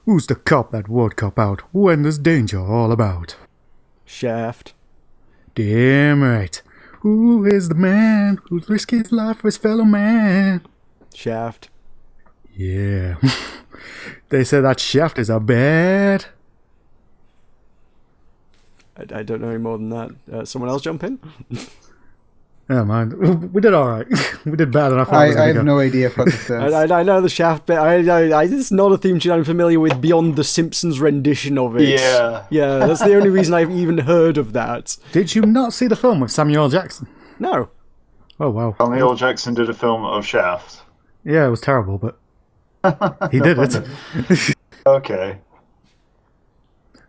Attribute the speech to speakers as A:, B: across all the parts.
A: Who's the cop that would cop out when there's danger all about?
B: Shaft.
A: Damn right. Who is the man who'd risk his life for his fellow man?
B: Shaft.
A: Yeah. They say that Shaft is a bad.
B: I don't know any more than that. Someone else jump in?
A: Never mind. We did alright. We did bad enough.
C: I have no idea what this is.
B: I know the Shaft bit. It's not a theme tune I'm familiar with beyond the Simpsons rendition of it.
D: Yeah.
B: Yeah, that's the only reason I've even heard of that.
A: Did you not see the film with Samuel L. Jackson?
B: No.
A: Oh, wow.
D: Samuel L. Jackson did a film of Shaft.
A: Yeah, it was terrible, but he did it.
D: Okay.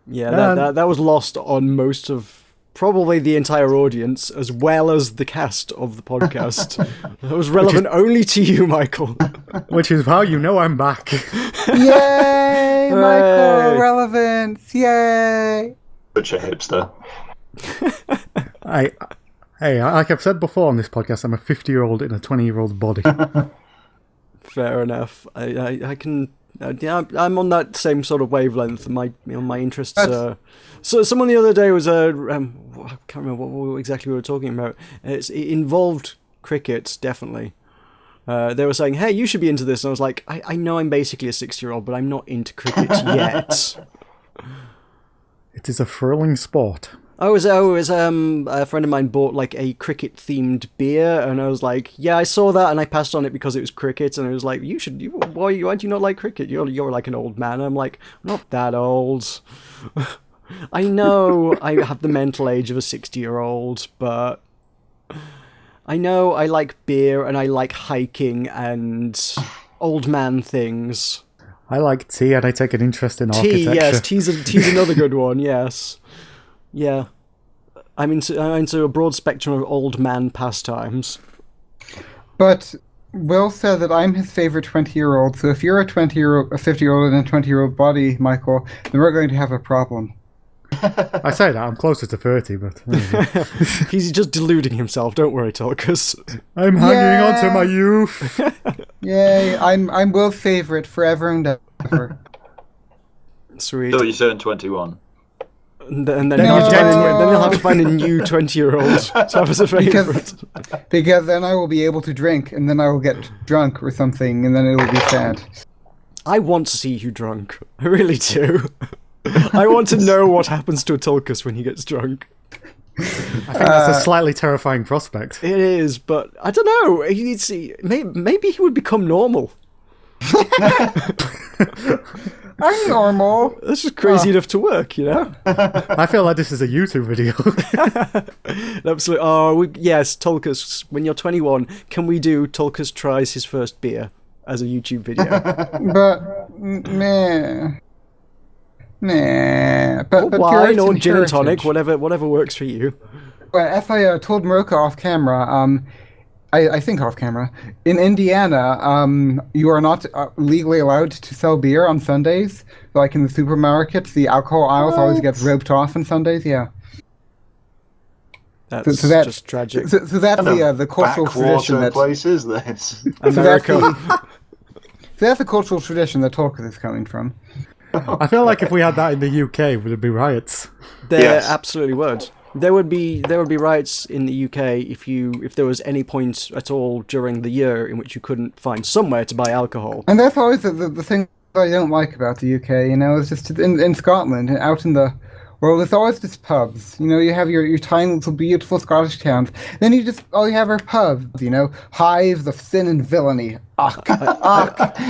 B: Yeah, that was lost on most of... probably the entire audience, as well as the cast of the podcast. That was relevant only to you, Michael.
A: Which is how you know I'm back.
C: Yay, Michael, relevance, yay.
D: Such a hipster.
A: Hey, like I've said before on this podcast, I'm a 50-year-old in a 20-year-old's body.
B: Fair enough. I can... yeah, I'm on that same sort of wavelength. My interests. So someone the other day was I can't remember what exactly we were talking about. It involved cricket, definitely. They were saying, "Hey, you should be into this," and I was like, "I know I'm basically a 60-year-old, but I'm not into cricket yet."
A: It is a thrilling sport.
B: A friend of mine bought like a cricket-themed beer, and I was like, yeah, I saw that, and I passed on it because it was cricket, and I was like, why do you not like cricket? You're like an old man. And I'm like, I'm not that old. I know I have the mental age of a 60-year-old, but I know I like beer, and I like hiking, and old man things.
A: I like tea, and I take an interest in architecture.
B: Yes, tea's another good one, yes. Yeah, I'm into a broad spectrum of old man pastimes.
C: But Will said that I'm his favorite 20-year-old, so if you're a 50-year-old in a 20-year-old body, Michael, then we're going to have a problem.
A: I say that, I'm closer to 30, but...
B: He's just deluding himself, don't worry, Tulkas.
A: I'm hanging on to my youth.
C: Yay, I'm Will's favorite forever and ever.
B: Sweet.
D: So you turn 21.
B: And then you'll have to find a new 20-year-old to have as a favourite.
C: Because then I will be able to drink, and then I will get drunk or something, and then it will be sad.
B: I want to see you drunk. I really do. I want to know what happens to a Tulkas when he gets drunk.
A: I think that's a slightly terrifying prospect.
B: It is, but I don't know. Maybe he would become normal.
C: I'm normal.
B: That's just crazy enough to work, you know?
A: I feel like this is a YouTube video.
B: Absolutely. Yes, Tulkas, when you're 21, can we do Tulkas tries his first beer as a YouTube video?
C: But, nah. But
B: wine or gin and tonic, whatever works for you.
C: Well, as I told Meroka off camera, I think off camera, in Indiana, you are not legally allowed to sell beer on Sundays. Like in the supermarkets, the alcohol aisles always get roped off on Sundays, yeah.
B: That's just tragic.
C: So that's the cultural tradition.
D: What place is this?
B: America.
C: So that's the cultural tradition that Tolkien is coming from.
A: I feel like if we had that in the UK, would it be riots?
B: There absolutely would. There would be riots in the UK if there was any point at all during the year in which you couldn't find somewhere to buy alcohol.
C: And that's always the thing that I don't like about the UK, you know, it's just in Scotland, out in the world, there's always just pubs. You know, you have your tiny little beautiful Scottish towns. Then all you have are pubs, you know, hives of sin and villainy.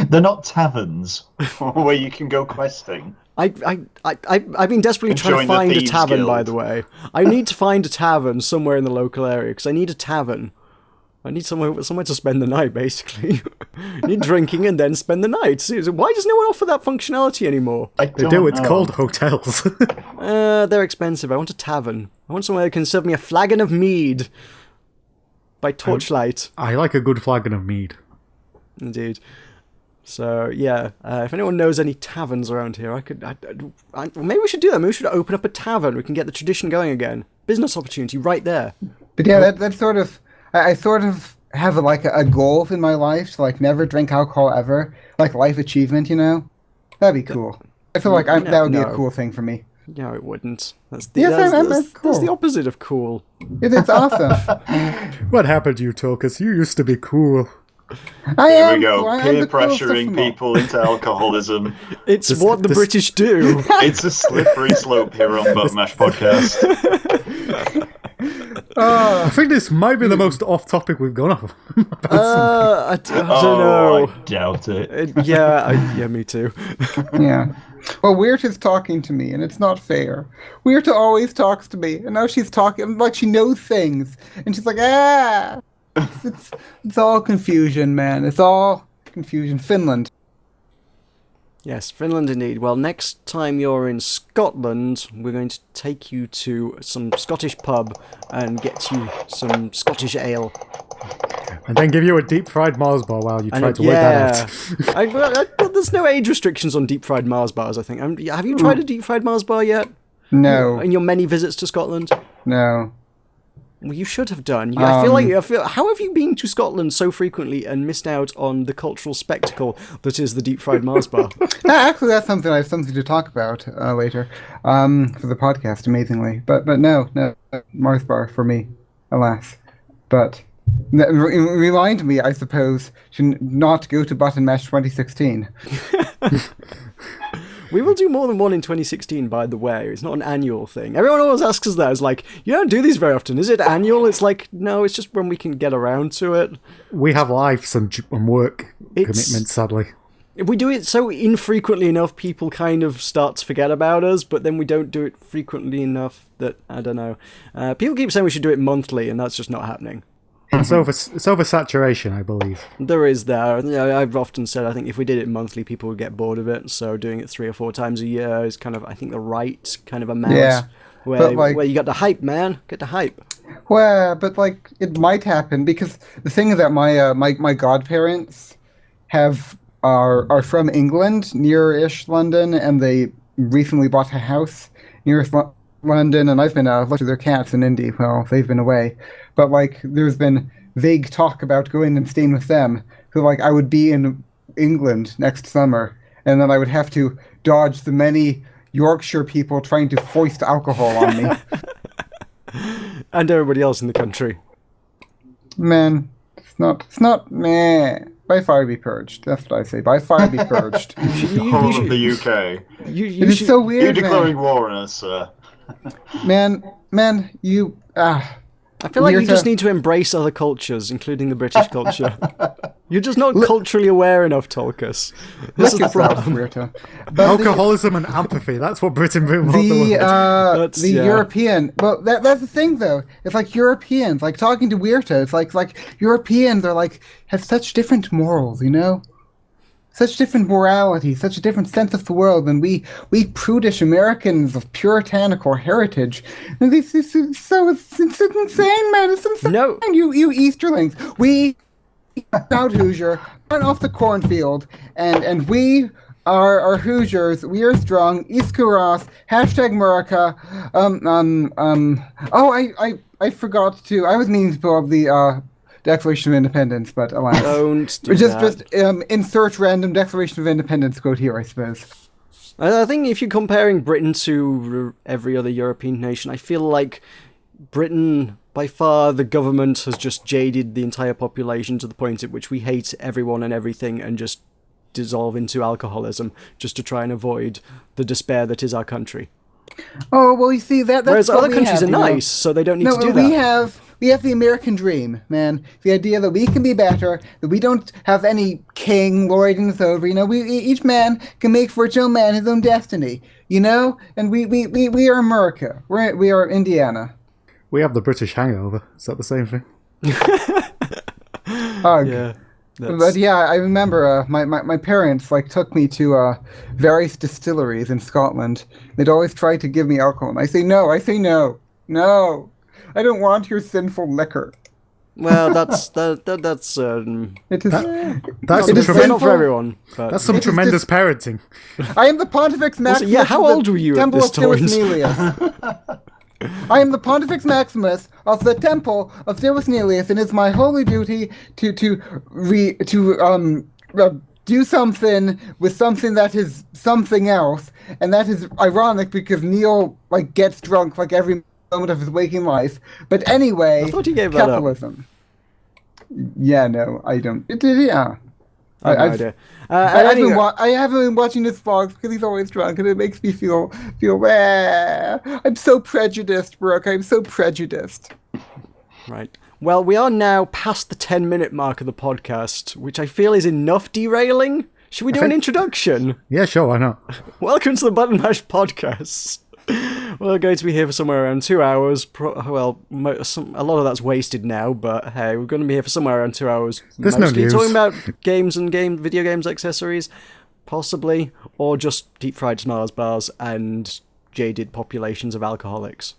D: They're not taverns where you can go questing.
B: I've been desperately trying to find a tavern, by the way. I need to find a tavern somewhere in the local area, because I need a tavern. I need somewhere to spend the night, basically. I need drinking and then spend the night. Why does no one offer that functionality anymore?
A: They do, it's called hotels.
B: They're expensive. I want a tavern. I want somewhere that can serve me a flagon of mead by torchlight.
A: I like a good flagon of mead.
B: Indeed. So, yeah, if anyone knows any taverns around here, maybe we should do that. Maybe we should open up a tavern. We can get the tradition going again. Business opportunity right there.
C: But yeah, that's sort of... I sort of have like a goal in my life to like never drink alcohol ever. Like life achievement, you know? That'd be cool. I feel like that would be a
B: No.
C: cool thing for me.
B: No, it wouldn't. That's the,
C: Yes,
B: that's
C: cool.
B: the opposite of cool.
C: It's awesome.
A: What happened to you, Tulkas? You used to be cool.
D: Here we go,
C: I'm
D: peer
C: the coolest of
D: pressuring
C: them all.
D: people into alcoholism.
B: It's what the British do.
D: It's a slippery slope here on Butt Mash Podcast.
A: I think this might be the most off-topic we've gone off.
B: I don't
D: Oh,
B: know.
D: I doubt it.
B: Yeah, me too.
C: Yeah. Well, Weirta's talking to me, and it's not fair. Weirta always talks to me, and now she's talking like she knows things, and she's like, ah. It's all confusion, man. It's all confusion. Finland.
B: Yes, Finland indeed. Well, next time you're in Scotland, we're going to take you to some Scottish pub and get you some Scottish ale.
A: And then give you a deep-fried Mars bar while you try to work that out.
B: Well, there's no age restrictions on deep-fried Mars bars, I think. Have you tried a deep-fried Mars bar yet?
C: No.
B: In your many visits to Scotland?
C: No.
B: Well, you should have done. I feel. How have you been to Scotland so frequently and missed out on the cultural spectacle that is the deep-fried Mars bar?
C: Actually, that's something I have something to talk about later for the podcast, amazingly. But no, Mars bar for me, alas. But remind me, I suppose, to not go to Button Mash 2016.
B: We will do more than one in 2016, by the way. It's not an annual thing. Everyone always asks us that. It's like, you don't do these very often. Is it annual? It's like, no, it's just when we can get around to it.
A: We have lives and work commitments, sadly.
B: If we do it so infrequently enough, people kind of start to forget about us, but then we don't do it frequently enough that, I don't know. People keep saying we should do it monthly, and that's just not happening.
A: It's oversaturation, I believe.
B: There is there. You know, I've often said I think if we did it monthly, people would get bored of it. So doing it 3 or 4 times a year is kind of, I think, the right kind of amount.
C: Yeah,
B: where you got the hype, man. Get the hype.
C: Well, but like it might happen because the thing is that my godparents are from England, near-ish London, and they recently bought a house near London, and I've been looking at their cats in Indy. Well, they've been away, but like there's been vague talk about going and staying with them. So like I would be in England next summer, and then I would have to dodge the many Yorkshire people trying to foist alcohol on me.
B: And everybody else in the country.
C: Man, it's not man. By fire be purged. That's what I say. By fire be purged.
D: The whole of the UK.
C: It is so weird,
D: You're
C: man.
D: declaring war on us, sir.
C: Man, you.
B: I feel like you
C: Weird
B: just
C: to-
B: need to embrace other cultures, including the British culture. You're just not culturally aware enough, Tulkas. This is the problem.
C: Weirta.
A: Alcoholism and apathy, that's what Britain brought the world.
B: Yeah.
C: European. Well, that's the thing though. It's like Europeans, like talking to Weirta. It's like Europeans are like have such different morals, you know. Such different morality, such a different sense of the world than we prudish Americans of puritanical heritage. And this is so it's insane, man. It's insane.
B: No.
C: You Easterlings. We proud Hoosier, run off the cornfield, and we are Hoosiers. We are strong. Iskuras. Hashtag Meroka. Oh, I forgot to. I was meaning to pull up the Declaration of Independence, but alas.
B: Don't do
C: Just
B: that.
C: insert random Declaration of Independence quote here, I suppose.
B: I think if you're comparing Britain to every other European nation, I feel like Britain, by far, the government has just jaded the entire population to the point at which we hate everyone and everything and just dissolve into alcoholism just to try and avoid the despair that is our country.
C: Oh well, you see that's
B: Whereas
C: what
B: other
C: we
B: countries
C: have,
B: are
C: you know?
B: nice, so they don't need
C: No,
B: to do that.
C: we have the American dream, man. The idea that we can be better, that we don't have any king lording us over. You know, each man can make for each own man his own destiny. You know, and we are America. We are Indiana.
A: We have the British hangover. Is that the same thing?
C: Ugh.
B: Yeah.
C: But yeah, I remember my parents like took me to various distilleries in Scotland. They'd always try to give me alcohol, and I say no. No, I don't want your sinful liquor.
B: Well, that's
C: It is.
A: That's
B: not,
A: some
C: is
A: tremendous.
B: not for everyone. But
A: That's some
C: It is
A: tremendous parenting.
C: I am the Pontifex Maximus.
B: yeah, how
C: of the
B: old were you at
C: Temple
B: this
C: of Deus
B: point?
C: Nihilius. I am the Pontifex Maximus of the Temple of Deus Nihilius, and it's my holy duty to do something with something that is something else, and that is ironic because Neil like gets drunk like every moment of his waking life. But anyway,
B: I thought he gave that up.
C: capitalism. Yeah, no, I don't. Yeah.
B: I have no idea.
C: I haven't been watching this vlog because he's always drunk, and it makes me feel. I'm so prejudiced, Brooke. I'm so prejudiced.
B: Right. Well, we are now past the 10-minute mark of the podcast, which I feel is enough derailing. Should we do an introduction?
A: Yeah, sure, why not?
B: Welcome to the Button Mash Podcast. We're going to be here for somewhere around 2 hours. A lot of that's wasted now, but hey, we're going to be here for somewhere around 2 hours.
A: There's no news.
B: Talking about games and video games accessories, possibly, or just deep-fried Mars bars and jaded populations of alcoholics.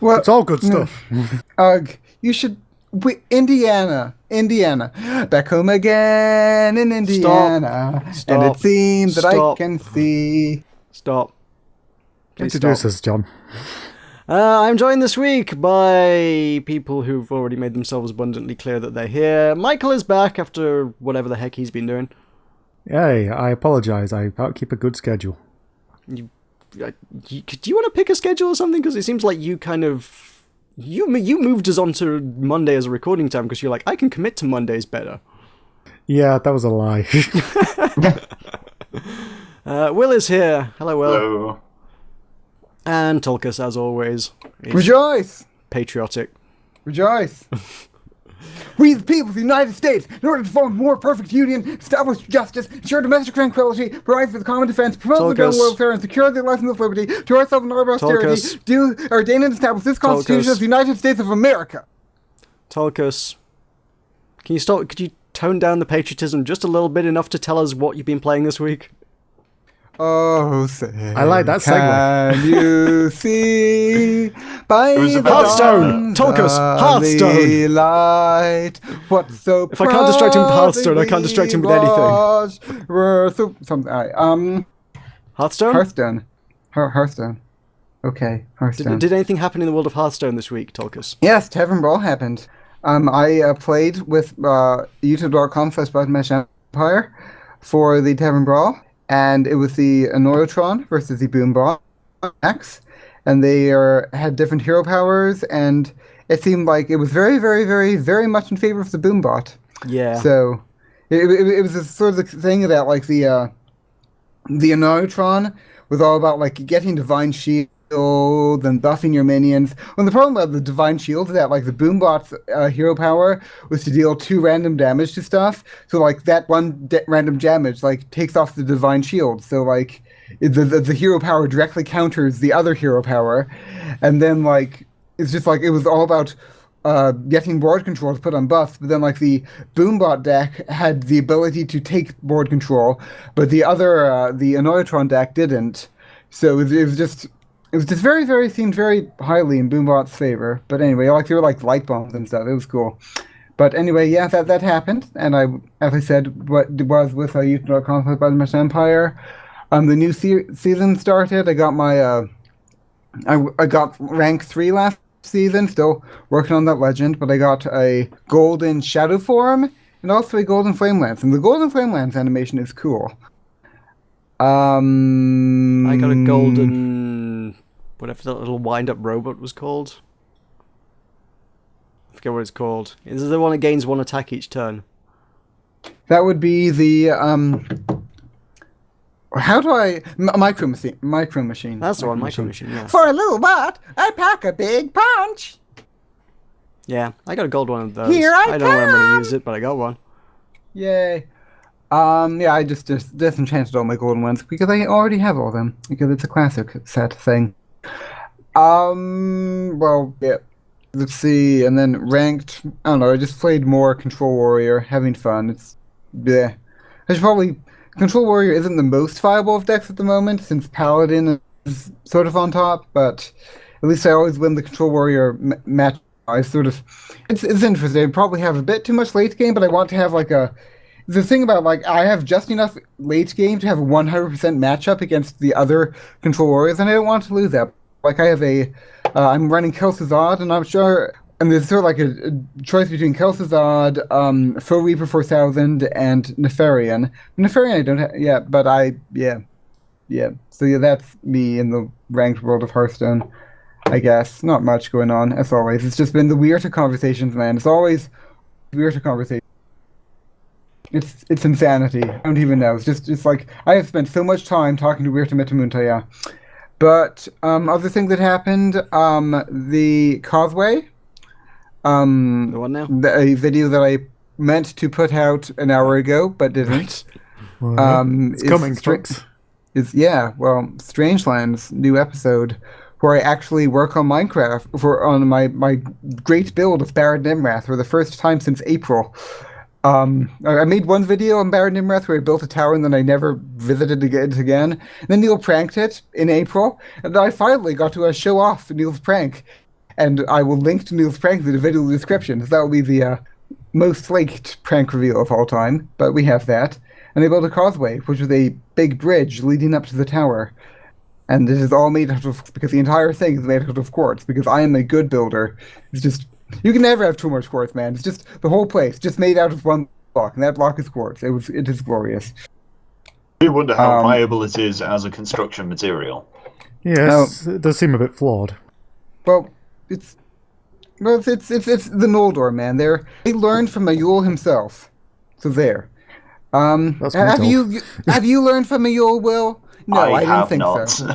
C: Well,
A: It's all good stuff.
C: You should. Indiana. Back home again in Indiana.
B: Stop.
C: And it seems that I
B: Stop.
C: can see.
B: Stop. Please
A: Introduce
B: stop.
A: us, John.
B: I'm joined this week by people who've already made themselves abundantly clear that they're here. Michael is back after whatever the heck he's been doing.
A: Hey, I apologise. I can't keep a good schedule.
B: Do you want to pick a schedule or something? Because it seems like you kind of... You moved us on to Monday as a recording time because you're like, I can commit to Mondays better.
A: Yeah, that was a lie.
B: Will is here. Hello, Will.
D: Hello.
B: And Tulkas, as always, is
C: Rejoice!
B: patriotic.
C: Rejoice! We, the people of the United States, in order to form a more perfect union, establish justice, ensure domestic tranquility, provide for the common defense, promote the general welfare, and secure the license of liberty, to ourselves and our posterity, do ordain and establish this Constitution of the United States of America.
B: Tulkas, could you tone down the patriotism just a little bit, enough to tell us what you've been playing this week?
C: Oh, say,
A: I like that segue.
C: Can you see by the
B: Hearthstone!
C: dawn's
B: Tulkas,
C: early
B: Hearthstone!
C: light, what so
B: If I can't distract him with Hearthstone, I can't distract him with anything. Hearthstone?
C: Hearthstone. Okay, Hearthstone.
B: Did anything happen in the world of Hearthstone this week, Tulkas?
C: Yes, Tavern Brawl happened. I played with youtube.com/ButtonMashEmpire for the Tavern Brawl, and it was the Neurotron versus the Boombot X, and they had different hero powers, and it seemed like it was very, very, very, very much in favor of the Boombot.
B: Yeah.
C: So it was a sort of the thing that like the Neurotron was all about like getting Divine Shield and buffing your minions. Well, the problem about the Divine Shield is that like the Boombot's hero power was to deal 2 random damage to stuff. So like that one random damage like takes off the Divine Shield. So like the hero power directly counters the other hero power, and then like it's just like it was all about getting board control to put on buffs. But then like the Boombot deck had the ability to take board control, but the other the Neurotron deck didn't. So it was just very, very, seemed very highly in Boombot's favor. But anyway, like there were like light bombs and stuff. It was cool. But anyway, yeah, that happened. And as I said, what was with YouTube.com by the Empire. The new season started. I got my I got rank 3 last season. Still working on that legend, but I got a golden shadow form and also a golden flame lance. And the golden flame lance animation is cool.
B: I got a golden... whatever that little wind-up robot was called. I forget what it's called. Is it the one that gains 1 attack each turn?
C: That would be the Micro Machine.
B: That's the one, Micro Machine, yeah.
C: For a little bot, I pack a big punch.
B: Yeah, I got a gold one of those.
C: Here I
B: don't know where I'm going
C: come.
B: to use it, but I got one.
C: Yay. Yeah, I just disenchanted all my golden ones because I already have all of them because it's a classic set thing. Well, yeah. Let's see, and then ranked. I don't know. I just played more Control Warrior, having fun. It's, yeah. I should probably. Control Warrior isn't the most viable of decks at the moment since Paladin is sort of on top, but at least I always win the Control Warrior match. I sort of. It's interesting. I probably have a bit too much late game, but I want to have like a. The thing about, like, I have just enough late game to have a 100% matchup against the other Control Warriors, and I don't want to lose that. Like, I have I'm running Kelsuzad, and I'm sure and there's sort of like a choice between Kelsazad, Faux Reaper 4000, and Nefarian. Nefarian I don't have yet, but yeah. So yeah, that's me in the ranked world of Hearthstone, I guess. Not much going on, as always. It's just been the weirder conversations, man. It's always weirder conversations. It's insanity. I don't even know. It's like I have spent so much time talking to Weirta Mitamuntaya. But other thing that happened, the Causeway,
B: The one now?
C: a video that I meant to put out an hour ago but didn't.
A: It's coming, folks.
C: Strangeland's new episode where I actually work on Minecraft on my great build of Barad Nimrath for the first time since April. I made one video on Barad Nimrath where I built a tower and then I never visited it again. And then Neil pranked it in April, and I finally got to show off Neil's prank. And I will link to Neil's prank in the video description. So that will be the most liked prank reveal of all time, but we have that. And they built a causeway, which was a big bridge leading up to the tower. And it is all made out of, because the entire thing is made out of quartz, because I am a good builder. It's just, you can never have too much quartz, man. It's just, the whole place, just made out of one block, and that block is quartz. It is glorious.
D: You wonder how viable it is as a construction material.
A: Yes, it does seem a bit flawed.
C: Well, it's the Noldor, man. They learned from Mayul himself. So there.
A: That's
C: have
A: mental.
C: you learned from Ayul, Will? No, I didn't think
D: not.
C: so.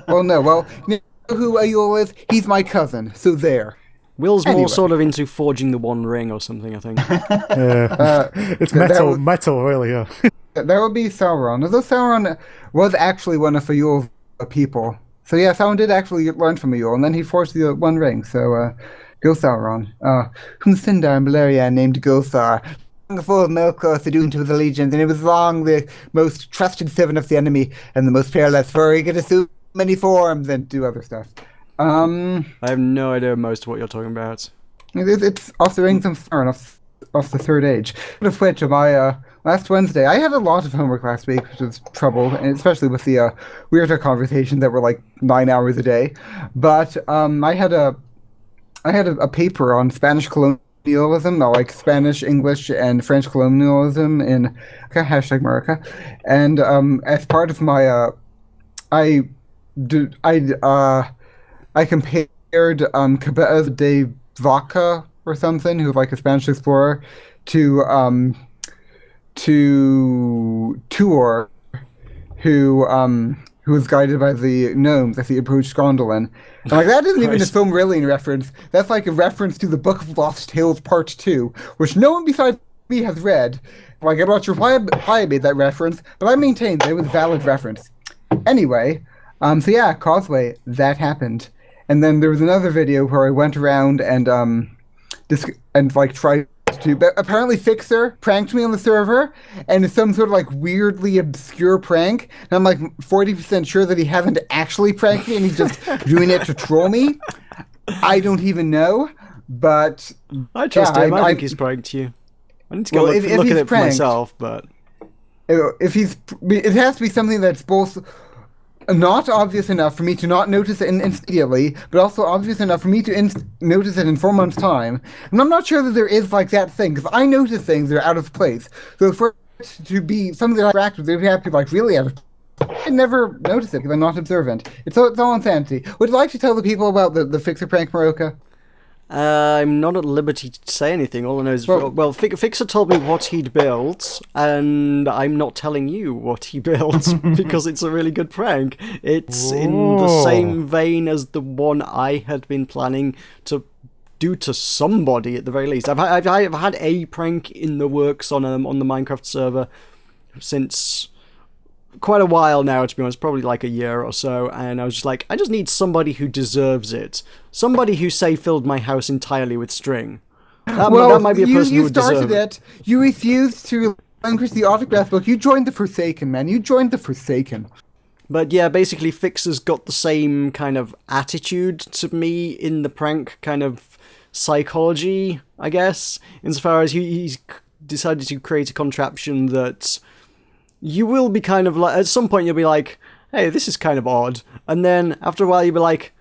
C: Well, no. Well, you know who Ayul is? He's my cousin. So there.
B: Will's more
C: Anyway.
B: sort of into forging the One Ring or something, I think.
A: It's
C: that
A: metal, really, yeah.
C: That would be Sauron. Although Sauron was actually one of Ayul's people. So yeah, Sauron did actually learn from Ayul, and then he forged the One Ring. So go Sauron. Whom Sindar and Beleriand named Gosar. Full of Meroka doing to the legions, and it was long the most trusted servant of the enemy and the most peerless, for he could assume many forms and do other stuff.
B: I have no idea most of what you're talking about.
C: It's off the Rings of Sauron, off the Third Age. Of which, last Wednesday, I had a lot of homework last week, which was trouble, and especially with the weirder conversations that were like 9 hours a day. But I had a paper on Spanish colonialism, like Spanish, English, and French colonialism in hashtag Meroka. And as part of my, I compared Cabeza de Vaca or something, who was like a Spanish explorer, to Tuor, who was guided by the gnomes as he approached Gondolin. And like that isn't even a Silmarillion reference. That's like a reference to the Book of Lost Tales Part 2, which no one besides me has read. Like I'm not sure why I made that reference, but I maintain that it was a valid reference. Anyway, so yeah, Causeway, that happened. And then there was another video where I went around and tried to, but apparently Fixer pranked me on the server, and it's some sort of like weirdly obscure prank, and I'm like 40% sure that he hasn't actually pranked me and he's just doing it to troll me. I don't even know, but
B: I trust him. I think he's pranked you. I need to go look at it for myself, but
C: it has to be something that's both not obvious enough for me to not notice it immediately, but also obvious enough for me to notice it in 4 months' time. And I'm not sure that there is like that thing, because I notice things that are out of place. So for it to be something that I interact with, they would have to be like really out of place. I never notice it because I'm not observant. It's all insanity. Would you like to tell the people about the Fixer prank, Meroka?
B: I'm not at liberty to say anything. All I know is, Fixer told me what he'd built, and I'm not telling you what he built because it's a really good prank. It's in the same vein as the one I had been planning to do to somebody at the very least. I've had a prank in the works on the Minecraft server since quite a while now, to be honest, probably like a year or so, and I was just like, I just need somebody who deserves it. Somebody who, say, filled my house entirely with string. That might be a person who would deserve it. You started it.
C: You refused to relinquish the autograph book. You joined the Forsaken, man. You joined the Forsaken.
B: But yeah, basically Fixer's got the same kind of attitude to me in the prank kind of psychology, I guess, insofar as he's decided to create a contraption that you will be kind of like, at some point you'll be like, hey, this is kind of odd. And then after a while you'll be like,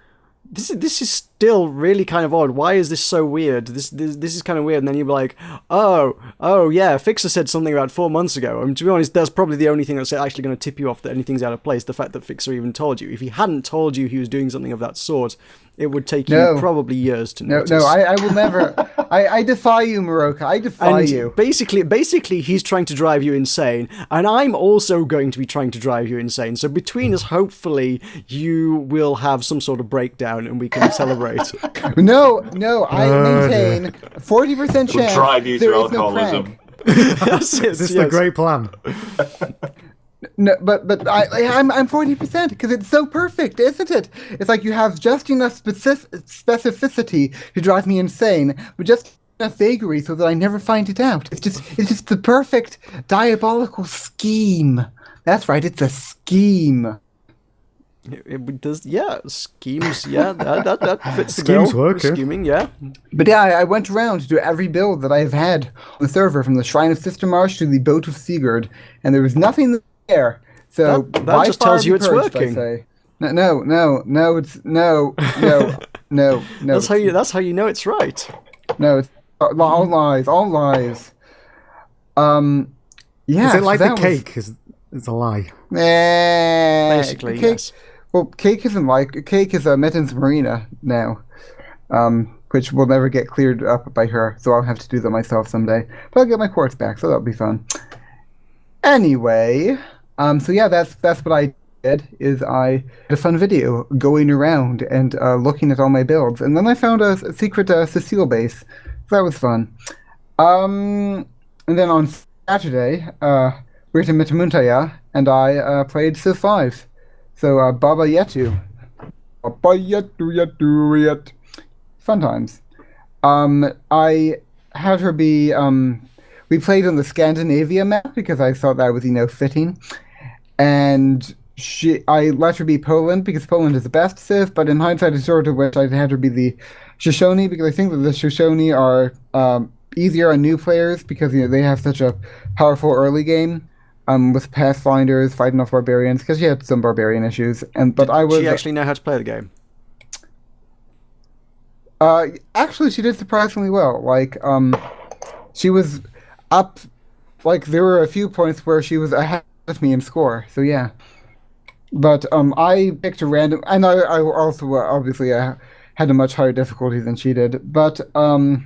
B: this is still really kind of odd. Why is this so weird? This is kind of weird. And then you'll be like, oh yeah, Fixer said something about 4 months ago. I mean, to be honest, that's probably the only thing that's actually going to tip you off that anything's out of place. The fact that Fixer even told you. If he hadn't told you he was doing something of that sort, it would take you probably years to notice.
C: No, I will never. I defy you, Meroka. I defy you.
B: Basically, he's trying to drive you insane, and I'm also going to be trying to drive you insane. So between us, hopefully, you will have some sort of breakdown, and we can celebrate.
C: No, I maintain 40% chance.
D: We'll drive you to
C: there is no
D: alcoholism.
C: prank.
A: Is this the great plan?
C: No, but I'm 40% because it's so perfect, isn't it? It's like you have just enough specificity to drive me insane, but just enough vagary so that I never find it out. It's just the perfect diabolical scheme. That's right, it's a scheme.
B: It does, yeah. Schemes, yeah. That fits the
A: Schemes
B: bill.
A: work, yeah.
B: Scheming, yeah.
C: But yeah, I went around to do every build that I have had on the server, from the Shrine of Sister Marsh to the Boat of Sigurd, and there was nothing there. So
B: That
C: by
B: just
C: far
B: tells you
C: be
B: it's
C: purged,
B: working.
C: I say. No, it's no.
B: That's how you know it's right.
C: No, it's all lies, all lies. Yeah.
A: Is it like
C: so
A: the
C: that
A: cake? Is a lie?
B: Basically,
C: cake,
B: yes.
C: Well, cake isn't like cake is Mittens Marina now, which will never get cleared up by her. So I'll have to do that myself someday. But I'll get my quartz back, so that'll be fun. Anyway, so yeah, that's what I did. Is I had a fun video going around and looking at all my builds, and then I found a secret Cecile base. So that was fun. And then on Saturday, Rita Mitamuntaya and I played Civ 5. So Baba Yetu. Baba Yetu. Fun times. I had her be we played on the Scandinavia map because I thought that was, fitting. And I let her be Poland because Poland is the best Civ, but in hindsight I sort of wish I'd had her be the Shoshone because I think that the Shoshone are easier on new players because they have such a powerful early game. With Pathfinders fighting off barbarians because she had some barbarian issues, she
B: actually know how to play the game.
C: Actually, she did surprisingly well. Like, she was up. Like, there were a few points where she was ahead of me in score. So yeah, but I picked a random, and I also obviously had a much higher difficulty than she did. But I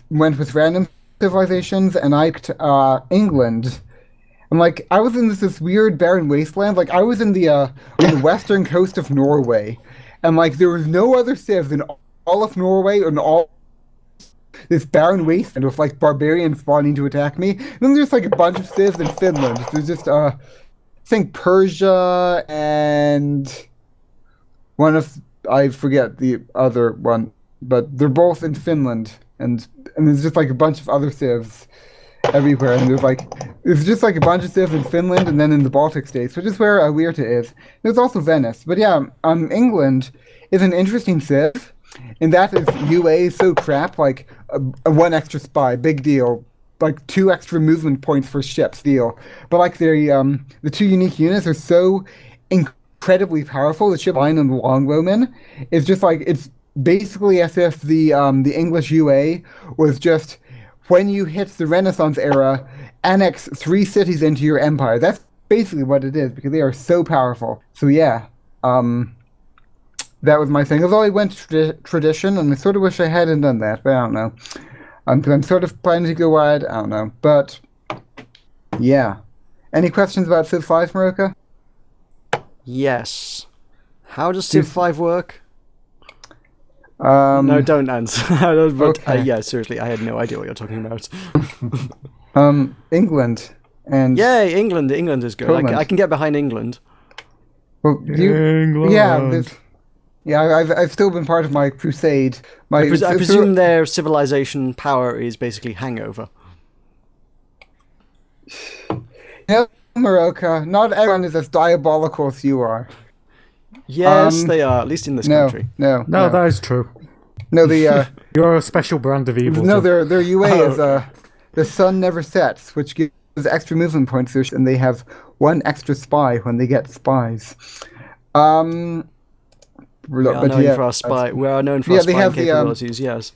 C: went with random civilizations, and I picked England. And like I was in this weird barren wasteland. Like I was in the western coast of Norway, and like there was no other civs in all of Norway and all this barren wasteland with like barbarians spawning to attack me. And then there's like a bunch of civs in Finland. There's just I think Persia and I forget the other one, but they're both in Finland. And there's just like a bunch of other civs everywhere, and there's just like a bunch of civs in Finland and then in the Baltic states, which is where Weirta is. There's also Venice, but yeah, England is an interesting civ, and that is UA is so crap, like a one extra spy, big deal, like 2 extra movement points for ships, deal. But like the 2 unique units are so incredibly powerful. The ship line and the longbowman is just like it's basically as if the English UA was just, when you hit the Renaissance era, annex 3 cities into your empire. That's basically what it is, because they are so powerful. So yeah, that was my thing. Although I went tradition, and I sort of wish I hadn't done that, but I don't know. Because I'm sort of planning to go wide, I don't know. But yeah. Any questions about Civ 5, Meroka?
B: Yes. How does Civ 5 work?
C: No,
B: don't answer. But, okay. Yeah, seriously, I had no idea what you're talking about.
C: England and
B: yay, England. England is good. I can get behind England.
C: Well,
A: England.
C: Yeah, I've still been part of my crusade.
B: I presume their civilization power is basically hangover.
C: No, Meroka, not everyone is as diabolical as you are.
B: Yes, they are, at least in this country.
C: No,
A: that is true.
C: No, the
A: you're a special brand of evil.
C: No, their UA is the sun never sets, which gives extra movement points, and they have 1 extra spy when they get spies.
B: We are known for our spy. We are known for our spying capabilities. Yes.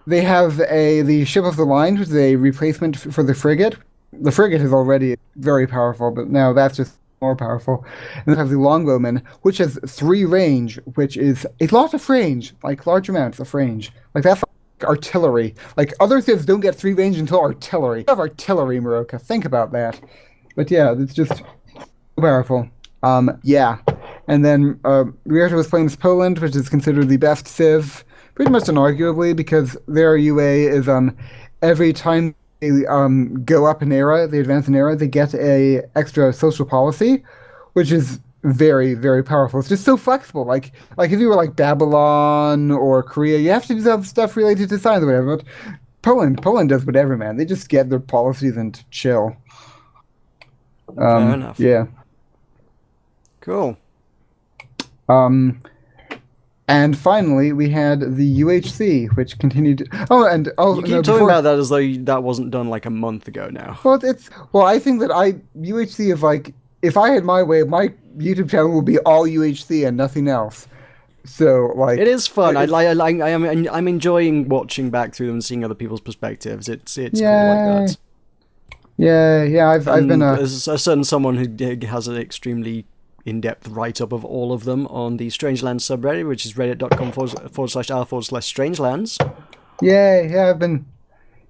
C: They have the ship of the line, which is a replacement for the frigate. The frigate is already very powerful, but now that's just more powerful. And they have the longbowman, which has 3 range, which is a lot of range, like large amounts of range. Like that's like artillery. Like other civs don't get 3 range until artillery. You have artillery, Meroka. Think about that. But yeah, it's just powerful. Yeah. And then Rierta was playing as Poland, which is considered the best civ, pretty much unarguably, because their UA is every time they go up an era, they advance an era, they get a extra social policy, which is very, very powerful. It's just so flexible. Like if you were like Babylon or Korea, you have to do some stuff related to science or whatever. But Poland does whatever, man. They just get their policies and chill.
B: Fair enough.
C: Yeah.
B: Cool.
C: And finally, we had the UHC, which continued.
B: You keep talking about that as though that wasn't done like a month ago now.
C: Well, I think that UHC is like, if I had my way, my YouTube channel would be all UHC and nothing else. So like,
B: it is fun. I'm enjoying watching back through them and seeing other people's perspectives. It's cool like that.
C: Yeah. I've been
B: there's a certain someone who has an extremely in-depth write-up of all of them on the Strangelands subreddit, which is reddit.com/r/strangelands.
C: Yeah, I've been.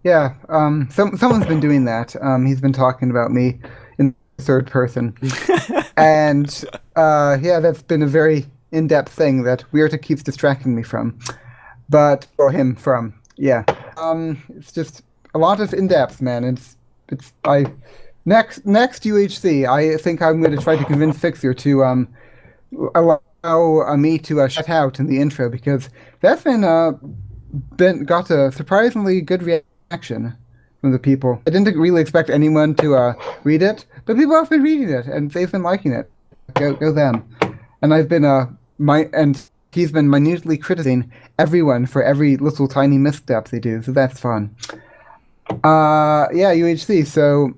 C: Yeah, someone's been doing that. He's been talking about me in third person, and that's been a very in-depth thing that Weirta keeps distracting me from, him from. Yeah, it's just a lot of in-depth, man. Next UHC, I think I'm going to try to convince Fixer to allow me to shout out in the intro, because that's got a surprisingly good reaction from the people. I didn't really expect anyone to read it, but people have been reading it and they've been liking it. Go them. And I've been he's been minutely criticizing everyone for every little tiny misstep they do, so that's fun. UHC. So.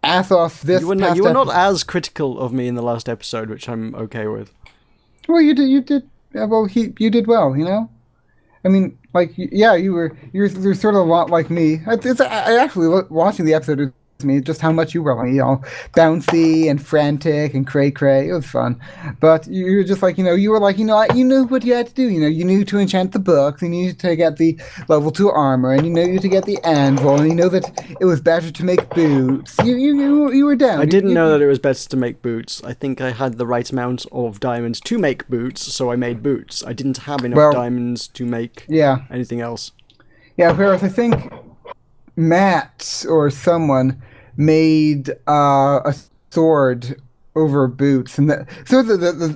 C: As of this,
B: you were not as critical of me in the last episode, which I'm okay with.
C: Well, you did. Well, you did well. You know, I mean, like, yeah, you're sort of a lot like me. I actually watching the episode with me just how much you were like, bouncy and frantic and cray. It was fun, but you were just like, you were like, you knew what you had to do. You knew to enchant the books, you knew to get the level 2 armor, and you knew to get the anvil, and you know that it was better to make boots. You were down.
B: I didn't know that it was better to make boots. I think I had the right amount of diamonds to make boots, so I made boots. I didn't have enough diamonds to make anything else.
C: Yeah, whereas I think Matt or someone made a sword over boots, and the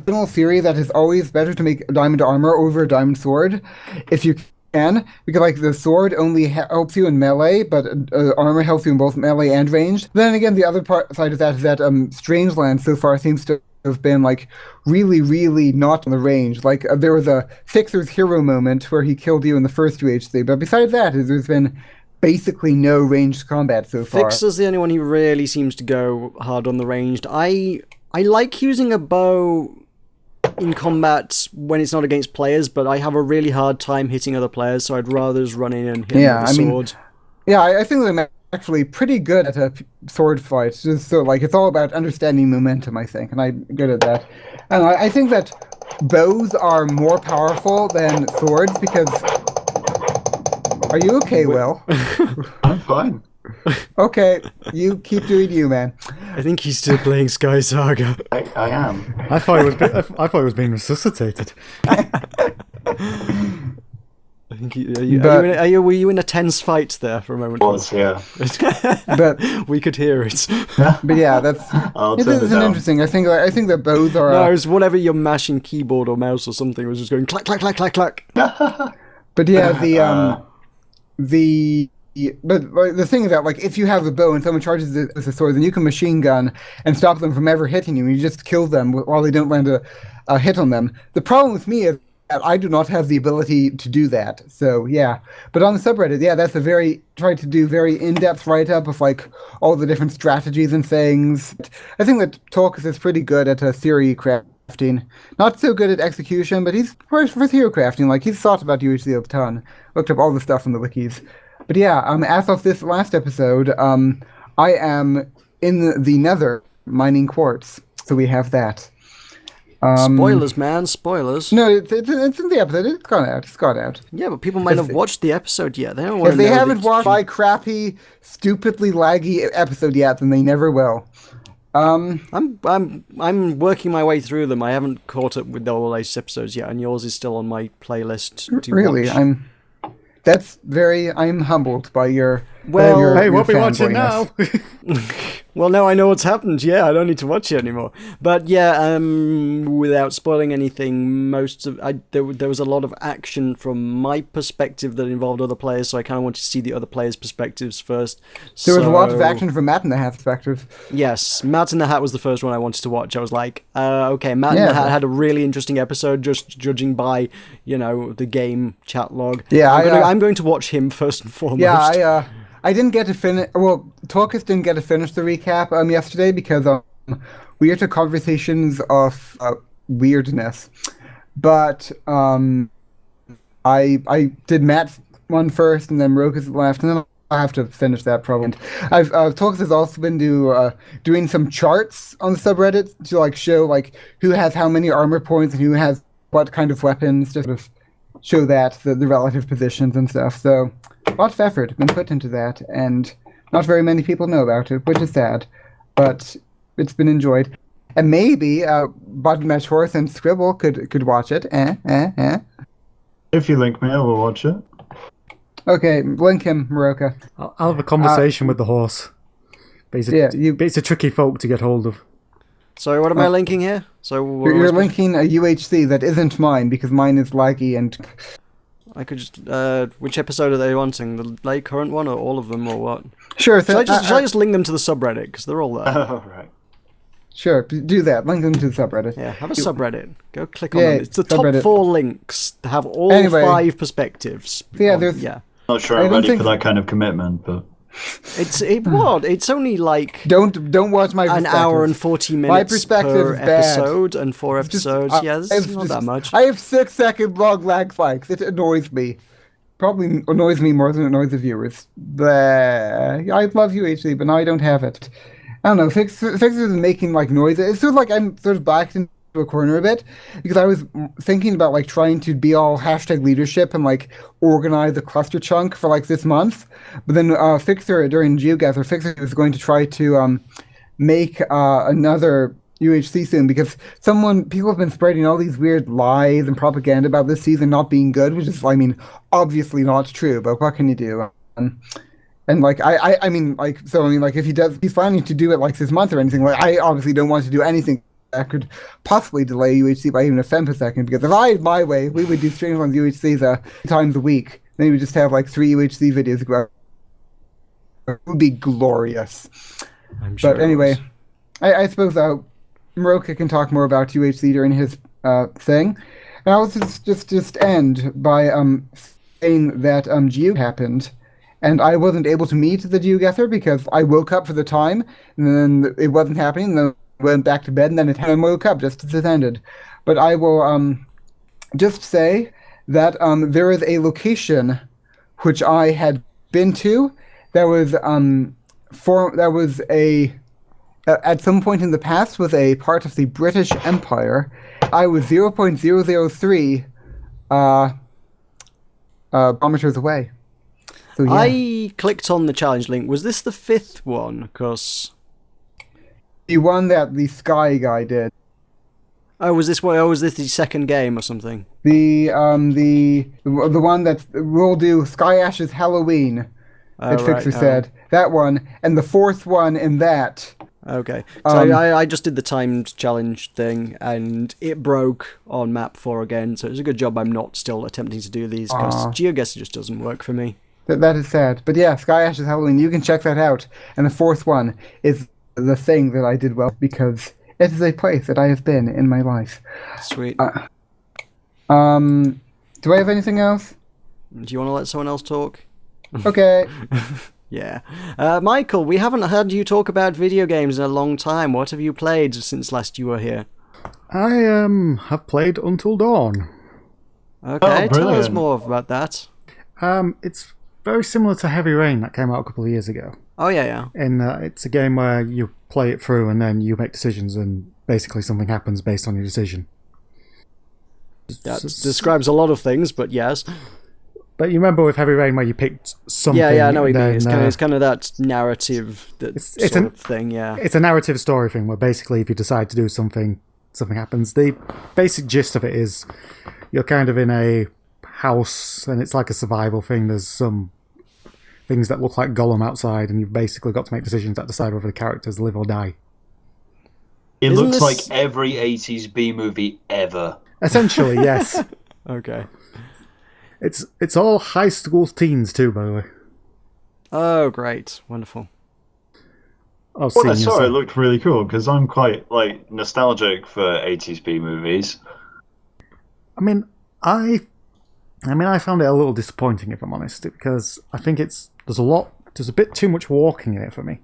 C: general theory that it's always better to make diamond armor over a diamond sword, if you can, because like the sword only helps you in melee, but armor helps you in both melee and range. Then again, the other side of that is that Strangeland so far seems to have been like really, really not on the range. Like there was a Fixer's hero moment where he killed you in the first UHC, but besides that, there's been basically no ranged combat so far.
B: Fixer's the only one who really seems to go hard on the ranged. I like using a bow in combat when it's not against players, but I have a really hard time hitting other players, so I'd rather just run in and hit them with a sword.
C: I think I'm actually pretty good at a sword fight. Just so like it's all about understanding momentum, I think, and I'm good at that. And I think that bows are more powerful than swords because. Are you okay, Will?
D: I'm fine.
C: Okay, you keep doing you, man.
B: I think he's still playing Sky Saga.
D: I am.
A: I thought it was being resuscitated.
B: I think were you in a tense fight there for a moment?
D: Was, yeah.
C: But
B: we could hear it.
C: But yeah, it is interesting. I think that both are.
B: No, it was whenever you're mashing keyboard or mouse or something, it was just going clack clack clack clack clack.
C: But yeah, the thing is that like if you have a bow and someone charges it with a sword, then you can machine gun and stop them from ever hitting you. You just kill them while they don't land a hit on them. The problem with me is that I do not have the ability to do that. So yeah, but on the subreddit, that's tried to do very in-depth write-up of like all the different strategies and things. I think that Tolkien is pretty good at theory crafting crafting. Not so good at execution, but he's for hero crafting. Like he's thought about UHC a ton. Looked up all the stuff in the wikis. But yeah, as of this last episode, I am in the Nether mining quartz. So we have that.
B: Spoilers, man, spoilers.
C: No, it's in the episode. It's gone out. It's gone out.
B: Yeah, but people might not have watched the episode yet. They don't want
C: If
B: to
C: they
B: know
C: haven't watched my crappy, stupidly laggy episode yet, then they never will.
B: I'm working my way through them. I haven't caught up with all the latest episodes yet, and yours is still on my playlist to
C: Really,
B: watch.
C: I'm humbled by your.
B: Well,
C: your,
A: Hey,
C: your
A: we'll be watching now.
C: fanboyness.
B: Well, now I know what's happened. Yeah, I don't need to watch it anymore. But yeah, without spoiling anything, there was a lot of action from my perspective that involved other players, so I kind of wanted to see the other players' perspectives first.
C: There was a lot of action from Matt in the Hat perspective.
B: Yes, Matt in the Hat was the first one I wanted to watch. I was like, okay, Matt in the Hat had a really interesting episode, just judging by, the game chat log.
C: Yeah,
B: I'm going to watch him first and foremost.
C: Yeah, I didn't get to finish. Well, Torkus didn't get to finish the recap yesterday because we had conversations of weirdness. But I did Matt's one first, and then Meroka's left, and then I'll have to finish that probably. And Torkus has also been doing some charts on the subreddit to show who has how many armor points and who has what kind of weapons, just to show that the relative positions and stuff. So. Lots of effort been put into that, and not very many people know about it, which is sad, but it's been enjoyed. And maybe Bottom Match Horse and Scribble could watch it.
D: If you link me, I will watch it.
C: Okay, link him, Meroka.
A: I'll have a conversation with the horse. But he's a tricky folk to get hold of.
B: So what am I linking here? So
C: You're linking a UHC that isn't mine, because mine is laggy and...
B: I could just, which episode are they wanting? The current one, or all of them, or what?
C: Sure.
B: Shall I just link them to the subreddit, because they're all there?
D: Oh, right.
C: Sure, do that. Link them to the subreddit.
B: Yeah, have a subreddit. Go click on them. It's the top
C: subreddit.
B: 4 links to have all
C: Anyway.
B: 5 perspectives.
C: Yeah, there's...
B: Yeah.
D: Not sure I'm ready for that kind of commitment, but...
B: It's only like...
C: Don't watch my
B: an hour and 40 minutes
C: My perspective
B: per
C: is bad.
B: episode, and 4 episodes. It's not that much.
C: I have 6-second long lag spikes. It annoys me. Probably annoys me more than it annoys the viewers. I love UHC, but now I don't have it. I don't know. Fixers is making noises. It's sort of like I'm sort of backed into a corner a bit because I was thinking about trying to be all hashtag leadership and organize the cluster chunk for this month. But then Fixer during GeoGuessr, Fixer is going to try to make another UHC soon because people have been spreading all these weird lies and propaganda about this season not being good, which is obviously not true. But what can you do? And if he's planning to do it this month or anything, I obviously don't want to do anything that could possibly delay UHC by even a femtosecond, because if I had my way, we would do streams on UHCs times a week. Then we would just have 3 UHC videos go out. It would be glorious.
B: I'm sure.
C: But anyway, I suppose Meroka can talk more about UHC during his thing. And I'll just end by saying that Geo happened, and I wasn't able to meet the GeoGuessr because I woke up for the time, and then it wasn't happening, and then I went back to bed, and then I woke up just as it ended. But I will just say that there is a location which I had been to that was at some point in the past was a part of the British Empire. I was 0.003 kilometers away. So, yeah.
B: I clicked on the challenge link. Was this the 5th one? Because
C: the one that the Sky guy did.
B: was this the second game or something?
C: The one that we'll do Sky Ash's Halloween. That Fixer said that one, and the 4th one in that.
B: Okay, so I just did the timed challenge thing, and it broke on map 4 again. So it's a good job I'm not still attempting to do these because GeoGuessr just doesn't work for me.
C: That is sad, but yeah, Sky Ash's Halloween. You can check that out, and the 4th one is the thing that I did well because it is a place that I have been in my life.
B: Sweet.
C: Do I have anything else?
B: Do you want to let someone else talk?
C: Okay.
B: Yeah. Michael, we haven't heard you talk about video games in a long time. What have you played since last you were here?
A: I have played Until Dawn.
B: Okay, tell us
D: brilliant.
B: more about that.
A: It's very similar to Heavy Rain that came out a couple of years ago.
B: Oh yeah.
A: And it's a game where you play it through and then you make decisions and basically something happens based on your decision.
B: That describes a lot of things, but yes.
A: But you remember with Heavy Rain where you picked something.
B: Yeah, I know what you
A: and
B: mean.
A: then,
B: It's kind of that narrative, that
A: it's
B: sort of thing, yeah.
A: It's a narrative story thing where basically if you decide to do something, something happens. The basic gist of it is you're kind of in a house and it's like a survival thing. There's some things that look like Gollum outside and you've basically got to make decisions that decide whether the characters live or die.
D: It
B: Isn't
D: looks
B: this-
D: like every 80s B movie ever.
A: Essentially, yes.
B: Okay.
A: It's all high school teens too, by the way.
B: Oh, great. Wonderful.
A: Oh,
D: Well, I
A: seniors.
D: saw it looked really cool because I'm quite like nostalgic for 80s B movies.
A: I mean, I found it a little disappointing if I'm honest, because I think there's a bit too much walking in it for me.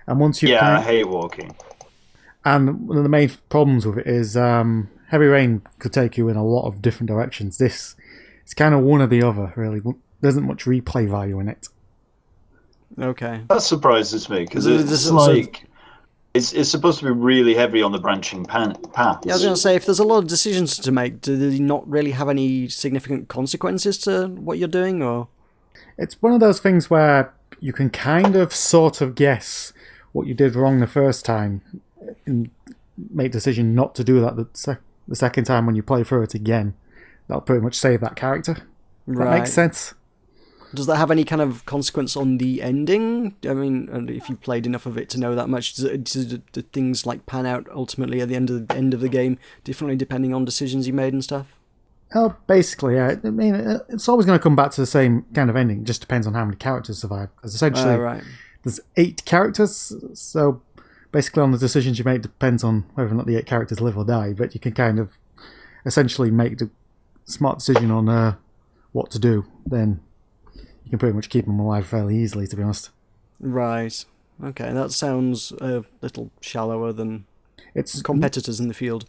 A: And once you
D: Yeah, I hate walking.
A: and one of the main problems with it is Heavy Rain could take you in a lot of different directions. This it's kind of one or the other, really. There isn't much replay value in it.
B: Okay.
D: That surprises me because
B: So
D: it's
B: this-
D: like it's supposed to be really heavy on the branching paths.
B: Yeah, I was going to say, if there's a lot of decisions to make, do they not really have any significant consequences to what you're doing, or?
A: It's one of those things where you can kind of sort of guess what you did wrong the first time and make a decision not to do that the second time when you play through it again. That'll pretty much save that character. That makes sense.
B: Does that have any kind of consequence on the ending? I mean, and if you played enough of it to know that much, do things like pan out ultimately at the end of the game differently depending on decisions you made and stuff?
A: Well, basically, yeah. I mean, it's always going to come back to the same kind of ending. It just depends on how many characters survive. Because essentially,
B: Right.
A: there's 8 characters, so basically on the decisions you make depends on whether or not the 8 characters live or die. But you can kind of essentially make the smart decision on what to do. Then you can pretty much keep them alive fairly easily, to be honest.
B: Right. Okay, that sounds a little shallower than
A: It's
B: competitors in the field.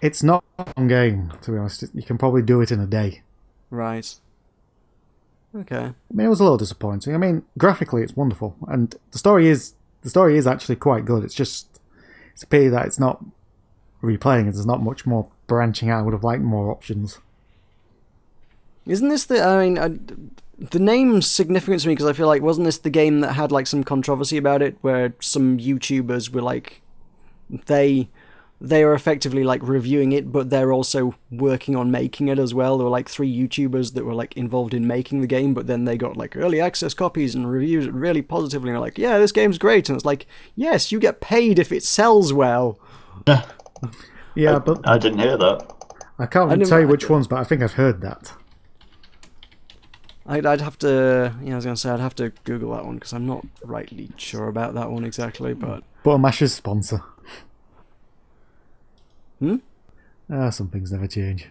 A: It's not a long game, to be honest. You can probably do it in a day.
B: Right. Okay.
A: I mean, it was a little disappointing. I mean, graphically, it's wonderful, and the story is actually quite good. It's a pity that it's not replaying it. There's not much more branching out. I would have liked more options.
B: Isn't this the name's significant to me because I feel like, wasn't this the game that had like some controversy about it, where some YouTubers were like, they are effectively like reviewing it, but they're also working on making it as well. There were like 3 YouTubers that were like involved in making the game, but then they got like early access copies and reviewed it really positively and were like, yeah, this game's great. And it's like, yes, you get paid if it sells well.
A: Yeah, but
D: I didn't hear that.
A: I can't
B: I never-
A: tell you which ones, but I think I've heard that.
B: I'd have to, I was going to say, I'd have to Google that one because I'm not rightly sure about that one exactly, but...
A: Buttermash's sponsor.
B: Hmm?
A: Some things never change.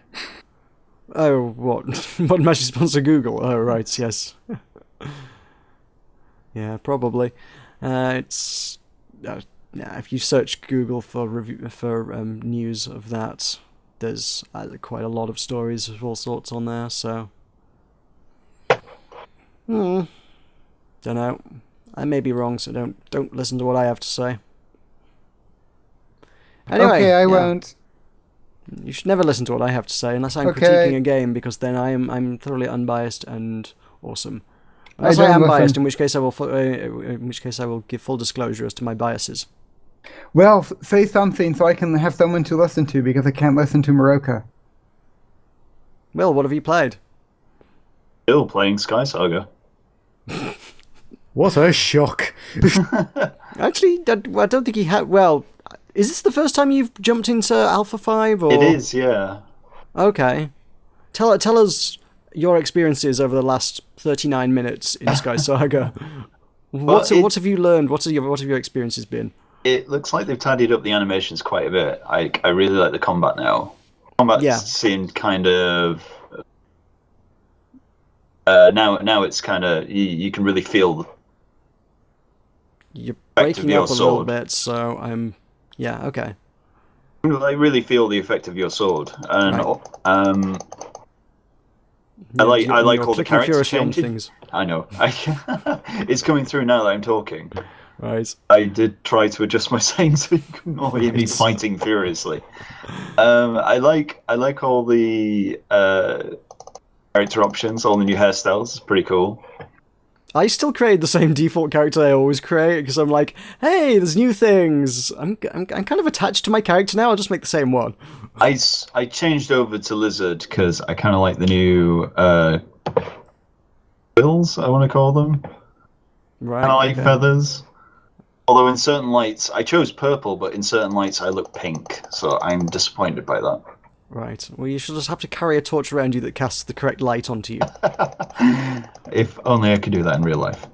B: Oh, what? What match sponsor Google? Oh, right, yes. Yeah, probably. It's... yeah, if you search Google for news of that, there's quite a lot of stories of all sorts on there, so... Don't know. I may be wrong, so don't listen to what I have to say. Anyway,
C: Okay, I
B: yeah.
C: won't.
B: You should never listen to what I have to say unless I'm
C: Okay.
B: critiquing a game, because then I'm thoroughly unbiased and awesome.
C: I
B: Unless I,
C: don't
B: am
C: listen.
B: biased, in which case I will give full disclosure as to my biases.
C: Well, say something so I can have someone to listen to because I can't listen to Meroka.
B: Will, what have you played?
D: Still playing Sky Saga.
A: What a shock!
B: Actually, I don't think he had. Well, is this the first time you've jumped into Alpha 5? Or...
D: It is, yeah.
B: Okay. Tell us your experiences over the last 39 minutes in Sky Saga. What have you learned? What have your experiences been?
D: It looks like they've tidied up the animations quite a bit. I really like the combat now. Combat
B: Yeah.
D: seemed kind of... now it's kind of... You can really feel...
B: You're
D: Back to
B: breaking
D: the
B: up
D: old
B: a little
D: sword.
B: bit, so I'm... Yeah, okay.
D: I really feel the effect of your sword, and
B: Right.
D: I like
B: You're
D: all the
B: clicking
D: character
B: furiously on
D: changes.
B: things.
D: I know. It's coming through now that I'm talking.
B: Right.
D: I did try to adjust my saying so you can all hear me
B: Right.
D: fighting furiously. I like all the character options, all the new hairstyles. It's pretty cool.
B: I still create the same default character I always create because I'm like, hey, there's new things. I'm kind of attached to my character now. I'll just make the same one.
D: I changed over to Lizard because I kind of like the new quills, I want to call them.
B: Right.
D: Kind of like
B: okay.
D: feathers. Although in certain lights, I chose purple, but in certain lights I look pink, so I'm disappointed by that.
B: Right. Well, you should just have to carry a torch around you that casts the correct light onto you.
D: If only I could do that in real life.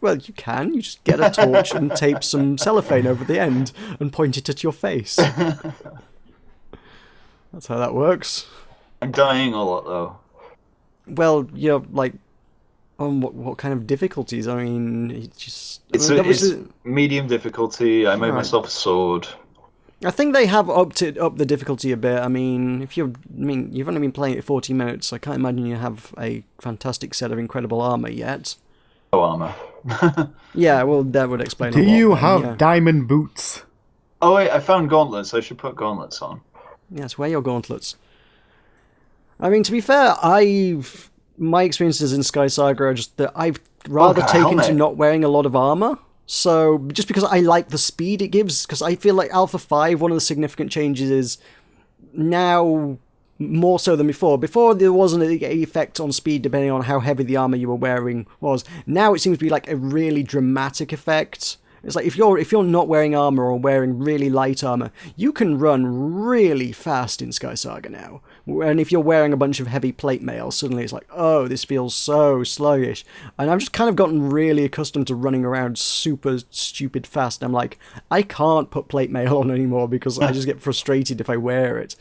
B: Well, you can. You just get a torch and tape some cellophane over the end and point it at your face. That's how that works.
D: I'm dying a lot though.
B: Well, like, on what kind of difficulties? I mean, it just...
D: It's medium difficulty. I made
B: Right.
D: myself a sword.
B: I think they have upped the difficulty a bit. I mean, you've only been playing it 40 minutes. I can't imagine you have a fantastic set of incredible armor yet.
D: No armor.
B: Yeah, well, that would explain a
A: Do
B: lot.
A: you
B: then,
A: have
B: yeah.
A: diamond boots?
D: Oh wait, I found gauntlets. I should put gauntlets on.
B: Yes, wear your gauntlets. I mean, to be fair, my experiences in Sky Saga are just that I've rather
D: a
B: taken to
D: helmet.
B: not wearing a lot of armor. So, just because I like the speed it gives, because I feel like Alpha 5, one of the significant changes is now more so than before. Before, there wasn't an effect on speed depending on how heavy the armor you were wearing was. Now it seems to be like a really dramatic effect. It's like if you're not wearing armor or wearing really light armor, you can run really fast in Sky Saga now. And if you're wearing a bunch of heavy plate mail, suddenly it's like, oh, this feels so sluggish. And I've just kind of gotten really accustomed to running around super stupid fast. And I'm like, I can't put plate mail on anymore because I just get frustrated if I wear it.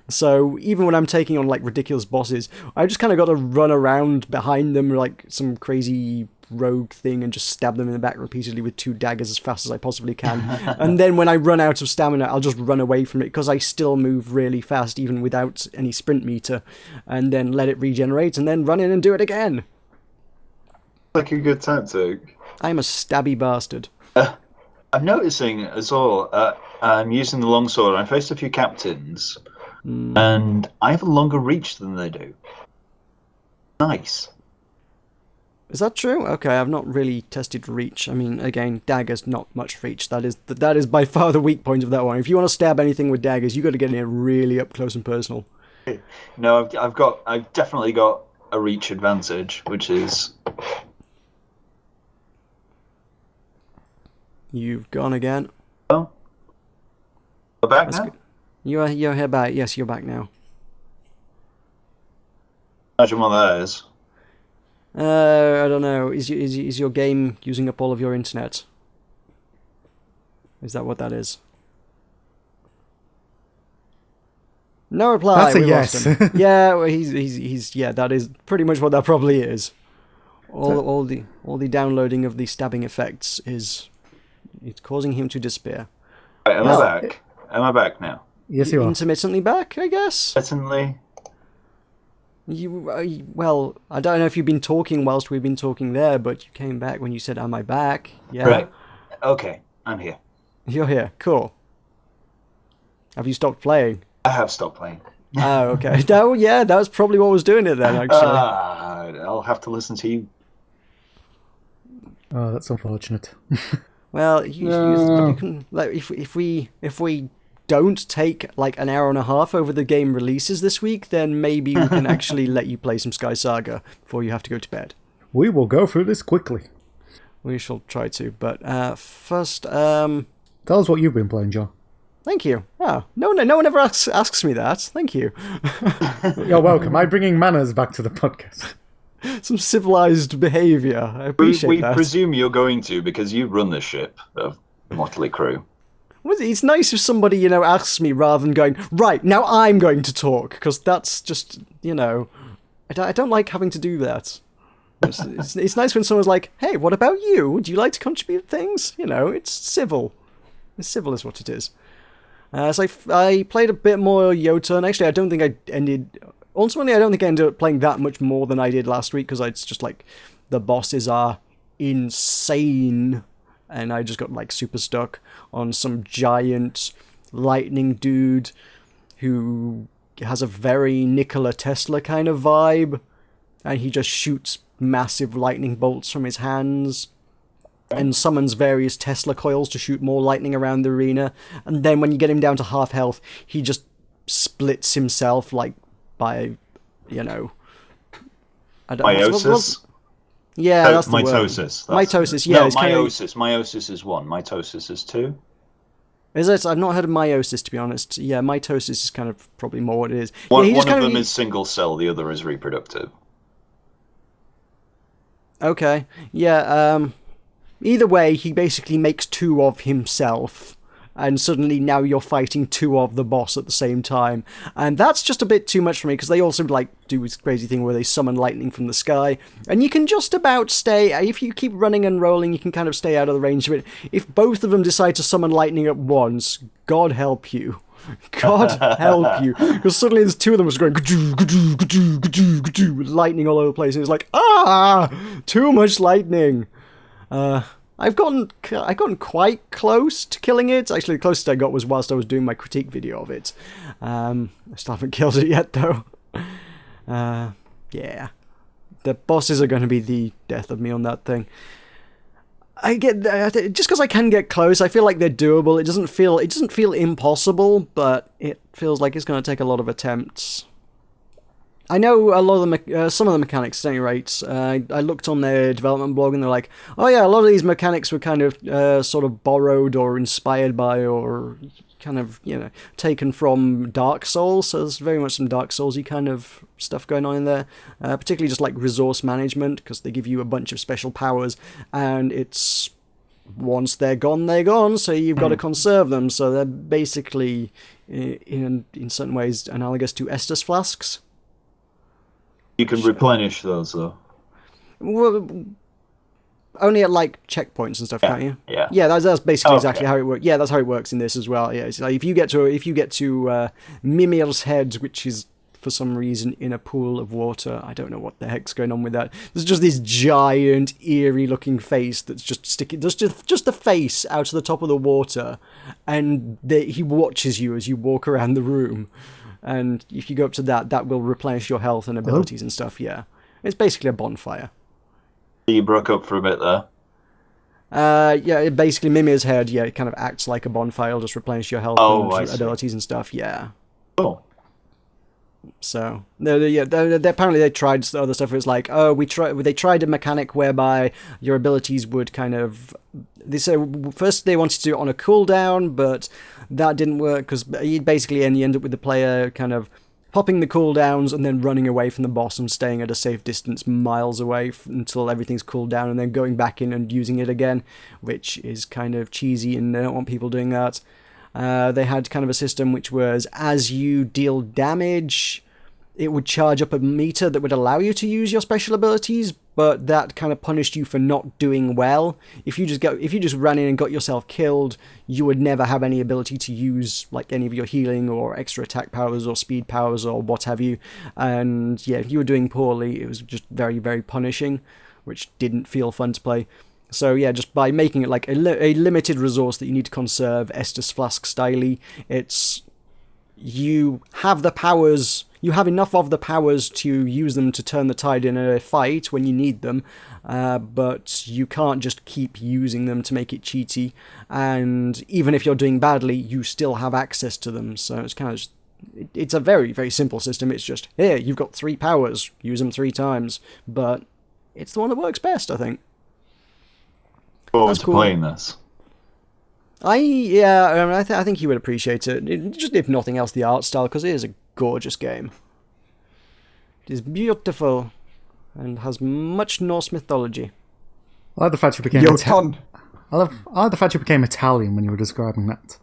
B: So even when I'm taking on like ridiculous bosses, I just kind of got to run around behind them like some crazy rogue thing and just stab them in the back repeatedly with 2 daggers as fast as I possibly can. And then when I run out of stamina, I'll just run away from it because I still move really fast even without any sprint meter, and then let it regenerate and then run in and do it again.
D: Like a good tactic.
B: I'm a stabby bastard.
D: I'm noticing as well. I'm using the longsword. I faced a few captains, and I have a longer reach than they do. Nice.
B: Is that true? Okay, I've not really tested reach. I mean, again, daggers, not much reach. That is by far the weak point of that one. If you want to stab anything with daggers, you got to get in it really up close and personal.
D: No, I've definitely got a reach advantage, which is...
B: You've gone again.
D: Oh, we're back
B: That's
D: now?
B: good. You're here back. Yes, you're back now.
D: Imagine what that is.
B: I don't know. Is your game using up all of your internet? Is that what that is? No reply.
A: That's a
B: we lost
A: yes.
B: him. Yeah, well, he's yeah. That is pretty much what that probably is. All the downloading of the stabbing effects it's causing him to despair.
D: Right, am
B: Well,
D: I back? Am I back now?
A: Yes, you are.
B: Intermittently back, I guess.
D: Certainly.
B: Well, I don't know if you've been talking whilst we've been talking there, but you came back when you said, "Am I back?" Yeah.
D: Right. Okay, I'm here.
B: You're here. Cool. Have you stopped playing?
D: I have stopped playing.
B: Oh, okay. No, yeah, that was probably what was doing it then, actually.
D: I'll have to listen to you.
A: Oh, that's unfortunate.
B: Well, you can like if we don't take like an hour and a half over the game releases this week, then maybe we can actually let you play some Sky Saga before you have to go to bed.
A: We will go through this quickly.
B: We shall try to, but first,
A: Tell us what you've been playing, John.
B: thank you. Oh, no one ever asks me that. Thank you.
A: You're welcome. I'm bringing manners back to the podcast.
B: Some civilized behaviour. I appreciate
D: We
B: that.
D: presume you're going to because you run the ship of Motley Crew.
B: It's nice if somebody, asks me rather than going, right, now I'm going to talk, because that's just, I don't like having to do that. It's nice when someone's like, hey, what about you? Would you like to contribute things? It's civil. It's civil is what it is. So I played a bit more Jotun. Actually, I don't think I ended... Ultimately, I don't think I ended up playing that much more than I did last week, because it's just like the bosses are insane, and I just got like super stuck on some giant lightning dude who has a very Nikola Tesla kind of vibe, and he just shoots massive lightning bolts from his hands and summons various Tesla coils to shoot more lightning around the arena. And then when you get him down to half health, he just splits himself like by, you know, I don't
D: Meiosis?
B: Yeah, that's the word.
D: Mitosis.
B: Mitosis, yeah.
D: No,
B: it's kind of,
D: meiosis. Meiosis is 1. Mitosis is 2.
B: is it? I've not heard of meiosis, to be honest. Yeah, mitosis is kind of probably more what it is.
D: One,
B: yeah,
D: one of them is single cell, the other is reproductive.
B: Okay, yeah, either way, he basically makes 2 of himself, and suddenly now you're fighting 2 of the boss at the same time. And that's just a bit too much for me, because they also like do this crazy thing where they summon lightning from the sky, and you can just about stay, if you keep running and rolling, you can kind of stay out of the range of it. If both of them decide to summon lightning at once, God help you. God help you, because suddenly there's 2 of them just going with lightning all over the place, and it's like, too much lightning. I've gotten quite close to killing it. Actually, the closest I got was whilst I was doing my critique video of it. I still haven't killed it yet, though. Yeah, the bosses are going to be the death of me on that thing. Just because I can get close, I feel like they're doable. It doesn't feel impossible, but it feels like it's going to take a lot of attempts. I know a lot of some of the mechanics, at any rate. I looked on their development blog, and they're like, "Oh yeah, a lot of these mechanics were kind of sort of borrowed or inspired by, or kind of taken from Dark Souls." So there's very much some Dark Soulsy kind of stuff going on in there, particularly just like resource management, because they give you a bunch of special powers, and it's once they're gone. So you've got to conserve them. So they're basically, in certain ways, analogous to Estus flasks.
D: You can replenish those, though.
B: Well, only at like checkpoints and stuff, can't you?
D: Yeah.
B: Yeah, that's basically exactly how it works. Yeah, that's how it works in this as well. Yeah, it's like if you get to Mimir's head, which is for some reason in a pool of water. I don't know what the heck's going on with that. There's just this giant, eerie-looking face that's just sticking. There's just the face out of the top of the water, and he watches you as you walk around the room. And if you go up to that will replenish your health and abilities and stuff, yeah. It's basically a bonfire.
D: You broke up for a bit there.
B: Yeah, basically Mimir's head, it kind of acts like a bonfire. It'll just replenish your health and abilities and stuff, yeah.
D: Cool.
B: So, apparently they tried other stuff. It was like, they tried a mechanic whereby your abilities would kind of... They said first they wanted to do it on a cooldown, but that didn't work, because basically you end up with the player kind of popping the cooldowns and then running away from the boss and staying at a safe distance miles away until everything's cooled down, and then going back in and using it again, which is kind of cheesy, and they don't want people doing that. They had kind of a system which was, as you deal damage, it would charge up a meter that would allow you to use your special abilities, but that kind of punished you for not doing well. If you just ran in and got yourself killed, you would never have any ability to use like any of your healing or extra attack powers or speed powers or what have you. And yeah, if you were doing poorly, it was just very, very punishing, which didn't feel fun to play. So yeah, just by making it like a limited resource that you need to conserve, Estus Flask styley, it's you have the powers, you have enough of the powers to use them to turn the tide in a fight when you need them, but you can't just keep using them to make it cheaty, and even if you're doing badly, you still have access to them, so it's kind of just, it's a very, very simple system. It's just, here, you've got 3 powers, use them 3 times, but it's the one that works best, I think.
D: Forward to playing this.
B: I think you would appreciate it. Just if nothing else, the art style, because it is a gorgeous game. It is beautiful and has much Norse mythology.
A: I like the fact you became I like the fact you became Italian when you were describing that.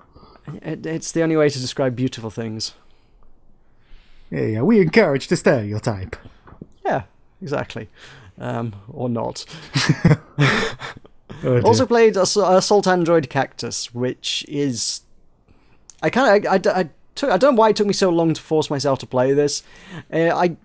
B: It's the only way to describe beautiful things.
A: Yeah, we encourage the stereotype.
B: Yeah, exactly. Or not.
A: Oh,
B: also played Assault Android Cactus, which is... I don't know why it took me so long to force myself to play this. I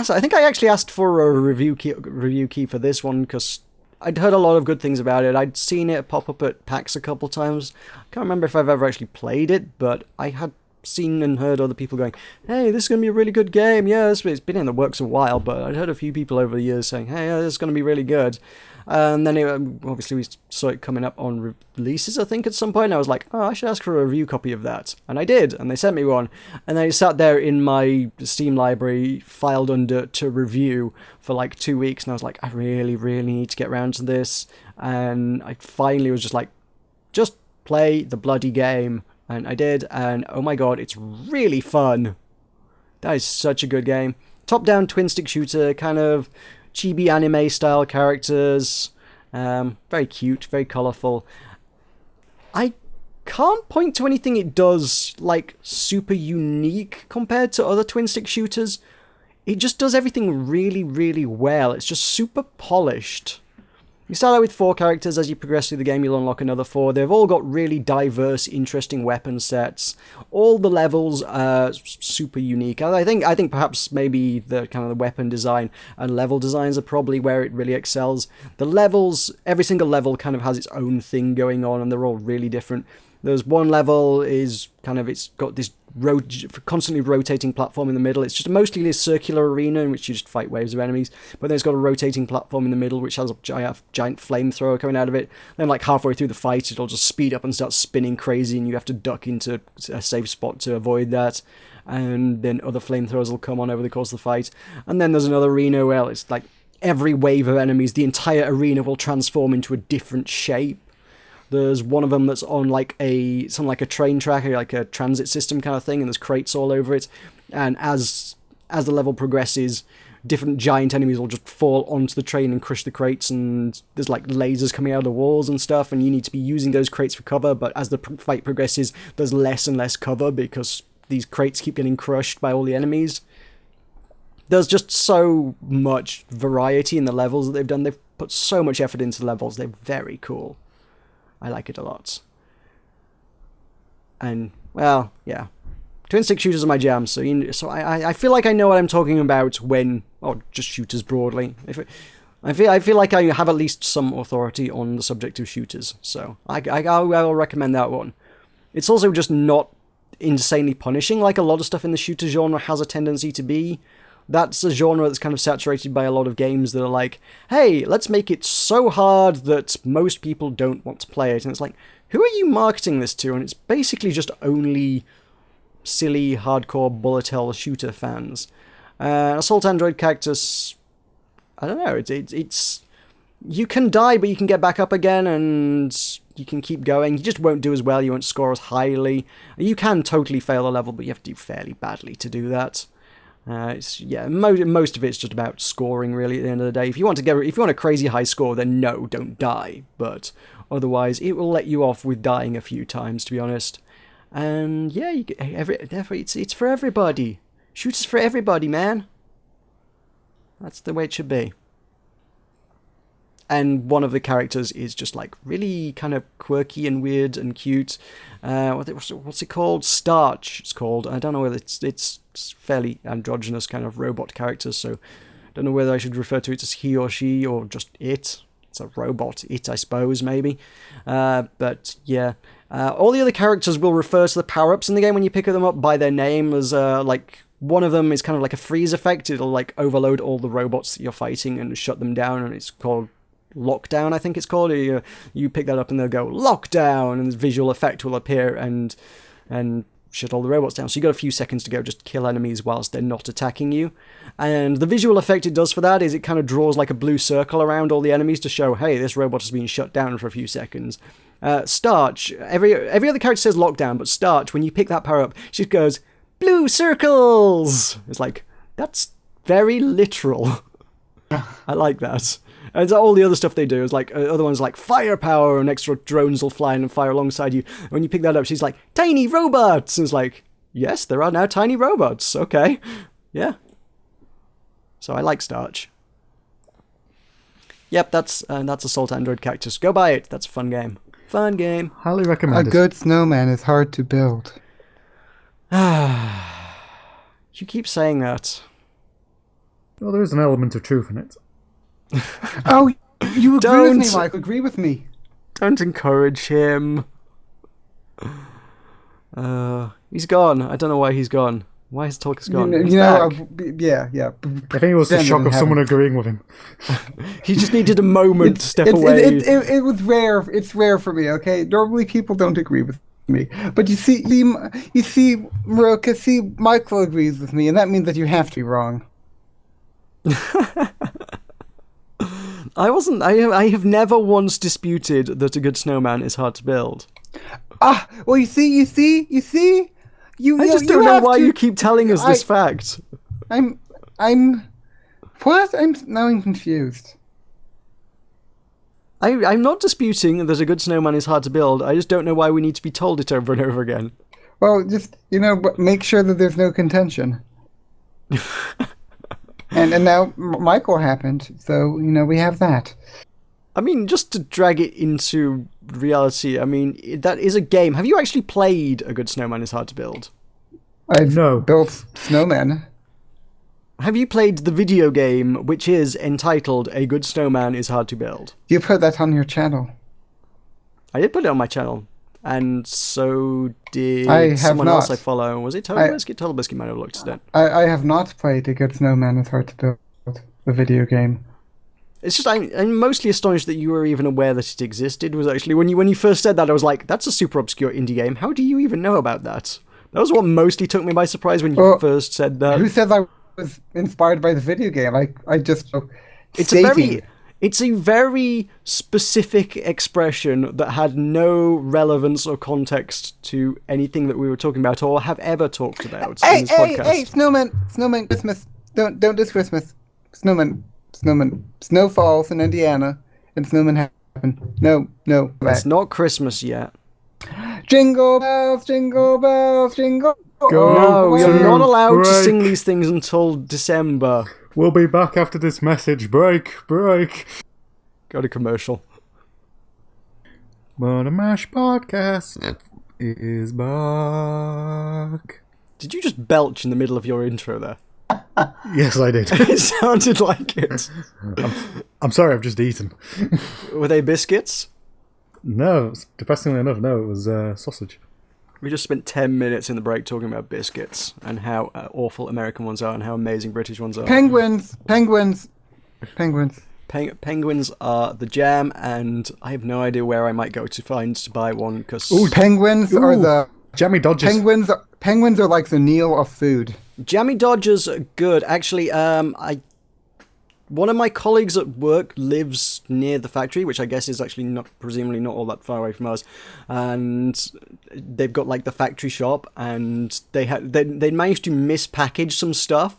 B: think I actually asked for a review key for this one because I'd heard a lot of good things about it. I'd seen it pop up at PAX a couple times. I can't remember if I've ever actually played it, but I had seen and heard other people going, hey, this is going to be a really good game. Yeah, it's been in the works a while, but I'd heard a few people over the years saying, hey, yeah, this is going to be really good. And then obviously we saw it coming up on releases, I think, at some point. And I was like, oh, I should ask for a review copy of that. And I did, and they sent me one. And then it sat there in my Steam library, filed under to review for like 2 weeks. And I was like, I really, really need to get around to this. And I finally was just like, just play the bloody game. And I did, and oh my god, it's really fun. That is such a good game. Top-down twin-stick shooter, kind of chibi anime style characters. Very cute, very colourful. I can't point to anything it does, like, super unique compared to other twin-stick shooters. It just does everything really, really well. It's just super polished. You start out with 4 characters. As you progress through the game, you'll unlock another 4. They've all got really diverse, interesting weapon sets. All the levels are super unique. I think perhaps maybe the kind of the weapon design and level designs are probably where it really excels. The levels, every single level kind of has its own thing going on, and they're all really different. There's one level is kind of, it's got this constantly rotating platform in the middle. It's just mostly this circular arena in which you just fight waves of enemies. But then it's got a rotating platform in the middle which has a giant flamethrower coming out of it. Then like halfway through the fight, it'll just speed up and start spinning crazy, and you have to duck into a safe spot to avoid that. And then other flamethrowers will come on over the course of the fight. And then there's another arena where it's like every wave of enemies, the entire arena will transform into a different shape. There's one of them that's on like something like a train track, or like a transit system kind of thing, and there's crates all over it. And as the level progresses, different giant enemies will just fall onto the train and crush the crates, and there's like lasers coming out of the walls and stuff, and you need to be using those crates for cover. But as the fight progresses, there's less and less cover because these crates keep getting crushed by all the enemies. There's just so much variety in the levels that they've done. They've put so much effort into the levels. They're very cool. I like it a lot. And, well, yeah. Twin-stick shooters are my jam, so I feel like I know what I'm talking about when... or just shooters broadly. I feel like I have at least some authority on the subject of shooters, so I will recommend that one. It's also just not insanely punishing like a lot of stuff in the shooter genre has a tendency to be. That's a genre that's kind of saturated by a lot of games that are like, hey, let's make it so hard that most people don't want to play it. And it's like, who are you marketing this to? And it's basically just only silly, hardcore bullet hell shooter fans. Assault Android Cactus, I don't know, it's you can die, but you can get back up again, and you can keep going. You just won't do as well, you won't score as highly. You can totally fail a level, but you have to do fairly badly to do that. Most of it's just about scoring, really, at the end of the day. If you want a crazy high score, then no, don't die. But otherwise, it will let you off with dying a few times, to be honest. And yeah, it's for everybody. Shooters for everybody, man. That's the way it should be. And one of the characters is just like really kind of quirky and weird and cute. What's it called? Starch, it's called. I don't know whether it's fairly androgynous kind of robot character, so I don't know whether I should refer to it as he or she or just it. It's a robot, it, I suppose, maybe. But yeah. All the other characters will refer to the power-ups in the game when you pick them up by their name. As like one of them is kind of like a freeze effect. It'll like overload all the robots that you're fighting and shut them down, and it's called Lockdown, I think it's called. You pick that up and they'll go Lockdown, and this visual effect will appear and shut all the robots down. So you got a few seconds to go, just kill enemies whilst they're not attacking you. And the visual effect it does for that is it kind of draws like a blue circle around all the enemies to show, hey, this robot has been shut down for a few seconds. Starch, every other character says Lockdown, but Starch, when you pick that power up, she goes, blue circles! It's like, that's very literal. I like that. And all the other stuff they do is like, other ones like firepower, and extra drones will fly in and fire alongside you. And when you pick that up, she's like, tiny robots! And it's like, yes, there are now tiny robots. Okay. Yeah. So I like Starch. Yep, that's Assault Android Cactus. Go buy it. That's a fun game. Fun game.
A: Highly recommended.
C: A good snowman is hard to build.
B: You keep saying that.
A: Well, there is an element of truth in it.
C: Oh, you agree with me,
B: Don't.
C: Mike. Agree with me.
B: Don't encourage him. He's gone. I don't know why he's gone. Why his talk is gone? He's back.
C: Yeah.
A: I think it was the shock of someone agreeing with him.
B: He just needed a moment to step away.
C: It was rare. It's rare for me. Okay, normally people don't agree with me, but you see, Meroka, Michael agrees with me, and that means that you have to be wrong.
B: I have never once disputed that a good snowman is hard to build.
C: Well, you see.
B: I just don't know why you keep telling us this fact.
C: I'm what? I'm confused.
B: I'm not disputing that a good snowman is hard to build. I just don't know why we need to be told it over and over again.
C: Well, just make sure that there's no contention. and now Michael happened, so we have that.
B: I mean, just to drag it into reality, I mean, that is a game. Have you actually played A Good Snowman is Hard to Build?
C: I've built snowmen.
B: Have you played the video game, which is entitled A Good Snowman is Hard to Build?
C: You put that on your channel.
B: I did put it on my channel. And so did someone else I follow. Was it Total Biscuit? Total Biscuit might have looked at it.
C: I have not played A Good Snowman is Hard to Build, the video game.
B: It's just I'm mostly astonished that you were even aware that it existed. Was actually when you first said that, I was like, that's a super obscure indie game. How do you even know about that? That was what mostly took me by surprise when you first said that.
C: Who said I was inspired by the video game? I just
B: It's a very specific expression that had no relevance or context to anything that we were talking about or have ever talked about in this podcast.
C: Hey, snowman, Christmas. Don't this Christmas. Snowman, snow falls in Indiana, and snowmen happen. No.
B: It's not Christmas yet.
C: Jingle bells, jingle bells, jingle.
B: No, you're not allowed to sing these things until December.
A: We'll be back after this message. Break.
B: Go to commercial.
A: Murder Mash Podcast is back.
B: Did you just belch in the middle of your intro there?
A: Yes, I did.
B: It sounded like it.
A: I'm sorry, I've just eaten.
B: Were they biscuits?
A: No, depressingly enough, no, it was sausage.
B: We just spent 10 minutes in the break talking about biscuits and how awful American ones are and how amazing British ones are.
C: Penguins.
B: Penguins are the jam, and I have no idea where I might go to buy one because
C: penguins are the
A: Jammy Dodgers.
C: Penguins are like the Neil of food.
B: Jammy Dodgers are good. Actually, one of my colleagues at work lives near the factory, which I guess is actually presumably not all that far away from us. And they've got like the factory shop, and they managed to mispackage some stuff,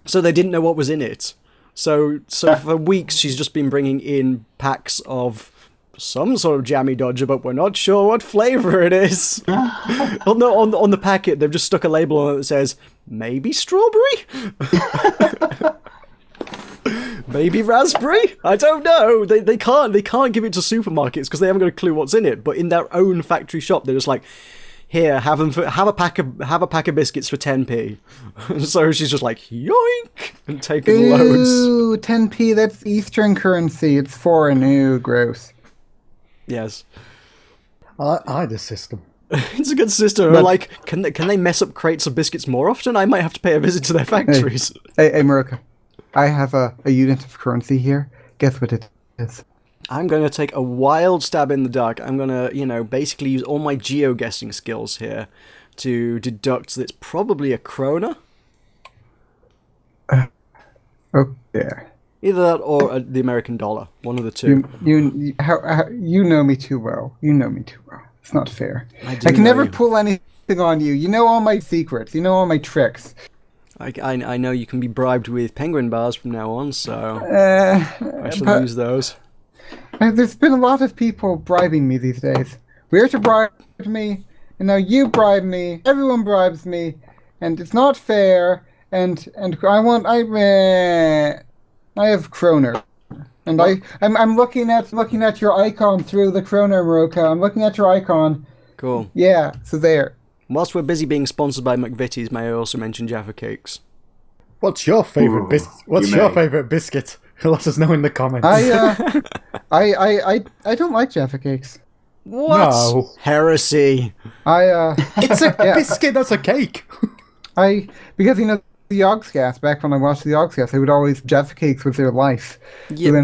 B: so they didn't know what was in it. So for weeks she's just been bringing in packs of some sort of Jammy Dodger, but we're not sure what flavor it is. Well, no, on the packet they've just stuck a label on it that says maybe strawberry. Maybe raspberry? I don't know. They can't give it to supermarkets because they haven't got a clue what's in it. But in their own factory shop, they're just like, here, have a pack of biscuits for 10p. So she's just like, yoink, and taking loads.
C: Ooh, 10p. That's Eastern currency. It's foreign. Ooh, gross.
B: Yes.
A: I like this system.
B: It's a good system. But, like, can they mess up crates of biscuits more often? I might have to pay a visit to their factories.
C: Hey, Meroka. I have a unit of currency here. Guess what it is?
B: I'm going to take a wild stab in the dark. I'm going to, basically use all my geo-guessing skills here to deduct that it's probably a krona.
C: Oh, yeah.
B: Either that or the American dollar. One of the two.
C: You know me too well. You know me too well. It's not fair.
B: I
C: can never pull anything on you. You know all my secrets. You know all my tricks.
B: I know you can be bribed with penguin bars from now on, so I shall use those.
C: There's been a lot of people bribing me these days. We're to bribe me, and now you bribe me. Everyone bribes me, and it's not fair. And I have kroner, and I'm looking at your icon through the kroner, Meroka. I'm looking at your icon.
B: Cool.
C: Yeah. So there.
B: Whilst we're busy being sponsored by McVitie's, may I also mention Jaffa Cakes?
A: What's your favourite What's your favourite biscuit? Let us know in the comments.
C: I don't like Jaffa Cakes.
B: What?
A: No.
B: Heresy.
A: It's a biscuit. That's a cake.
C: Because the Yogscast, back when I watched the Yogscast, they would always Jaffa Cakes with their life.
B: Yeah,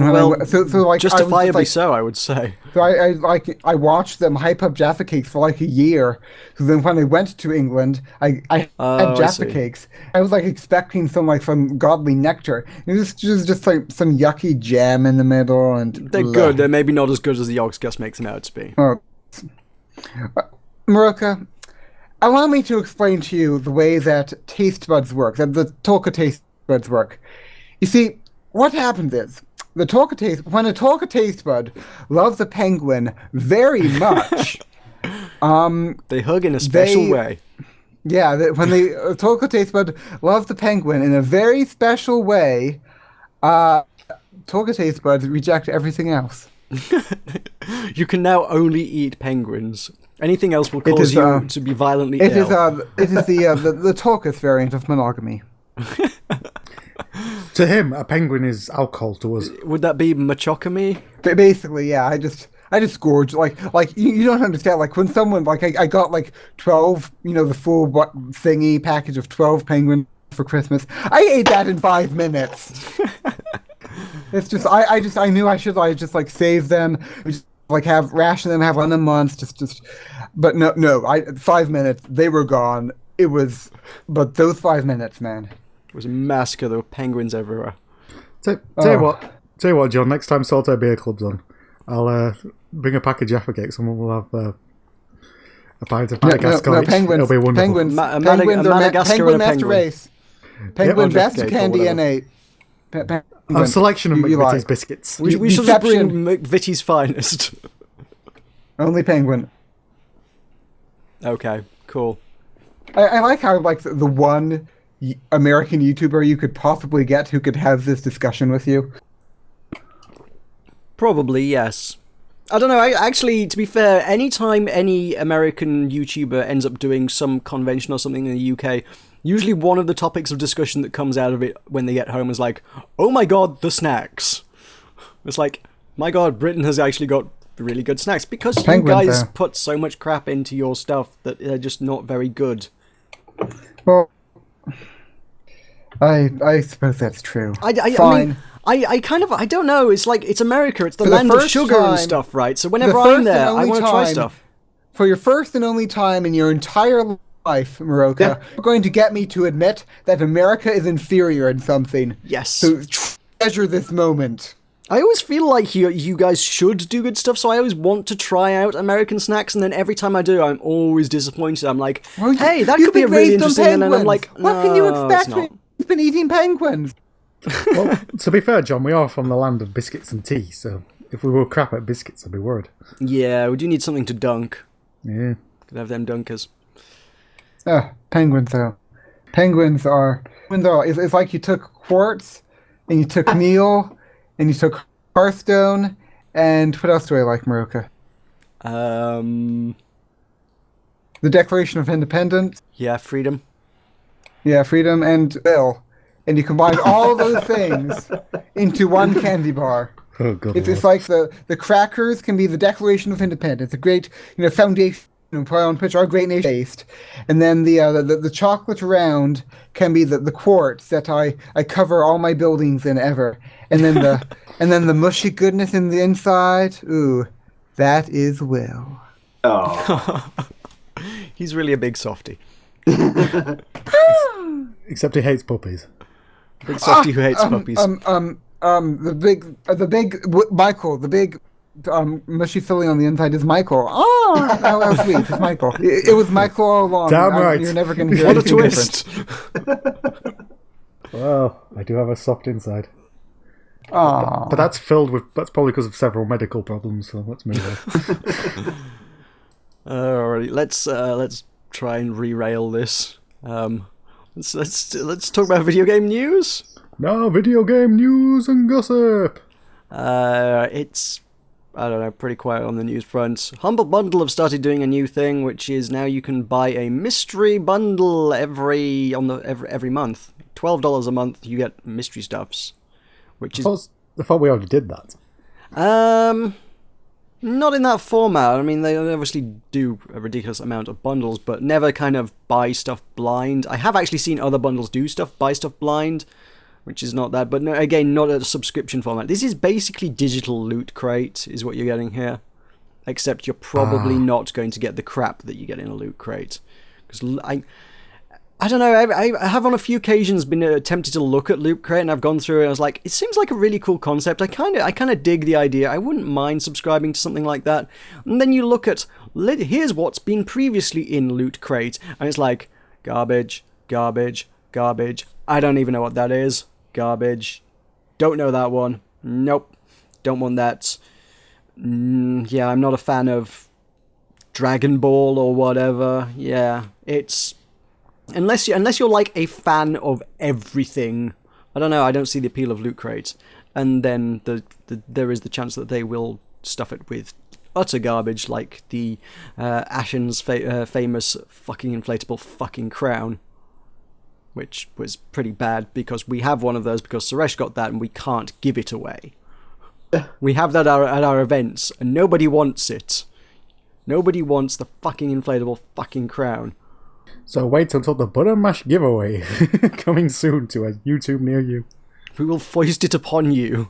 B: justifiably so, I would say.
C: So I watched them hype up Jaffa Cakes for like a year. So then when I went to England, I had Jaffa Cakes. I was like expecting some godly nectar. It was just like some yucky jam in the middle, and
B: they're good. They're maybe not as good as the Yogscast makes them out to be.
C: Meroka, allow me to explain to you the way that taste buds work, that the Tolka taste buds work. You see, what happens is, when a Tolka taste bud loves a penguin very much,
B: they hug in a special way.
C: Yeah, when the Tolka taste bud loves the penguin in a very special way, Tolka taste buds reject everything else.
B: You can now only eat penguins. Anything else will cause you to be violently ill.
C: It is the Tolkis variant of monogamy.
A: To him, a penguin is alcohol to us.
B: Would that be machokami?
C: Basically, yeah. I just gorge like you don't understand. Like when someone I got like 12, the full thingy package of 12 penguins for Christmas. I ate that in 5 minutes. It's just I knew I should just save them. Ration them, have 1 a month, but no, 5 minutes, they were gone. But those 5 minutes, man.
B: It was a massacre, there were penguins everywhere.
A: Tell you what, John, next time Salto Beer Club's on, I'll bring a pack of Jaffa Cakes and we'll have a pint of Madagascar.
C: No, penguins.
A: It'll be wonderful.
C: Penguins.
B: Madagascar
C: Penguin
B: and a
C: master
B: penguin.
C: race. Penguin best
B: Jaffa Cake or
C: candy
B: whatever.
C: and
A: A selection of McVitie's biscuits.
B: We should just bring McVitie's finest.
C: Only penguin.
B: Okay, cool.
C: I like how the one American YouTuber you could possibly get who could have this discussion with you.
B: Probably, yes. I don't know, actually, to be fair, anytime any American YouTuber ends up doing some convention or something in the UK, usually one of the topics of discussion that comes out of it when they get home is like, oh my god, the snacks. It's like, my god, Britain has actually got really good snacks, because you guys put so much crap into your stuff that they're just not very good.
C: Well, I suppose that's true.
B: Fine. I don't know, it's like, it's America, it's the land of sugar and stuff, right? So whenever I'm there, I want to try stuff.
C: For your first and only time in your entire life, Meroka, you're going to get me to admit that America is inferior in something.
B: Yes.
C: So treasure this moment.
B: I always feel like you guys should do good stuff, so I always want to try out American snacks, and then every time I do, I'm always disappointed. I'm like, hey, that could be really interesting, and then I'm like, no,
C: what can you expect?
B: It's not.
C: You've been eating penguins.
A: Well, to be fair, John, we are from the land of biscuits and tea, so if we were crap at biscuits, I'd be worried.
B: Yeah, we do need something to dunk.
A: Yeah.
B: Could have them dunkers.
C: Penguins, though. It's like you took quartz, and you took meal, and you took Hearthstone, and what else do I like, Meroka? The Declaration of Independence.
B: Yeah, freedom.
C: Yeah, freedom and Bill. And you combine all those things into one candy bar.
A: Oh, God.
C: It's like the crackers can be the Declaration of Independence, a great foundation on which our great nation is based. And then the chocolate round can be the quartz that I cover all my buildings in ever. And then the mushy goodness in the inside, ooh, that is Will.
D: Oh.
B: He's really a big softie.
A: Except he hates puppies.
B: Big softie who hates puppies.
C: The big Michael, the big mushy filling on the inside is Michael. Oh, how sweet, it's Michael. It was Michael all along.
A: Damn right.
C: You're never going to hear
B: What a
C: anything
B: twist.
A: Well, I do have a soft inside.
C: Aww.
A: But that's probably because of several medical problems, so let's move on.
B: Alrighty, let's try and re-rail this. Let's talk about video game news.
A: Now, video game news and gossip.
B: It's I don't know, pretty quiet on the news front. Humble Bundle have started doing a new thing, which is now you can buy a mystery bundle every month. $12 a month, you get mystery stuffs, which is.
A: I thought we already did that.
B: Not in that format. I mean, they obviously do a ridiculous amount of bundles, but never kind of buy stuff blind. I have actually seen other bundles buy stuff blind, which is not that, but no, again, not a subscription format. This is basically digital Loot Crate, is what you're getting here. Except you're probably not going to get the crap that you get in a Loot Crate. Because I don't know, I have on a few occasions been tempted to look at Loot Crate, and I've gone through it and I was like, it seems like a really cool concept. I kind of dig the idea. I wouldn't mind subscribing to something like that. And then you look at, here's what's been previously in Loot Crate, and it's like, garbage, garbage, garbage. I don't even know what that is. Garbage. Don't know that one. Nope. Don't want that. Yeah, I'm not a fan of Dragon Ball or whatever. Yeah, it's... Unless you're like a fan of everything, I don't know, I don't see the appeal of Loot Crate. And then there is the chance that they will stuff it with utter garbage, like the Ashen's famous fucking inflatable fucking crown, which was pretty bad because we have one of those because Suresh got that and we can't give it away. We have that at our events and nobody wants it. Nobody wants the fucking inflatable fucking crown.
A: So wait until the Butter Mash giveaway coming soon to a YouTube near you.
B: We will foist it upon you.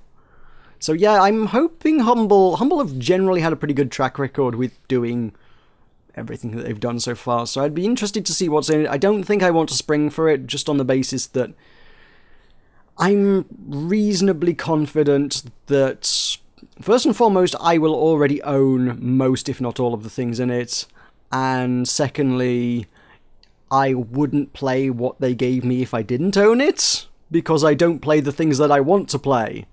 B: So yeah, I'm hoping Humble have generally had a pretty good track record with doing everything that they've done so far. So I'd be interested to see what's in it. I don't think I want to spring for it just on the basis that I'm reasonably confident that first and foremost I will already own most if not all of the things in it. And secondly, I wouldn't play what they gave me if I didn't own it, because I don't play the things that I want to play.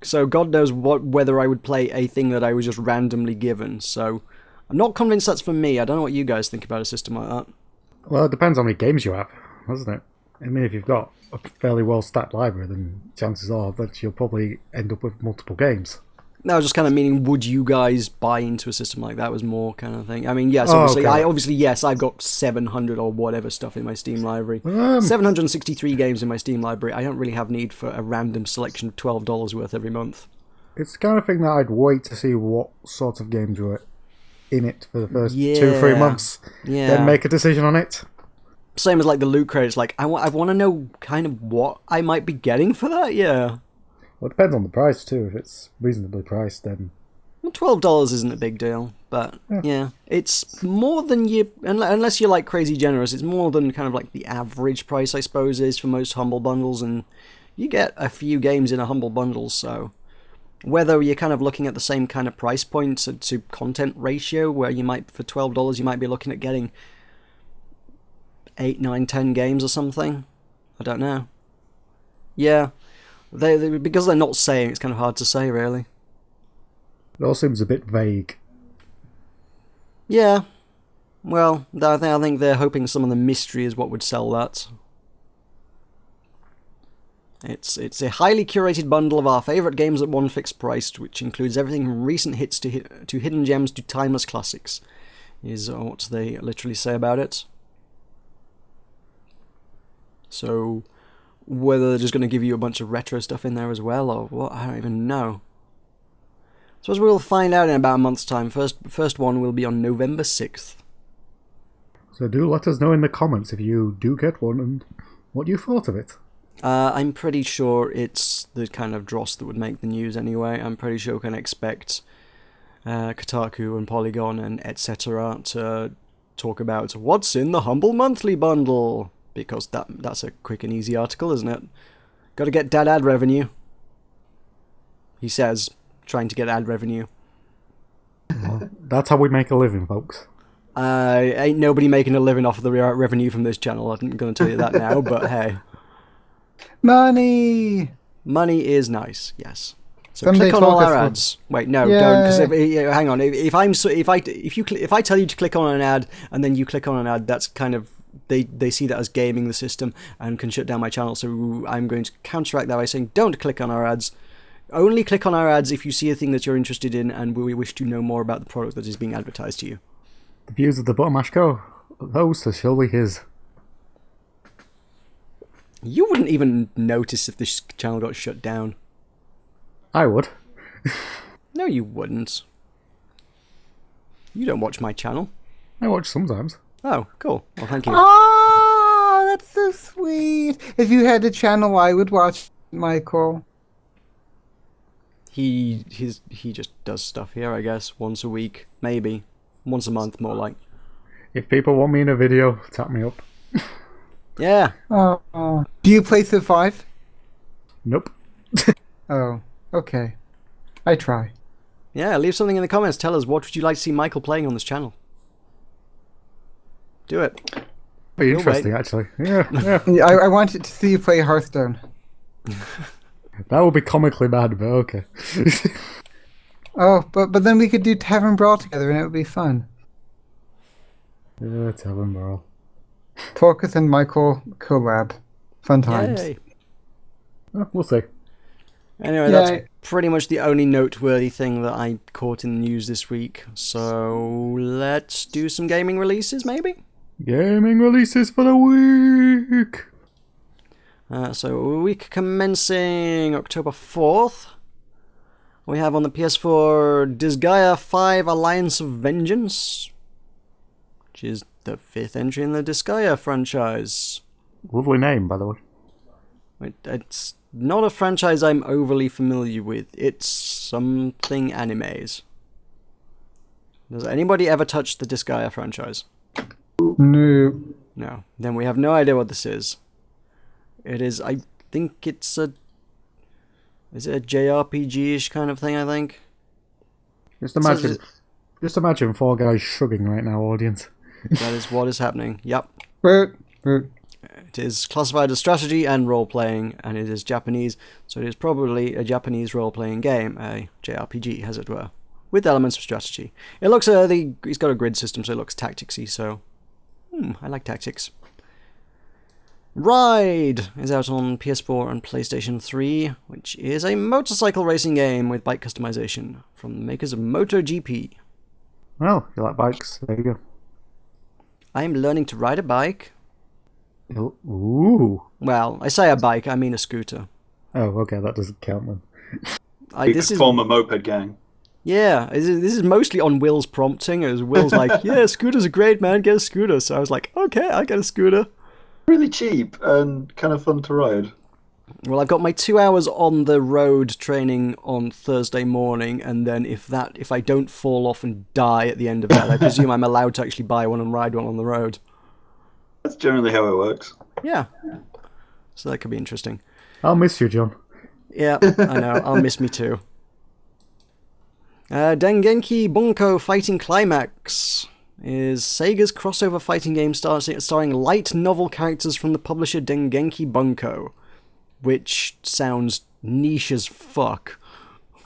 B: So God knows whether I would play a thing that I was just randomly given. So I'm not convinced that's for me. I don't know what you guys think about a system like that.
A: Well, it depends how many games you have, doesn't it? I mean, if you've got a fairly well-stacked library, then chances are that you'll probably end up with multiple games.
B: I was just kind of meaning, would you guys buy into a system like that? Was more kind of thing. I mean, yes, obviously,
A: okay.
B: Yes, I've got 700 or whatever stuff in my Steam library. 763 games in my Steam library. I don't really have need for a random selection of $12 worth every month.
A: It's the kind of thing that I'd wait to see what sort of games were in it for the first 2-3 months.
B: Yeah.
A: Then make a decision on it.
B: Same as like the Loot Crate. It's like, I want to know kind of what I might be getting for that, yeah.
A: Well, it depends on the price too. If it's reasonably priced, then...
B: Well, $12 isn't a big deal, but yeah. It's more than you... Unless you're like crazy generous, it's more than kind of like the average price, I suppose, is for most Humble Bundles, and you get a few games in a Humble Bundle, so... Whether you're kind of looking at the same kind of price point to content ratio, where you might, for $12, you might be looking at getting 8, 9, 10 games or something. I don't know. Yeah. They because they're not saying, it's kind of hard to say, really.
A: It all seems a bit vague.
B: Yeah. Well, I think they're hoping some of the mystery is what would sell that. It's a highly curated bundle of our favourite games at one fixed price, which includes everything from recent hits to hidden gems to timeless classics, is what they literally say about it. So... whether they're just going to give you a bunch of retro stuff in there as well, or what, I don't even know. So as we'll find out in about a month's time. First one will be on November 6th.
A: So do let us know in the comments if you do get one and what you thought of it.
B: I'm pretty sure it's the kind of dross that would make the news anyway. I'm pretty sure we can expect Kotaku and Polygon and etc. to talk about what's in the Humble Monthly Bundle. Because that's a quick and easy article, isn't it? Got to get dad ad revenue. He says, trying to get ad revenue.
A: Well, that's how we make a living, folks.
B: Ain't nobody making a living off of the revenue from this channel. I'm going to tell you that now, but hey.
C: Money!
B: Money is nice, yes. So
C: Someday
B: click on all our
C: focus will-
B: ads. Wait, no, don't. Because hang on. If I tell you to click on an ad and then you click on an ad, that's kind of they see that as gaming the system and can shut down my channel. So I'm going to counteract that by saying don't click on our ads. only click on our ads if you see a thing that you're interested in and we wish to know more about the product that is being advertised to you.
A: The views of the Button Mash host shall be his.
B: You wouldn't even notice if this channel got shut down.
A: I would.
B: No, you wouldn't. You don't watch my channel.
A: I watch sometimes.
B: Oh, cool. Well, thank you.
C: Oh, that's so sweet. If you had a channel, I would watch Michael.
B: He just does stuff here, I guess, once a week, maybe. Once a month, more like.
A: If people want me in a video, tap me up.
B: Yeah.
C: Oh. Do you play Civ 5?
A: Nope.
C: Oh, okay. I try.
B: Yeah, leave something in the comments. Tell us, what would you like to see Michael playing on this channel? Do it.
A: Be
B: You'll
A: interesting,
B: wait.
A: actually. Yeah.
C: Yeah, I wanted to see you play Hearthstone.
A: That would be comically bad, but okay.
C: Oh, but then we could do Tavern Brawl together and it would be fun.
A: Yeah, Tavern Brawl.
C: Focus and Michael collab. Fun times.
B: Yay.
A: We'll see.
B: Anyway, that's pretty much the only noteworthy thing that I caught in the news this week. So let's do some gaming releases, maybe?
A: Gaming releases for the week.
B: So a week commencing October 4th. We have on the PS4 Disgaea 5 Alliance of Vengeance, which is the 5th entry in the Disgaea franchise.
A: Lovely name, by the way.
B: It's not a franchise I'm overly familiar with. It's something animes. Does anybody ever touch the Disgaea franchise?
C: No.
B: No. Then we have no idea what this is. It is, I think it's a... Is it a JRPG-ish kind of thing, I think?
A: Just imagine four guys shrugging right now, audience.
B: That is what is happening. Yep.
C: Root.
B: It is classified as strategy and role-playing, and it is Japanese, so it is probably a Japanese role-playing game, a JRPG, as it were, with elements of strategy. It looks, it's got a grid system, so it looks tacticsy, so... I like tactics. Ride is out on PS4 and PlayStation 3, which is a motorcycle racing game with bike customization from the makers of MotoGP.
A: Well, you like bikes, there you go.
B: I am learning to ride a bike.
A: Ooh.
B: Well, I say a bike, I mean a scooter.
A: Oh, okay, that doesn't count then.
B: This is
D: form a moped gang.
B: Yeah, this is mostly on Will's prompting, as Will's like, yeah, scooters are great, man, get a scooter. So I was like, okay, I get a scooter.
D: Really cheap and kind of fun to ride.
B: Well, I've got my 2 hours on the road training on Thursday morning, and then if I don't fall off and die at the end of that, I presume I'm allowed to actually buy one and ride one on the road.
D: That's generally how it works.
B: Yeah. So that could be interesting.
A: I'll miss you, John.
B: Yeah, I know. I'll miss me too. Dengenki Bunko Fighting Climax is Sega's crossover fighting game starring light novel characters from the publisher Dengenki Bunko, which sounds niche as fuck.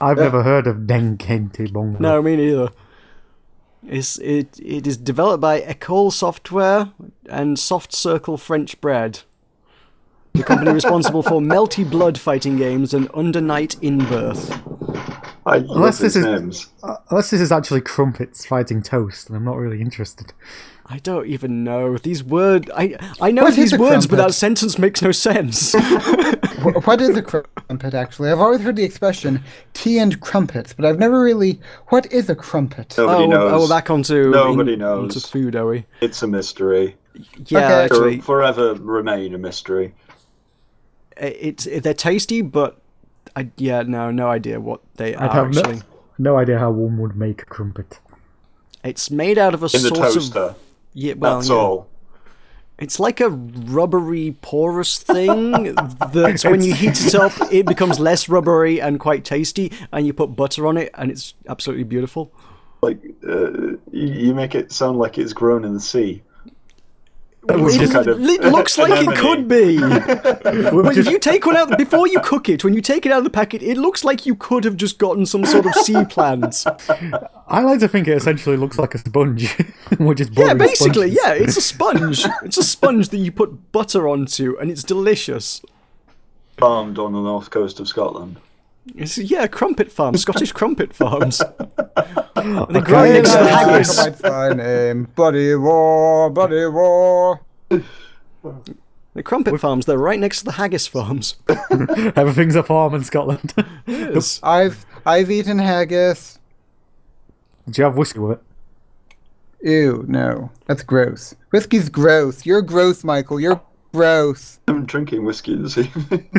A: I've never heard of Dengenki Bunko.
B: No, me neither. It is developed by Ecole Software and Soft Circle French Bread, the company responsible for Melty Blood fighting games and Under Night in Birth.
D: Unless this is
A: actually Crumpets fighting Toast, and I'm not really interested.
B: I don't even know these words. I know
C: What
B: these
C: is a
B: words, but
C: crumpet?
B: that sentence makes no sense.
C: What is a crumpet, actually? I've always heard the expression tea and crumpets, but I've never really... What is a crumpet?
D: Nobody knows.
B: we're back onto
D: Nobody knows.
B: onto food, are we?
D: It's a mystery.
B: Yeah,
C: Okay.
B: actually,
D: It'll forever remain a mystery.
B: they're tasty, but no idea what they
A: I
B: are
A: have
B: actually.
A: no idea how one would make a crumpet.
B: It's made out of a
D: In the
B: sort
D: toaster.
B: of
D: That's all.
B: It's like a rubbery, porous thing that when you heat it up, it becomes less rubbery and quite tasty, and you put butter on it, and it's absolutely beautiful.
D: Like, you make it sound like it's grown in the sea.
B: It looks like it could be. When you take one out, before you cook it, when you take it out of the packet, it looks like you could have just gotten some sort of sea plants.
A: I like to think it essentially looks like a sponge. We're just
B: Yeah,
A: boring
B: basically,
A: sponges.
B: yeah, it's a sponge. It's a sponge that you put butter onto, and it's delicious.
D: Farmed on the north coast of Scotland.
B: Yeah, crumpet farms, Scottish crumpet farms. They grow next to the haggis.
C: Jacobite's thy name. Bloody war, bloody war.
B: The crumpet farms, they're right next to the haggis farms.
A: Everything's a farm in Scotland.
B: Yes.
C: I've eaten haggis.
A: Do you have whiskey with it?
C: Ew, no. That's gross. Whiskey's gross. You're gross, Michael. You're gross.
D: I'm drinking whiskey this evening.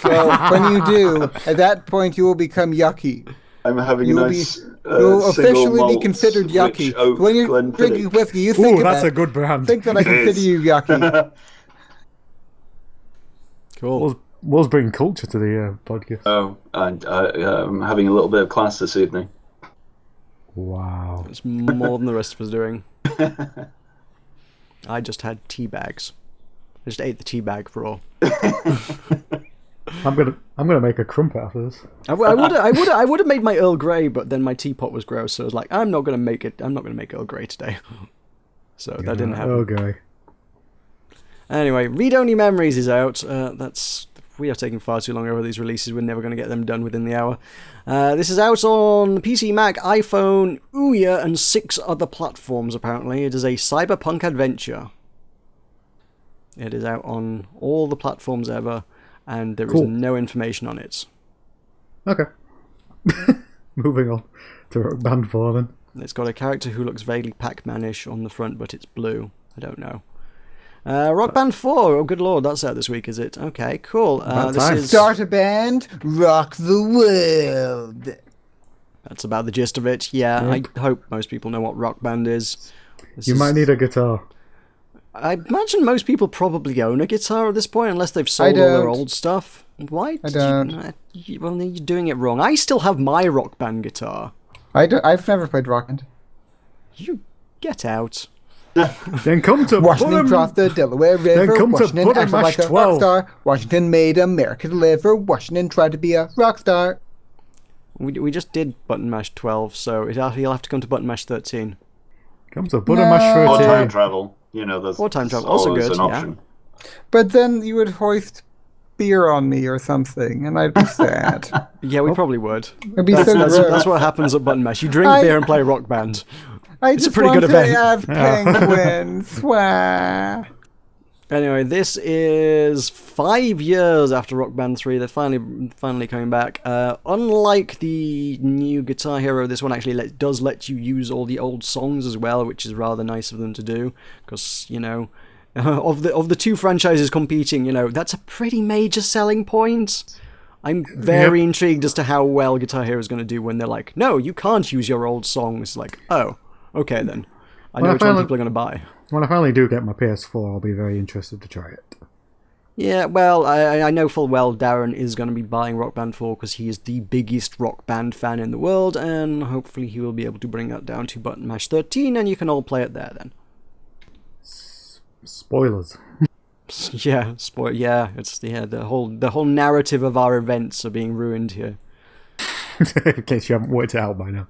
C: Well, when you do, at that point you will become yucky.
D: I'm having
C: You'll
D: a nice
C: You'll
D: single
C: officially be
D: malt
C: considered yucky.
D: rich oak
C: When you're
D: Glenfiddich.
C: drinking whiskey, you think
A: Ooh,
C: of
A: that's
C: that.
A: a good brand.
C: Think that I
D: It
C: consider
D: is.
C: you yucky.
B: Cool.
A: Will's bringing culture to the podcast.
D: Oh, and I'm having a little bit of class this evening.
A: Wow.
B: It's more than the rest of us doing. I just had tea bags. I just ate the tea bag raw.
A: I'm gonna make a crumpet after this.
B: I would have made my Earl Grey, but then my teapot was gross, so I was like, I'm not gonna make Earl Grey today. So that didn't happen.
A: Okay.
B: Anyway, Read Only Memories is out. We are taking far too long over these releases. We're never going to get them done within the hour. This is out on PC, Mac, iPhone, Ouya, and 6 other platforms, apparently. It is a cyberpunk adventure. It is out on all the platforms ever, and there is
A: Cool.
B: no information on it.
A: Okay. Moving on to Rock Band 4 then.
B: It's got a character who looks vaguely Pac-Man-ish on the front, but it's blue. I don't know. Rock Band 4, oh good lord, that's out this week, is it? Okay, cool.
A: About
B: This
A: time.
B: is...
C: Start a band, rock the world.
B: That's about the gist of it. Yeah,
A: Yep.
B: I hope most people know what Rock Band is.
A: You might need a guitar.
B: I imagine most people probably own a guitar at this point, unless they've sold all their
C: don't.
B: old stuff. Why?
C: I don't.
B: Well, then you're doing it wrong. I still have my Rock Band guitar.
C: I've never played rock band.
B: You get out.
A: Then come to
C: Washington
A: Bottom-
C: crossed the Delaware River.
A: come to
C: Washington
A: Bottom
C: acted
A: Mash
C: like a
A: 12.
C: rock star. Washington made America deliver. Washington tried to be a rock star.
B: We just did Button Mash 12, so you'll have to come to Button Mash 13.
A: Come to Bottom Mash
C: No.
D: Or
A: 13.
D: time travel. You know, that's
B: Or time travel, also
D: always
B: good,
D: an
B: yeah.
D: option.
C: But then you would hoist beer on me or something, and I'd be sad.
B: Yeah, we probably would.
C: It'd be so
B: That's
C: gross.
B: what happens at Button Mash. You drink
C: I-
B: beer and play Rock Band.
C: I
B: It's a
C: just
B: pretty
C: want
B: good
C: to
B: event.
C: have penguins. Wah.
B: Anyway, this is 5 years after Rock Band 3. They're finally coming back. Unlike the new Guitar Hero, this one actually does let you use all the old songs as well, which is rather nice of them to do. Because, you know, of the two franchises competing, you know, that's a pretty major selling point. I'm very intrigued as to how well Guitar Hero is going to do when they're like, no, you can't use your old songs. Like, oh, okay then. I know
A: Well,
B: which one
A: finally-
B: people are going to buy.
A: When I finally do get my PS4, I'll be very interested to try it.
B: Yeah, well, I know full well Darren is going to be buying Rock Band 4 because he is the biggest Rock Band fan in the world, and hopefully he will be able to bring that down to Button Mash 13, and you can all play it there then.
A: Spoilers.
B: Yeah, it's the whole narrative of our events are being ruined here.
A: In case you haven't worked it out by now.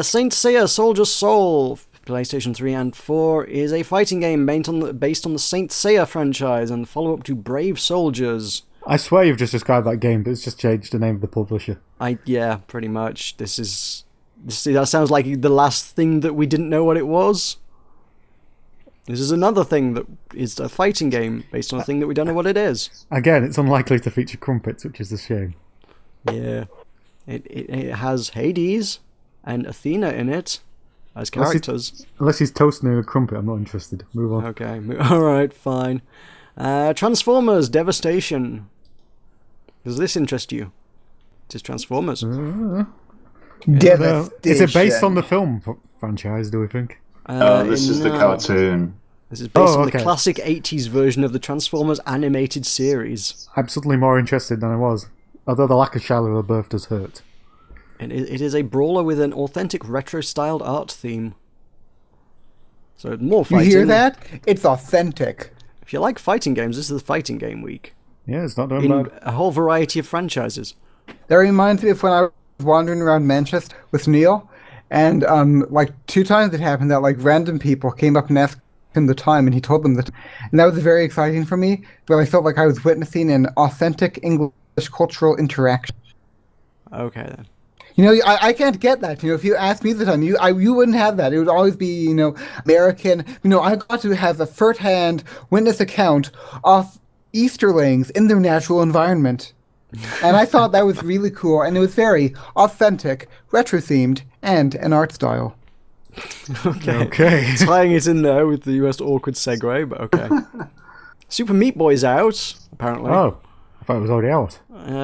B: Saint Seiya Soldier Soul, PlayStation 3 and 4, is a fighting game based on the Saint Seiya franchise and the follow-up to Brave Soldiers.
A: I swear you've just described that game, but it's just changed the name of the publisher.
B: Yeah, pretty much. That sounds like the last thing that we didn't know what it was. This is another thing that is a fighting game based on a thing that we don't know what it is.
A: Again, it's unlikely to feature crumpets, which is a shame.
B: Yeah. It has Hades and Athena in it as characters.
A: Unless he's toasting a crumpet, I'm not interested. Move on.
B: Okay, alright, fine. Transformers Devastation. Does this interest you? It is Transformers.
C: Devastation.
A: Is it based on the film franchise, do we think?
D: This is the
B: No.
D: cartoon.
B: This is based on the
A: okay.
B: classic 80s version of the Transformers animated series.
A: I'm suddenly more interested than I was. Although the lack of Shia LaBeouf does hurt.
B: It is a brawler with an authentic retro-styled art theme. So more
C: You
B: fighting.
C: hear that? It's authentic.
B: If you like fighting games, this is the fighting game week.
A: Yeah, it's not doing
B: In
A: bad.
B: a whole variety of franchises.
C: That reminds me of when I was wandering around Manchester with Neil, and like 2 times it happened that like random people came up and asked him the time, and he told them the time. And that was very exciting for me, but I felt like I was witnessing an authentic English cultural interaction.
B: Okay then.
C: You know, I can't get that. You know, if you asked me the time, you wouldn't have that. It would always be, you know, American. You know, I got to have a first-hand witness account of Easterlings in their natural environment. And I thought that was really cool, and it was very authentic, retro-themed, and an art style.
B: Okay. Tying it in there with the most awkward segue, but okay. Super Meat Boy's out, apparently.
A: Oh, I thought it was already out.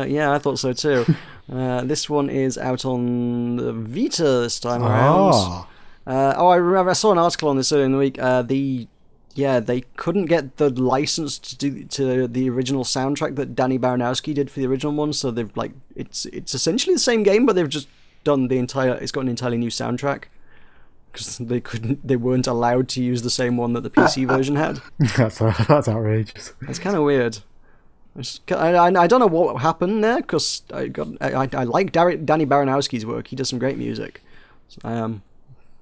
B: Yeah, I thought so too. This one is out on the Vita this time around. I remember I saw an article on this earlier in the week. They couldn't get the license to the original soundtrack that Danny Baranowski did for the original one, so they've it's essentially the same game, but they've just done it's got an entirely new soundtrack. Because they weren't allowed to use the same one that the PC version had.
A: That's outrageous.
B: It's kind of weird. I don't know what happened there, because I like Danny Baranowski's work. He does some great music. But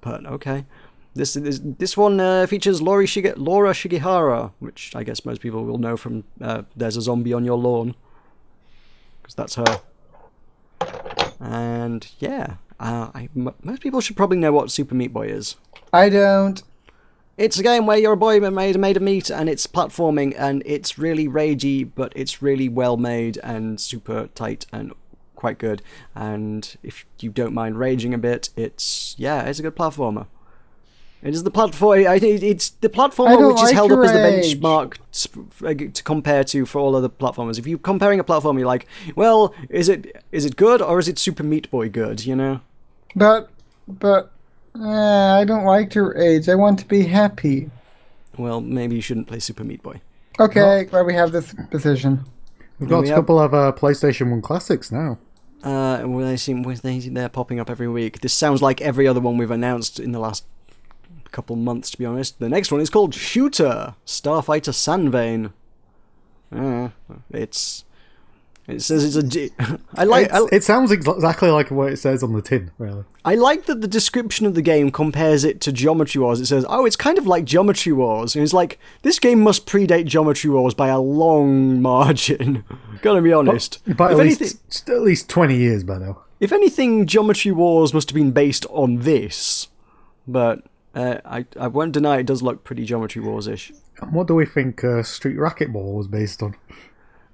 B: okay. This one features Laura Shigehara, which I guess most people will know from There's a Zombie on Your Lawn. Because that's her. And yeah. Most people should probably know what Super Meat Boy is.
C: I don't.
B: It's a game where you're a boy made of meat, and it's platforming, and it's really ragey, but it's really well made and super tight and quite good. And if you don't mind raging a bit, it's a good platformer. It is the platform. It's the platformer which is held up as the benchmark to compare to for all other platformers. If you're comparing a platformer, you're like, well, is it good or is it Super Meat Boy good? You know.
C: But I don't like to rage. I want to be happy.
B: Well, maybe you shouldn't play Super Meat Boy.
C: Okay, glad we have this decision.
A: We've got a couple of PlayStation 1 classics now.
B: They're popping up every week. This sounds like every other one we've announced in the last couple months, to be honest. The next one is called Shooter Starfighter Sandvane. It says it's a.
A: It sounds exactly like what it says on the tin, really.
B: I like that the description of the game compares it to Geometry Wars. It says, "Oh, it's kind of like Geometry Wars," and it's like this game must predate Geometry Wars by a long margin. Gotta be honest.
A: But at least 20 years by now.
B: If anything, Geometry Wars must have been based on this, but. I won't deny it does look pretty Geometry Wars-ish.
A: What do we think Street Racquetball was based on?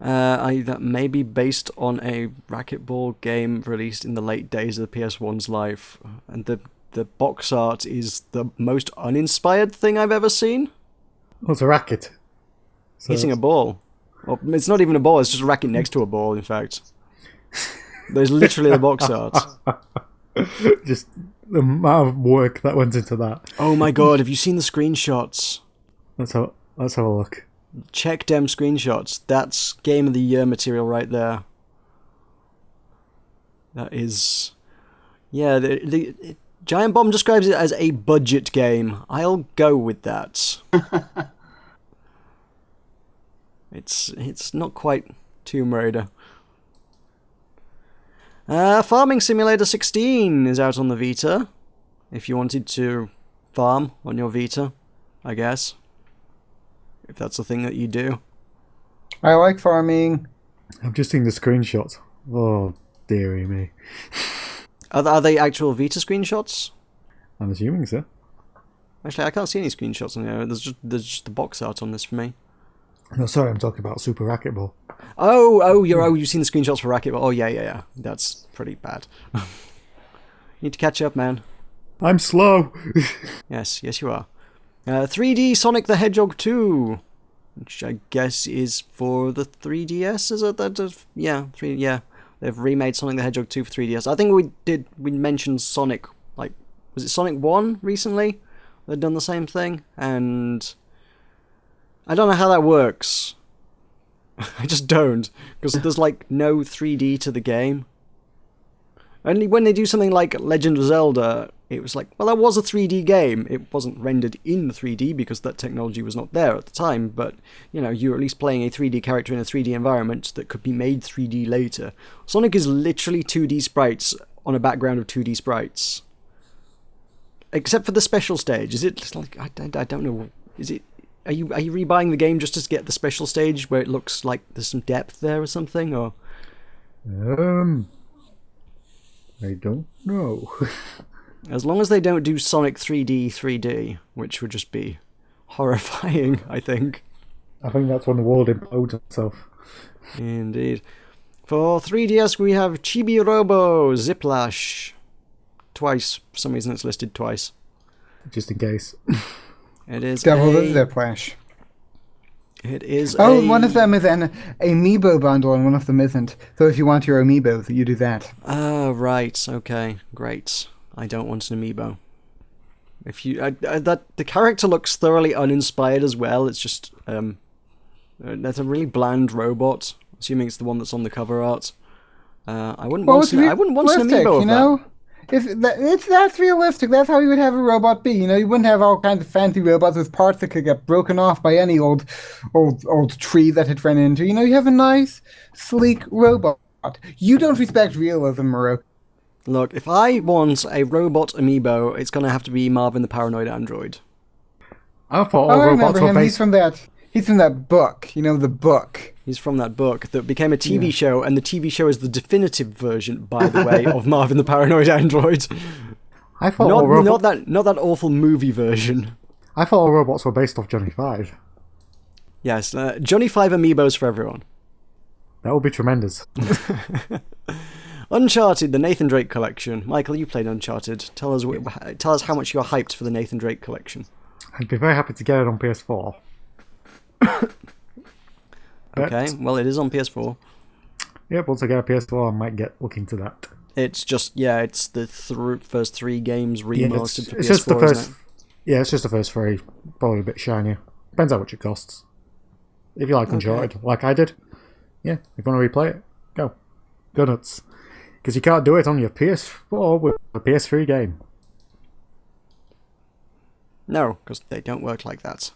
B: That may be based on a racquetball game released in the late days of the PS1's life. And the box art is the most uninspired thing I've ever seen.
A: Oh, it's a racket. So
B: hitting a ball. Well, it's not even a ball, it's just a racket next to a ball, in fact. There's literally the box art.
A: Just the amount of work that went into that.
B: Oh my god, have you seen the screenshots?
A: Let's have a look.
B: Check them screenshots. That's Game of the Year material right there. That is... Yeah, the Giant Bomb describes it as a budget game. I'll go with that. It's not quite Tomb Raider. Farming Simulator 16 is out on the Vita. If you wanted to farm on your Vita, I guess. If that's the thing that you do.
C: I like farming.
A: I've just seen the screenshots. Oh, dearie me.
B: Are they actual Vita screenshots?
A: I'm assuming so.
B: Actually, I can't see any screenshots on there. There's just the box art on this for me.
A: No, sorry, I'm talking about Super Racquetball.
B: You've seen the screenshots for Racquetball. Oh, yeah. That's pretty bad. You need to catch up, man.
A: I'm slow.
B: Yes, you are. 3D Sonic the Hedgehog 2, which I guess is for the 3DS. Is it that? Yeah. They've remade Sonic the Hedgehog 2 for 3DS. I think we mentioned Sonic, was it Sonic 1 recently? They've done the same thing, and I don't know how that works. I just don't, because there's no 3D to the game. Only when they do something like Legend of Zelda, it was like, well, that was a 3D game. It wasn't rendered in 3D because that technology was not there at the time, but, you're at least playing a 3D character in a 3D environment that could be made 3D later. Sonic is literally 2D sprites on a background of 2D sprites. Except for the special stage. Is it I don't know. Is it... Are you rebuying the game just to get the special stage where it looks like there's some depth there or something? Or
A: I don't know.
B: As long as they don't do Sonic 3D, which would just be horrifying, I think.
A: I think that's when the world implodes itself.
B: Indeed. For 3DS, we have Chibi Robo Ziplash. Twice. For some reason, it's listed twice.
A: Just in case.
B: It is
C: Devil
B: a...
C: is their flash.
B: It is
C: Oh,
B: a...
C: one of them is an amiibo bundle and one of them isn't. So if you want your amiibos, you do that.
B: Oh, right. Okay. Great. I don't want an amiibo. If you... that the character looks thoroughly uninspired as well. It's just... that's a really bland robot. Assuming it's the one that's on the cover art. I wouldn't want an amiibo of that.
C: That's realistic. That's how you would have a robot be. You know, you wouldn't have all kinds of fancy robots with parts that could get broken off by any old tree that it ran into. You know, you have a nice, sleek robot. You don't respect realism, Meroka.
B: Look, if I want a robot amiibo, it's gonna have to be Marvin the Paranoid Android.
A: I thought all
C: I
A: robots
C: remember
A: were
C: him.
A: based...
C: He's from that book. You know, the book.
B: He's from that book that became a TV show, and the TV show is the definitive version, by the way, of Marvin the Paranoid Android.
A: I thought
B: not that awful movie version.
A: I thought all robots were based off Johnny Five.
B: Yes, Johnny Five amiibos for everyone.
A: That would be tremendous.
B: Uncharted, the Nathan Drake collection. Michael, you played Uncharted. Tell us how much you're hyped for the Nathan Drake collection.
A: I'd be very happy to get it on PS4.
B: Okay, well, it is on PS4.
A: Yep, once I get a PS4, I might look into that.
B: It's just, it's the first 3 games remastered for PS4,
A: just the first.
B: isn't it?
A: Yeah, it's just the first 3. Probably a bit shinier. Depends how much it costs. If you like Uncharted, like I did, if you want to replay it, go nuts. Because you can't do it on your PS4 with a PS3 game.
B: No, because they don't work like that.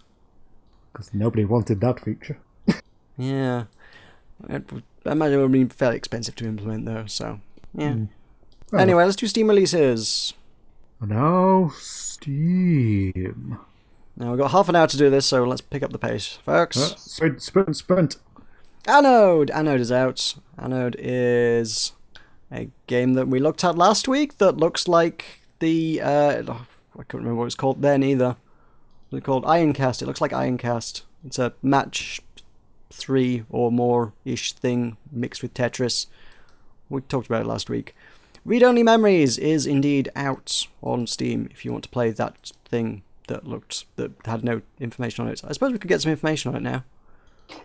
A: Because nobody wanted that feature.
B: Yeah. I imagine it would be fairly expensive to implement, though, so... Yeah.
A: Well,
B: anyway, let's do Steam releases.
A: Now, Steam.
B: Now, we've got half an hour to do this, so let's pick up the pace. Folks.
A: Sprint.
B: Anode! Anode is out. Anode is a game that we looked at last week that looks like the... I couldn't remember what it was called then, either. What's it called? Ironcast. It looks like Ironcast. It's a match 3 or more-ish thing mixed with Tetris. We talked about it last week. Read Only Memories is indeed out on Steam if you want to play that thing that had no information on it. I suppose we could get some information on it now.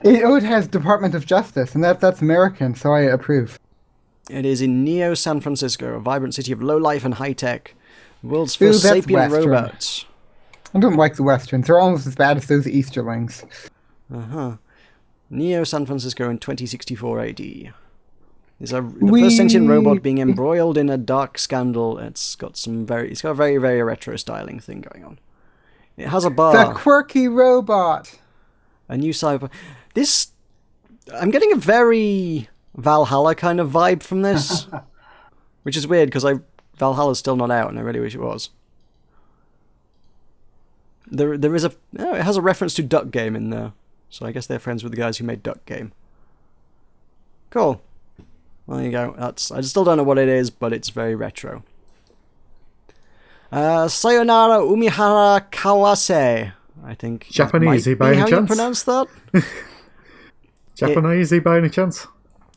C: It has Department of Justice, and that's American, so I approve.
B: It is in Neo San Francisco, a vibrant city of low life and high tech. The world's first sapient robots.
C: I don't like the Westerns. They're almost as bad as those Easterlings.
B: Neo San Francisco in 2064 AD. It's the first sentient robot being embroiled in a dark scandal. It's got a very, very retro styling thing going on. It has a bar.
C: The quirky robot.
B: A new cyber. I'm getting a very Valhalla kind of vibe from this, which is weird because Valhalla's still not out, and I really wish it was. There is it has a reference to Duck Game in there, so I guess they're friends with the guys who made Duck Game. Cool. Well, there you go. I still don't know what it is, but it's very retro. Sayonara Umihara Kawase. I think
A: Japanesey by any
B: how
A: chance?
B: you pronounce that?
A: Japanesey by any chance?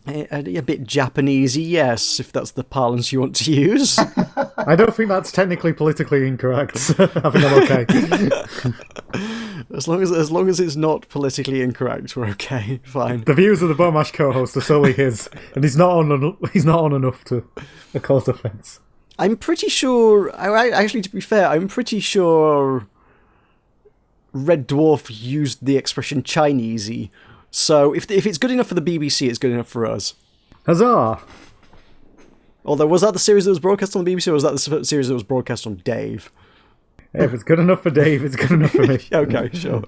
B: A bit Japanesey, yes, if that's the parlance you want to use.
A: I don't think that's technically politically incorrect. I think I'm okay.
B: As long as it's not politically incorrect, we're okay. Fine.
A: The views of the Bomash co-host are solely his, and he's not on enough to cause offence.
B: I'm pretty sure. Actually, to be fair, I'm pretty sure Red Dwarf used the expression Chinesey. So if it's good enough for the BBC, it's good enough for us.
A: Huzzah!
B: Although, was that the series that was broadcast on the BBC, or was that the series that was broadcast on Dave?
A: Hey, if it's good enough for Dave, it's good enough for me.
B: Okay, sure.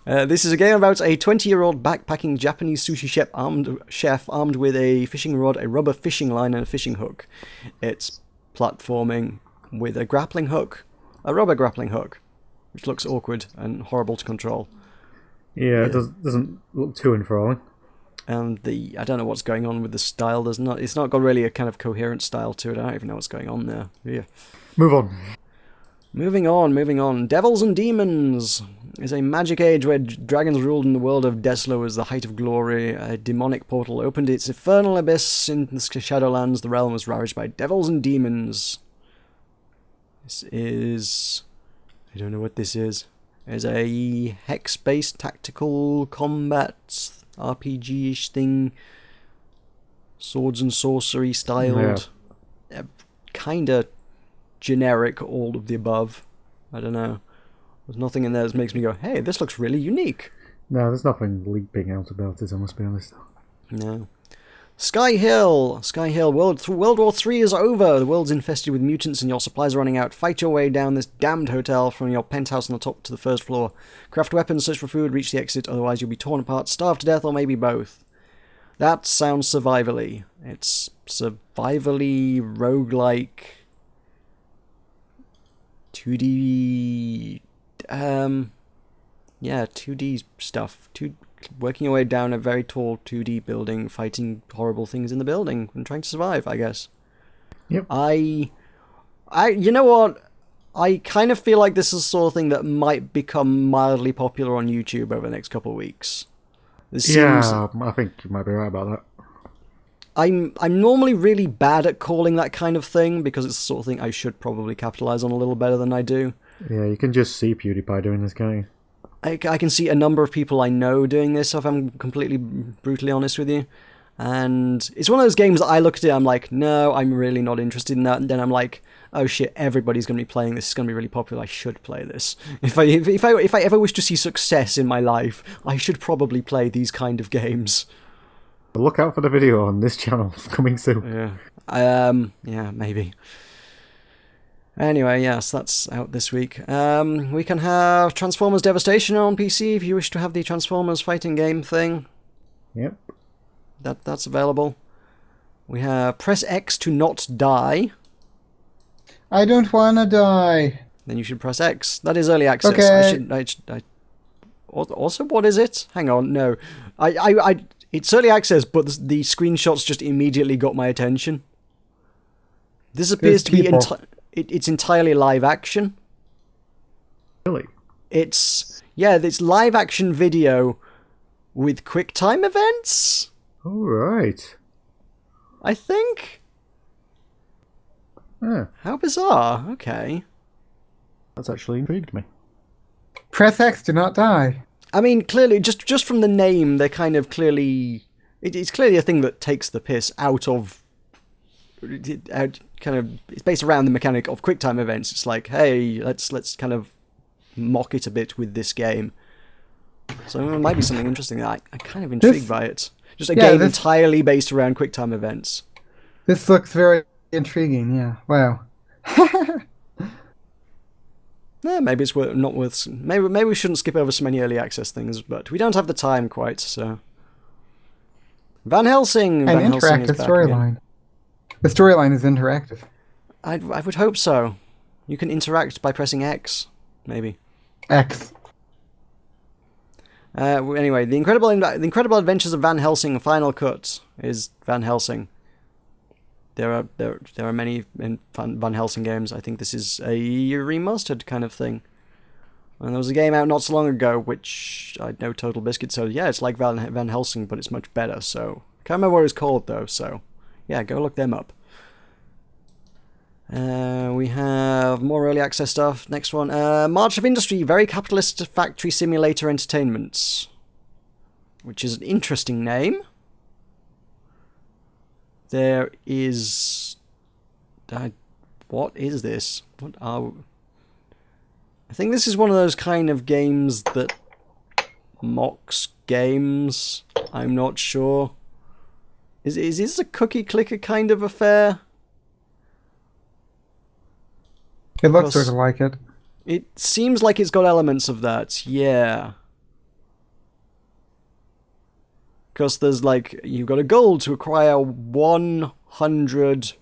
B: This is a game about a 20-year-old backpacking Japanese sushi chef armed with a fishing rod, a rubber fishing line, and a fishing hook. It's platforming with a grappling hook, a rubber grappling hook, which looks awkward and horrible to control.
A: Yeah, it doesn't look too enthralling.
B: And I don't know what's going on with the style. It's not got really a kind of coherent style to it. I don't even know what's going on there. Yeah.
A: Move on.
B: Moving on. Devils and Demons is a magic age where dragons ruled in the world of Deslo as the height of glory. A demonic portal opened its infernal abyss in the Shadowlands. The realm was ravaged by devils and demons. This is... I don't know what this is. It's a hex-based tactical combat RPG-ish thing. Swords and sorcery styled.
A: Yeah.
B: Kinda generic, all of the above. I don't know. There's nothing in there that makes me go, hey, this looks really unique.
A: No, there's nothing leaping out about it, I must be honest.
B: No. Sky Hill, World War III is over. The world's infested with mutants and your supplies are running out. Fight your way down this damned hotel from your penthouse on the top to the first floor. Craft weapons, search for food, reach the exit, otherwise you'll be torn apart, starved to death, or maybe both. That sounds survivally. It's survivally, roguelike, 2D... yeah, 2D stuff. Working your way down a very tall 2D building, fighting horrible things in the building, and trying to survive, I guess.
A: Yep.
B: You know what? I kind of feel like this is the sort of thing that might become mildly popular on YouTube over the next couple of weeks.
A: Yeah, I think you might be right about that.
B: I'm normally really bad at calling that kind of thing, because it's the sort of thing I should probably capitalize on a little better than I do.
A: Yeah, you can just see PewDiePie doing this, can't you?
B: I can see a number of people I know doing this, if I'm completely brutally honest with you. And it's one of those games that I look at it, I'm like, no, I'm really not interested in that. And then I'm like, oh shit, everybody's going to be playing this. It's going to be really popular. I should play this. If I ever wish to see success in my life, I should probably play these kind of games.
A: Look out for the video on this channel coming soon.
B: Yeah. Yeah, maybe. Anyway, yes, that's out this week. We can have Transformers Devastation on PC if you wish to have the Transformers fighting game thing.
A: Yep.
B: That's available. We have Press X to not die.
C: I don't want to die.
B: Then you should press X. That is early access.
C: Okay.
B: Also, what is it? Hang on, no. It's early access, but the screenshots just immediately got my attention. This appears to be it's entirely live action.
A: Really?
B: It's live action video with QuickTime events.
A: All right.
B: I think.
A: Yeah,
B: How bizarre. Okay.
A: that's actually intrigued me.
C: Press X to not die.
B: I mean, clearly, just from the name, they're kind of clearly... It's clearly a thing that takes the piss out of... It's based around the mechanic of QuickTime events. It's like, hey, let's kind of mock it a bit with this game. So it might be something interesting. I'm kind of intrigued by it. Just a game entirely based around QuickTime events.
C: This looks very intriguing, yeah. Wow.
B: Yeah, maybe it's not worth... Maybe we shouldn't skip over so many early access things, but we don't have the time quite, so... Van Helsing!
C: An
B: Van Helsing is
C: interactive
B: back again.
C: storyline. The storyline is interactive.
B: I would hope so. You can interact by pressing X, maybe.
C: X.
B: Anyway, the Incredible Adventures of Van Helsing Final Cut is Van Helsing. There are many Van Helsing games. I think this is a remastered kind of thing. And there was a game out not so long ago, which I know Total Biscuit, so yeah, it's like Van Helsing, but it's much better, so... Can't remember what it was called, though, so... Yeah, go look them up. We have more early access stuff. Next one. March of Industry, very capitalist factory simulator entertainments. Which is an interesting name. There is... what is this? I think this is one of those kind of games that mocks games. I'm not sure. Is this a cookie clicker kind of affair?
C: It looks sort of like it.
B: It seems like it's got elements of that, yeah. Because there's like, you've got a goal to acquire 100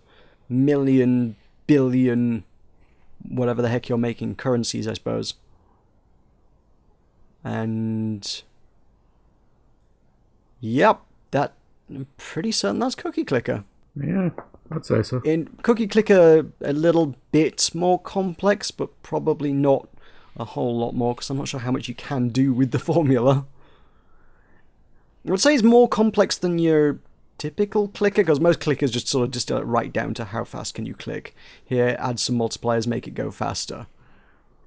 B: million billion, whatever the heck you're making, currencies, I suppose. And... Yep, I'm pretty certain that's Cookie Clicker.
A: Yeah, I'd say so.
B: In Cookie Clicker, a little bit more complex, but probably not a whole lot more, because I'm not sure how much you can do with the formula. I would say it's more complex than your typical clicker, because most clickers just sort of distill it right down to how fast can you click. Here, add some multipliers, make it go faster.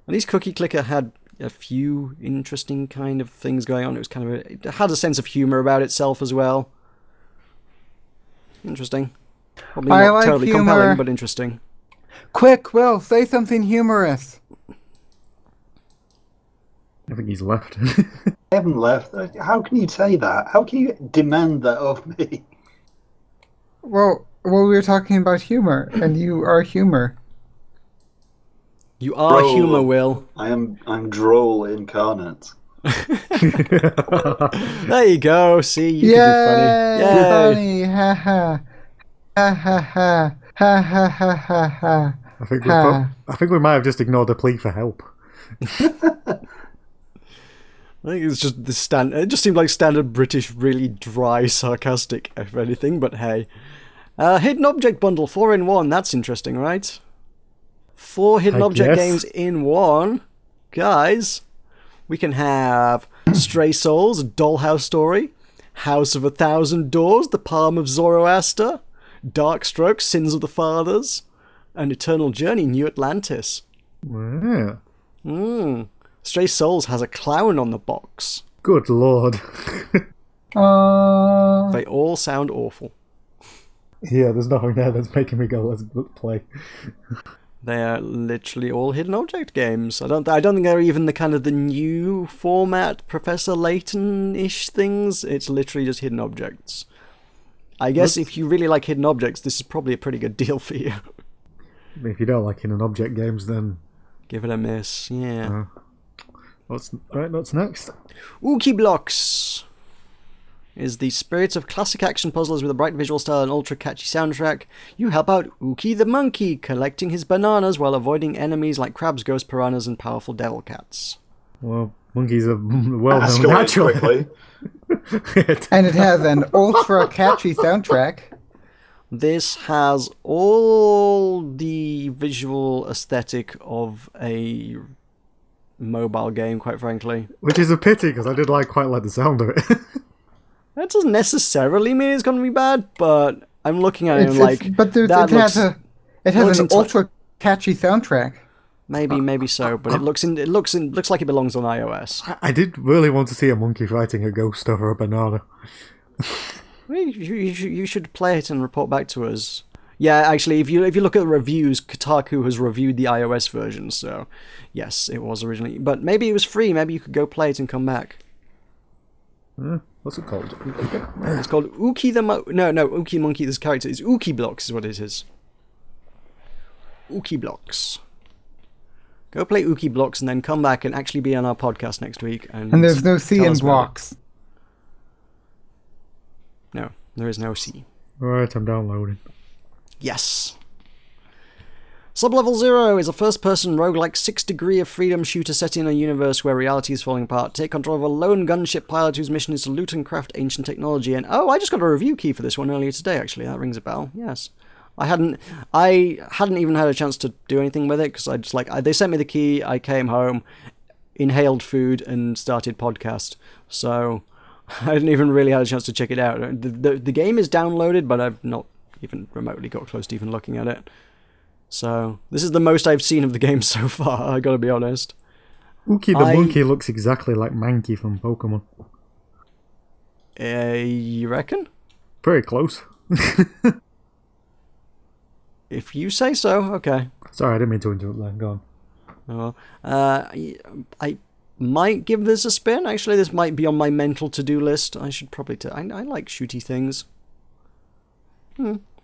B: At least Cookie Clicker had a few interesting kind of things going on. It was kind of it had a sense of humor about itself as well. Interesting. Probably
C: I
B: not
C: like
B: totally
C: humor.
B: compelling, but interesting.
C: Quick, Will, say something humorous.
A: I think he's left.
D: I haven't left. How can you say that? How can you demand that of me?
C: Well, we were talking about humor, and you are humor.
B: You are
D: Droll.
B: humor, Will.
D: I'm droll incarnate.
B: There you go. See, you can be funny.
C: Yay!
B: Yay!
C: Funny, ha ha. Ha ha ha. Ha ha ha ha ha.
A: I think we might have just ignored a plea for help.
B: I think it's just the standard. It just seemed like standard British, really dry, sarcastic, if anything. But hey, hidden object bundle 4-in-1. That's interesting, right? 4 hidden
A: I
B: object
A: guess.
B: games in one, guys. We can have Stray Souls, Dollhouse Story, House of 1,000 Doors, The Palm of Zoroaster, Darkstroke, Sins of the Fathers, and Eternal Journey, New Atlantis.
A: Yeah.
B: Stray Souls has a clown on the box.
A: Good lord.
B: They all sound awful.
A: Yeah, there's nothing there that's making me go, let's play.
B: They are literally all hidden object games. I don't think they're even the kind of the new format Professor Layton-ish things. It's literally just hidden objects. I guess if you really like hidden objects, this is probably a pretty good deal for you.
A: If you don't like hidden object games, then...
B: Give it a miss, yeah.
A: What's next?
B: Ookie Blocks is the spirit of classic action puzzlers with a bright visual style and ultra catchy soundtrack. You help out Ookie the monkey, collecting his bananas while avoiding enemies like crabs, ghost piranhas, and powerful devil cats.
A: Well, monkeys are well-known
D: Escalate
A: naturally.
D: quickly.
C: And it has an ultra catchy soundtrack.
B: This has all the visual aesthetic of a mobile game, quite frankly.
A: Which is a pity, because I did quite like the sound of it.
B: That doesn't necessarily mean it's going to be bad, but I'm looking at it and
C: It has an ultra catchy soundtrack.
B: maybe so, but it looks like it belongs on iOS.
A: I did really want to see a monkey fighting a ghost over a banana.
B: You should play it and report back to us. Yeah, actually, if you look at the reviews, Kotaku has reviewed the iOS version, so yes, it was originally. But maybe it was free. Maybe you could go play it and come back.
A: What's it called?
B: It's called Ookie the Ookie Monkey. This character is Ookie Blocks, is what it is. Ookie Blocks. Go play Ookie Blocks and then come back and actually be on our podcast next week.
C: And there's no C
B: tell
C: in
B: us about
C: blocks.
B: it. No, there is no C.
A: Right, I'm downloading.
B: Yes. Sublevel Zero is a first-person roguelike 6-degree of freedom shooter set in a universe where reality is falling apart. Take control of a lone gunship pilot whose mission is to loot and craft ancient technology. And I just got a review key for this one earlier today. Actually, that rings a bell. Yes, I hadn't even had a chance to do anything with it because they sent me the key. I came home, inhaled food, and started podcast. So I didn't even really have a chance to check it out. The game is downloaded, but I've not even remotely got close to even looking at it. So, this is the most I've seen of the game so far, I gotta be honest.
A: Ookie the monkey looks exactly like Mankey from Pokemon.
B: You reckon?
A: Pretty close.
B: If you say so, okay.
A: Sorry, I didn't mean to interrupt there. Go on.
B: I might give this a spin. Actually, this might be on my mental to-do list. I should probably... I like shooty things.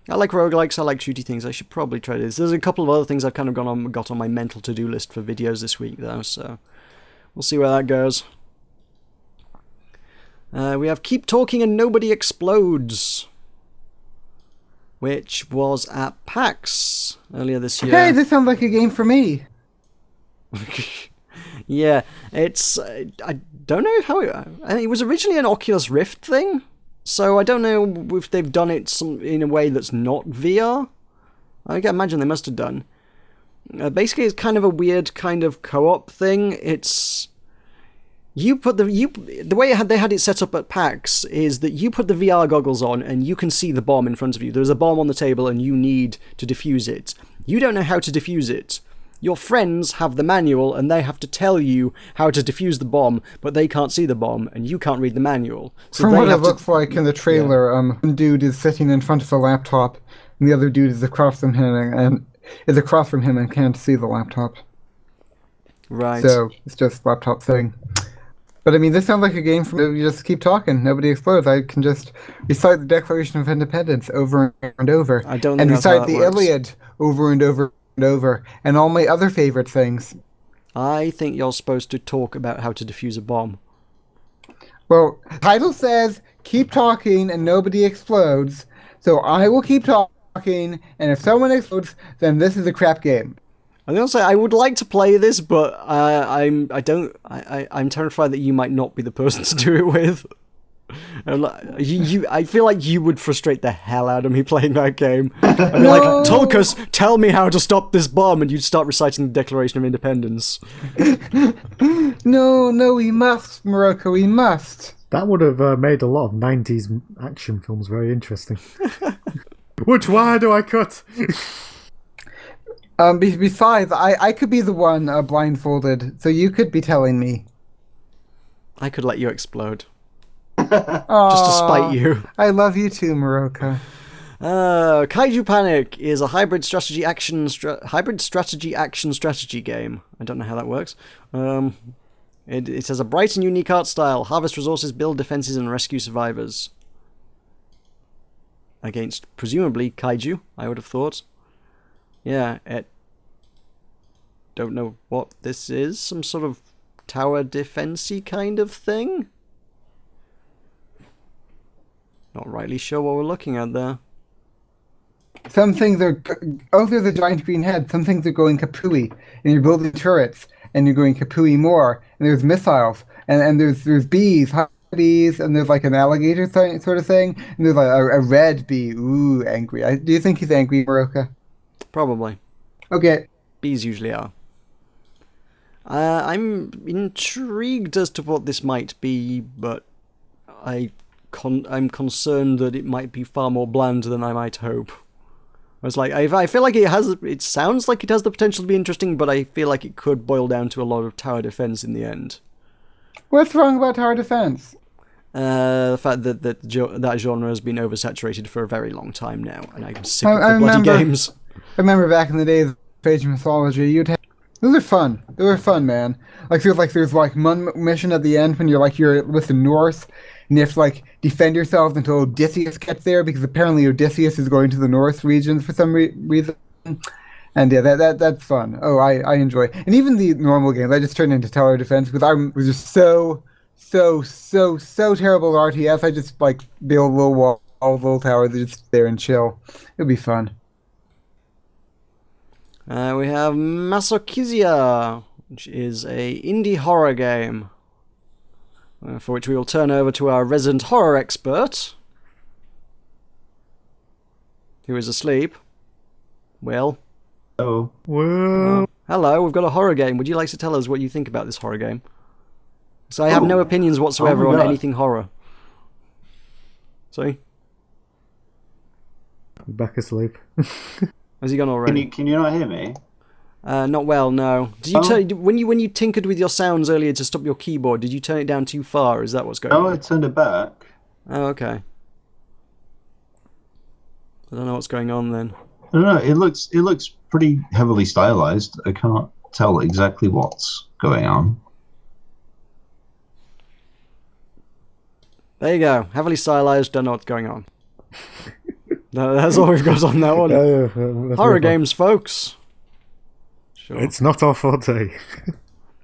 B: I like roguelikes, I like shooty things. I should probably try this. There's a couple of other things I've kind of got on my mental to-do list for videos this week, though, so we'll see where that goes. We have Keep Talking and Nobody Explodes, which was at PAX earlier this year.
C: Hey, this sounds like a game for me.
B: Yeah, it's... I don't know how... it was originally an Oculus Rift thing, So I don't know if they've done it in a way that's not VR. I can imagine they must have done. Basically, it's kind of a weird kind of co-op thing. It's the way they had it set up at PAX is that you put the VR goggles on and you can see the bomb in front of you. There's a bomb on the table and you need to defuse it. You don't know how to defuse it. Your friends have the manual and they have to tell you how to defuse the bomb, but they can't see the bomb and you can't read the manual. So
C: From what it looks like in the trailer, one dude is sitting in front of a laptop and the other dude is across from him and can't see the laptop.
B: Right.
C: So it's just a laptop thing. But I mean, this sounds like a game for you just keep talking, nobody explodes. I can just recite the Declaration of Independence over and over.
B: I don't think that's
C: recite
B: how that
C: the
B: works.
C: Iliad over and over and over, and all my other favorite things.
B: I think you're supposed to talk about how to defuse a bomb.
C: Well, title says keep talking and nobody explodes, so I will keep talking, and if someone explodes, then this is a crap game.
B: I'm gonna say I would like to play this, but I'm terrified that you might not be the person to do it with. I feel like you would frustrate the hell out of me playing that game. I'd be like, Tulkas, tell me how to stop this bomb, and you'd start reciting the Declaration of Independence.
C: No, we must, Meroka, we must.
A: That would have made a lot of 90s action films very interesting. Which wire do I cut?
C: Besides, I could be the one blindfolded, so you could be telling me.
B: I could let you explode.
C: Aww,
B: Just to spite you.
C: I love you too, Meroka.
B: Kaiju Panic is a hybrid strategy action strategy game. I don't know how that works. It has a bright and unique art style. Harvest resources, build defenses, and rescue survivors. Against, presumably, kaiju, I would have thought. Yeah, don't know what this is. Some sort of tower defense-y kind of thing? Not rightly sure what we're looking at there.
C: Some things are... Oh, there's a giant green head. Some things are going kapooey. And you're building turrets. And you're going kapooey more. And there's missiles. And there's bees. Hot bees. And there's like an alligator sort of thing. And there's like a red bee. Ooh, angry. Do you think he's angry, Meroka?
B: Probably.
C: Okay.
B: Bees usually are. I'm intrigued as to what this might be, but I'm concerned that it might be far more bland than I might hope. I was like, I feel like it sounds like it has the potential to be interesting, but I feel like it could boil down to a lot of tower defense in the end.
C: What's wrong about tower defense?
B: The fact that genre has been oversaturated for a very long time now, and I'm sick of the bloody games.
C: I remember back in the days of Age of Mythology, those are fun. They were fun, man. Like, feels like there's like one mission at the end when you're with the North, and you have to like defend yourself until Odysseus gets there, because apparently Odysseus is going to the North regions for some reason. And yeah, that's fun. Oh, I enjoy. And even the normal games, I just turned into tower defense because I was just so terrible at RTS. I just like build a little wall, little tower, that just there and chill. It'll be fun.
B: We have Masokizia, which is a indie horror game, for which we will turn over to our resident horror expert, who is asleep. Will.
D: Oh.
A: Well,
B: Hello, we've got a horror game. Would you like to tell us what you think about this horror game? So I have no opinions whatsoever on anything horror. Sorry?
A: I'm back asleep.
B: Has he gone already?
D: Can you not hear me?
B: Not well, no. Did you when you tinkered with your sounds earlier to stop your keyboard, did you turn it down too far? Is that what's going on?
D: No, I turned it back.
B: Oh, okay. I don't know what's going on then.
D: I don't know. It looks pretty heavily stylized. I can't tell exactly what's going on.
B: There you go. Heavily stylized, don't know what's going on. No, that's all we've got on that one. Horror games, folks. Sure.
A: It's not our forte.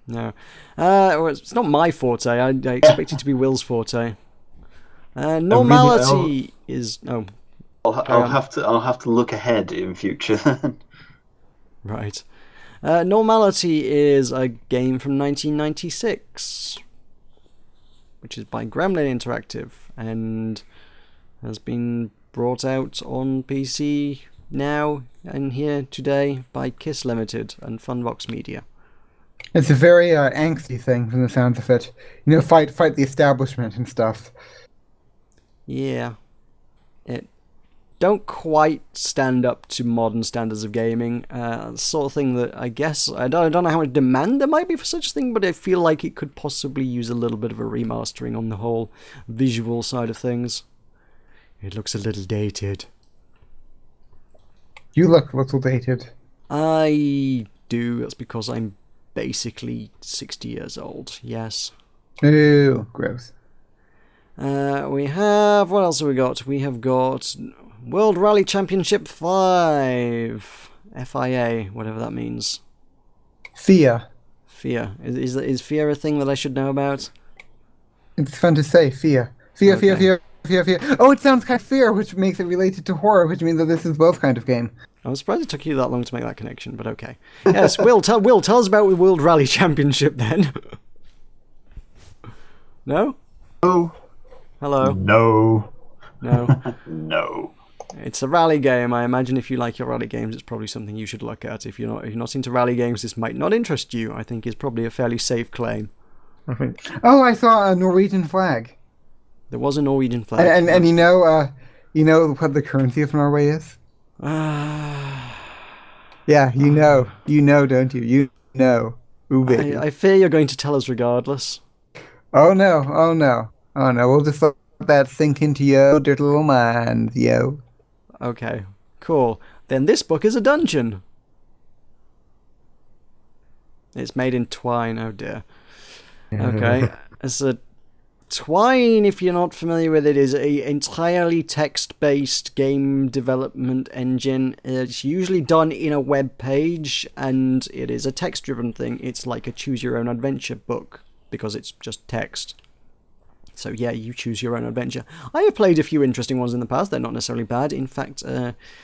B: No. Well, it's not my forte. I expect it to be Will's forte. Normality is... Oh.
D: I'll have to look ahead in future.
B: Right. Normality is a game from 1996, which is by Gremlin Interactive, and has been brought out on PC now and here today by Kiss Limited and Funbox Media.
C: It's a very angsty thing from the sounds of it. You know, fight the establishment and stuff.
B: Yeah. It don't quite stand up to modern standards of gaming. Sort of thing that I guess I don't know how much demand there might be for such a thing, but I feel like it could possibly use a little bit of a remastering on the whole visual side of things. It looks a little dated.
C: You look a little dated.
B: I do. That's because I'm basically 60 years old. Yes.
C: Ooh, gross.
B: We have... What else have we got? We have got World Rally Championship 5. FIA, whatever that means.
C: FIA.
B: FIA. Is FIA a thing that I should know about?
C: It's fun to say, FIA. FIA,
B: Okay.
C: FIA, FIA, FIA. Oh, it sounds kind of fear, which makes it related to horror, which means that this is both kind of game.
B: I was surprised it took you that long to make that connection, but okay. Yes, Will, tell us about the World Rally Championship then. No?
D: No.
B: Hello?
D: No.
B: No.
D: No.
B: It's a rally game. I imagine if you like your rally games, it's probably something you should look at. If you're not into rally games, this might not interest you. I think is probably a fairly safe claim.
A: I think.
C: Oh, I saw a Norwegian flag.
B: There was a Norwegian flag.
C: And you know what the currency of Norway is? Yeah, you know, don't you? You know. Ooh, baby.
B: I fear you're going to tell us regardless.
C: Oh no, oh no, oh no. We'll just let that sink into your dirty little mind, yo.
B: Okay, cool. Then this book is a dungeon. It's made in twine, oh dear. Okay, it's a Twine, if you're not familiar with it, is a entirely text-based game development engine. It's usually done in a web page, and it is a text-driven thing. It's like a choose-your-own-adventure book, because it's just text. So yeah, you choose your own adventure. I have played a few interesting ones in the past. They're not necessarily bad. In fact,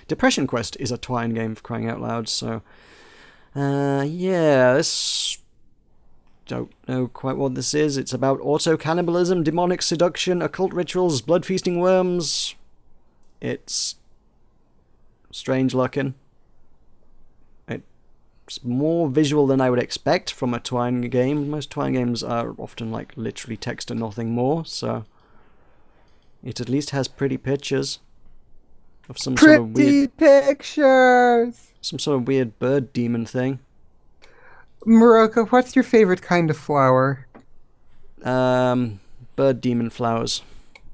B: Depression Quest is a Twine game, for crying out loud. So, yeah, this... Don't know quite what this is. It's about auto-cannibalism, demonic seduction, occult rituals, blood-feasting worms. It's strange looking. It's more visual than I would expect from a Twine game. Most Twine games are often like literally text and nothing more, so it at least has pretty pictures of some sort of weird
C: pictures.
B: some sort of weird bird demon thing.
C: Meroka, what's your favorite kind of flower?
B: Bird demon flowers.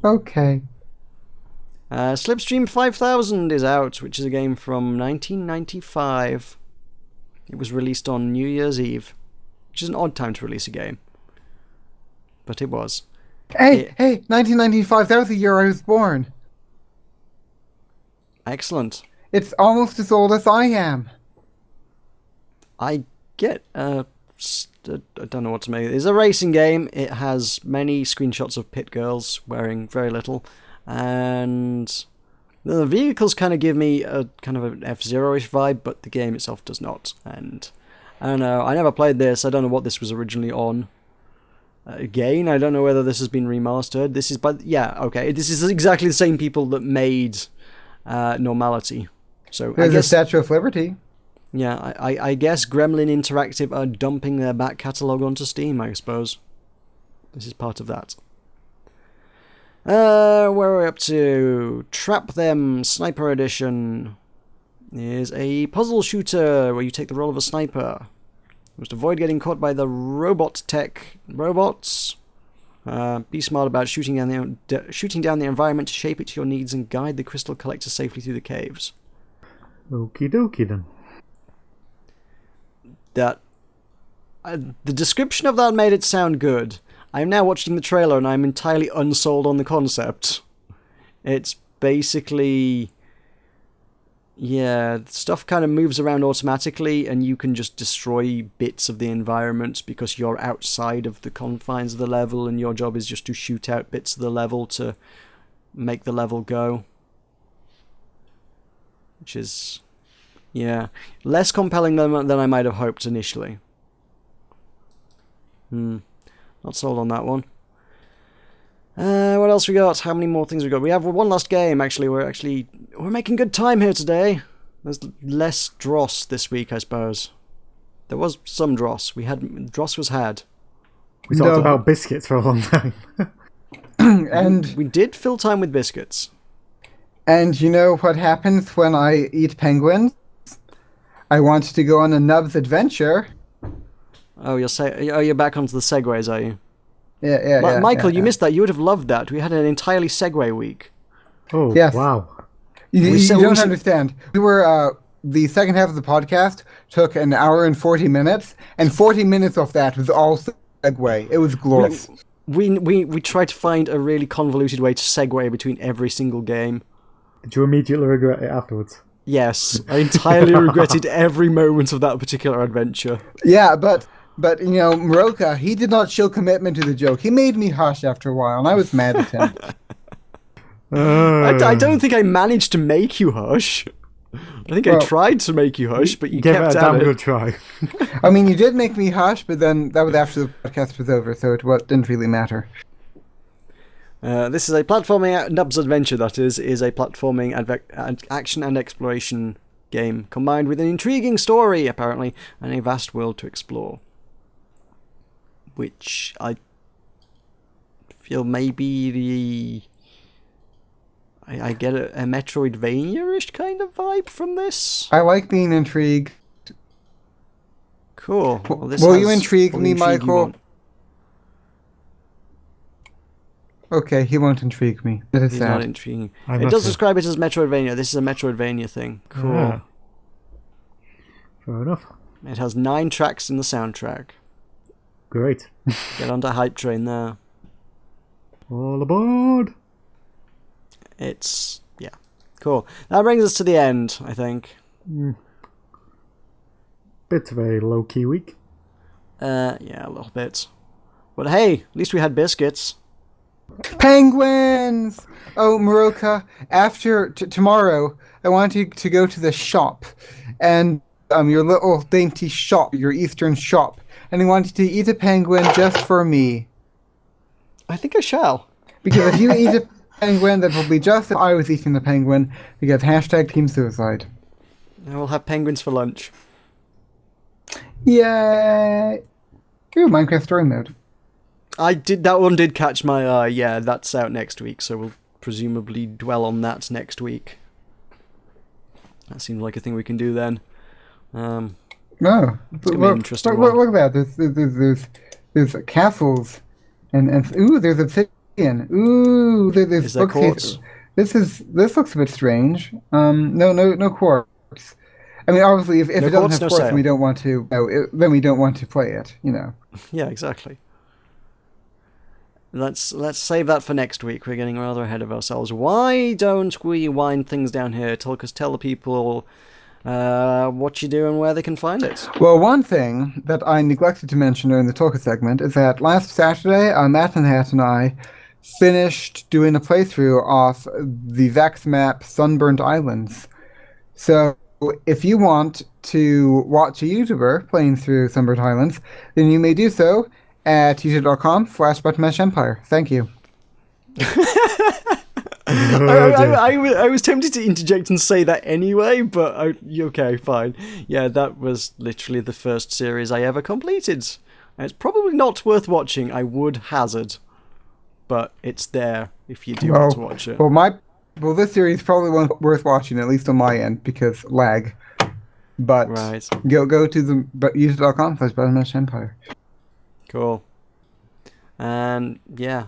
C: Okay.
B: Slipstream 5000 is out, which is a game from 1995. It was released on New Year's Eve, which is an odd time to release a game. But it was.
C: Hey, 1995, that was the year I was born.
B: Excellent.
C: It's almost as old as I am.
B: I get, I don't know what to make. It's a racing game. It has many screenshots of pit girls wearing very little. And the vehicles kind of give me a kind of an F-Zero-ish vibe, but the game itself does not. And I don't know. I never played this. I don't know what this was originally on. Again, I don't know whether this has been remastered. This is, but yeah, okay. This is exactly the same people that made Normality. So
C: There's
B: I guess
C: a Statue of Liberty.
B: yeah, I guess Gremlin Interactive are dumping their back catalogue onto Steam, I suppose. This is part of that. Where are we up to? Trap Them Sniper Edition is a puzzle shooter where you take the role of a sniper. You must avoid getting caught by the robot tech robots. Be smart about shooting down the environment to shape it to your needs and guide the crystal collector safely through the caves.
A: Okie dokie then.
B: That the description of that made it sound good. I'm now watching the trailer and I'm entirely unsold on the concept. It's basically, yeah, stuff kind of moves around automatically and you can just destroy bits of the environment because you're outside of the confines of the level and your job is just to shoot out bits of the level to make the level go. Which is, yeah, less compelling than I might have hoped initially. Not sold on that one. What else we got? How many more things we got? We have one last game. Actually, we're making good time here today. There's less dross this week, I suppose. There was some dross. Dross was had.
A: We talked about biscuits for a long time.
C: And
B: We did fill time with biscuits.
C: and you know what happens when I eat penguins? I want to go on a Nubs adventure.
B: Oh, you're back onto the segues, are you?
C: Yeah,
B: Michael, you
C: yeah.
B: missed that. You would have loved that. We had an entirely segue week.
A: Oh,
C: Yes.
A: wow.
C: You
B: We
C: don't
B: should-
C: understand. We were the second half of the podcast took an hour and 40 minutes, and 40 minutes of that was all segue. It was glorious.
B: We tried to find a really convoluted way to segue between every single game.
A: Did you immediately regret it afterwards?
B: Yes, I entirely regretted every moment of that particular adventure.
C: Yeah, but you know, Meroka, he did not show commitment to the joke. He made me hush after a while, and I was mad at him.
B: I don't think I managed to make you hush. I think I
C: Well,
B: tried to make you hush, but you
A: Give
B: kept
A: it a
B: at
A: damn
B: it.
A: good try.
C: I mean, you did make me hush, but then that was after the podcast was over, so it didn't really matter.
B: This is a platforming Nubs Adventure, that is a platforming action and exploration game combined with an intriguing story, apparently, and a vast world to explore. Which I feel maybe I get a Metroidvania-ish kind of vibe from this.
C: I like being intrigued.
B: Cool. Well, this
C: Will you
B: has
C: intrigue
B: all the
C: me,
B: intrigue you
C: Michael?
B: want.
C: Okay, he won't intrigue me. That is
B: He's not
C: sad.
B: intriguing.
A: I'm
B: It
A: not
B: does
A: sure.
B: describe it as Metroidvania. This is a Metroidvania thing. Cool.
A: Yeah. Fair enough.
B: It has 9 tracks in the soundtrack.
A: Great.
B: Get on the hype train there.
A: All aboard.
B: Yeah. Cool. That brings us to the end, I think.
A: Bit of a low-key week.
B: Yeah, a little bit. But hey, at least we had biscuits.
C: Penguins! Oh, Meroka, after tomorrow, I want you to go to the shop, and your little dainty shop, your Eastern shop, and I want you to eat a penguin just for me.
B: I think I shall.
C: Because if you eat a penguin, that will be just as I was eating the penguin, because hashtag Team Suicide.
B: I will have penguins for lunch.
C: Yay! Ooh, Minecraft Story Mode.
B: That one did catch my eye. Yeah, that's out next week, so we'll presumably dwell on that next week. That seems like a thing we can do then.
C: Oh,
B: gonna be an interesting one.
C: look at that. There's castles, and ooh, there's obsidian. Ooh, there's
B: Is there
C: bookcases.
B: quartz?
C: This looks a bit strange. No quartz. I mean, obviously, if
B: No
C: it doesn't
B: quartz,
C: have
B: no
C: quartz, then
B: sale.
C: we don't want to. Then we don't want to play it. You know.
B: Yeah, exactly. Let's save that for next week. We're getting rather ahead of ourselves. Why don't we wind things down here? Tell the people what you do and where they can find it.
C: Well, one thing that I neglected to mention during the Talker segment is that last Saturday, Matt and Hat and I finished doing a playthrough of the Vex map Sunburnt Islands. So if you want to watch a YouTuber playing through Sunburnt Islands, then you may do so at youtube.com/buttonmashempire. Thank you.
B: I was tempted to interject and say that anyway, but okay, fine. Yeah, that was literally the first series I ever completed. And it's probably not worth watching, I would hazard. But it's there if you do want to watch it.
C: Well, this series probably won't worth watching, at least on my end, because lag. But
B: Right.
C: go to the youtube.com/buttonmashempire.
B: Cool. And yeah,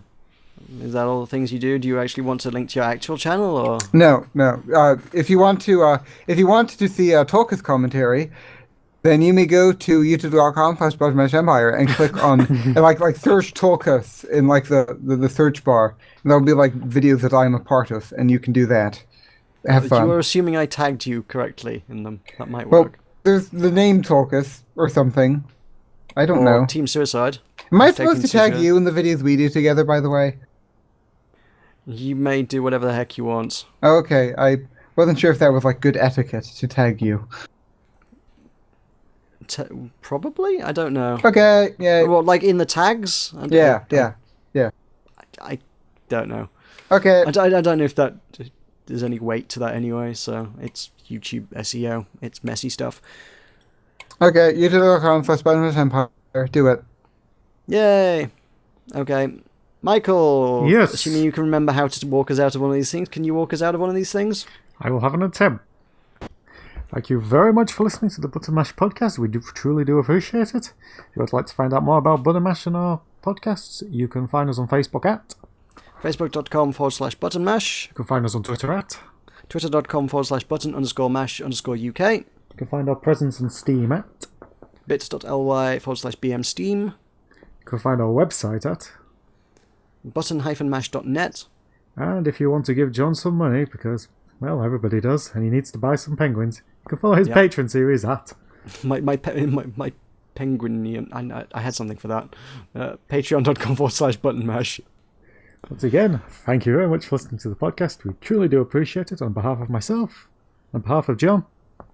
B: is that all the things you do? Do you actually want to link to your actual channel, or?
C: No. If you want to see Tolkien's commentary, then you may go to youtube.com/buttonmashempire and click on and like search Tolkien in like the search bar, and there'll be like videos that I'm a part of, and you can do that. Have fun.
B: You are assuming I tagged you correctly in them. That might
C: Well,
B: work.
C: there's the name Tolkien or something. I don't know.
B: Team Suicide.
C: Am I
B: Mistaken
C: supposed to tag
B: suicide.
C: you in the videos we do together, by the way?
B: You may do whatever the heck you want.
C: Oh, okay, I wasn't sure if that was like good etiquette to tag you.
B: Probably? I don't know.
C: Okay, yeah.
B: Well, like in the tags?
C: Yeah.
B: I don't know.
C: Okay.
B: I don't know if that there's any weight to that anyway. So it's YouTube SEO. It's messy stuff.
C: Okay, youtube.com/ButtonMashEmpire. Do it.
B: Yay. Okay. Michael.
A: Yes.
B: Assuming you can remember how to walk us out of one of these things, can you walk us out of one of these things?
A: I will have an attempt. Thank you very much for listening to the Button Mash podcast. We truly do appreciate it. If you would like to find out more about Button Mash and our podcasts, you can find us on Facebook at
B: Facebook.com/buttonmash.
A: You can find us on Twitter at
B: Twitter.com/button_mash_UK.
A: You can find our presence on Steam at
B: bit.ly/bmsteam.
A: You can find our website at
B: button-mash.net.
A: And if you want to give John some money, because, well, everybody does, and he needs to buy some penguins, you can follow his Patreon series at
B: My penguin. I had something for that. Patreon.com/buttonmash.
A: Once again, thank you very much for listening to the podcast. We truly do appreciate it on behalf of myself, on behalf of John,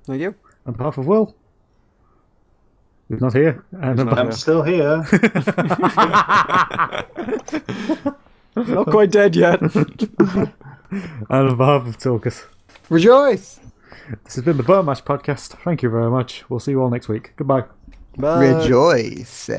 B: Thank you.
A: on behalf of Will, who's not here, and
D: I'm still here.
B: Not quite dead yet.
A: and on behalf of Tilkus.
C: Rejoice!
A: This has been the Button Mash podcast. Thank you very much. We'll see you all next week. Goodbye.
B: Bye.
C: Rejoice.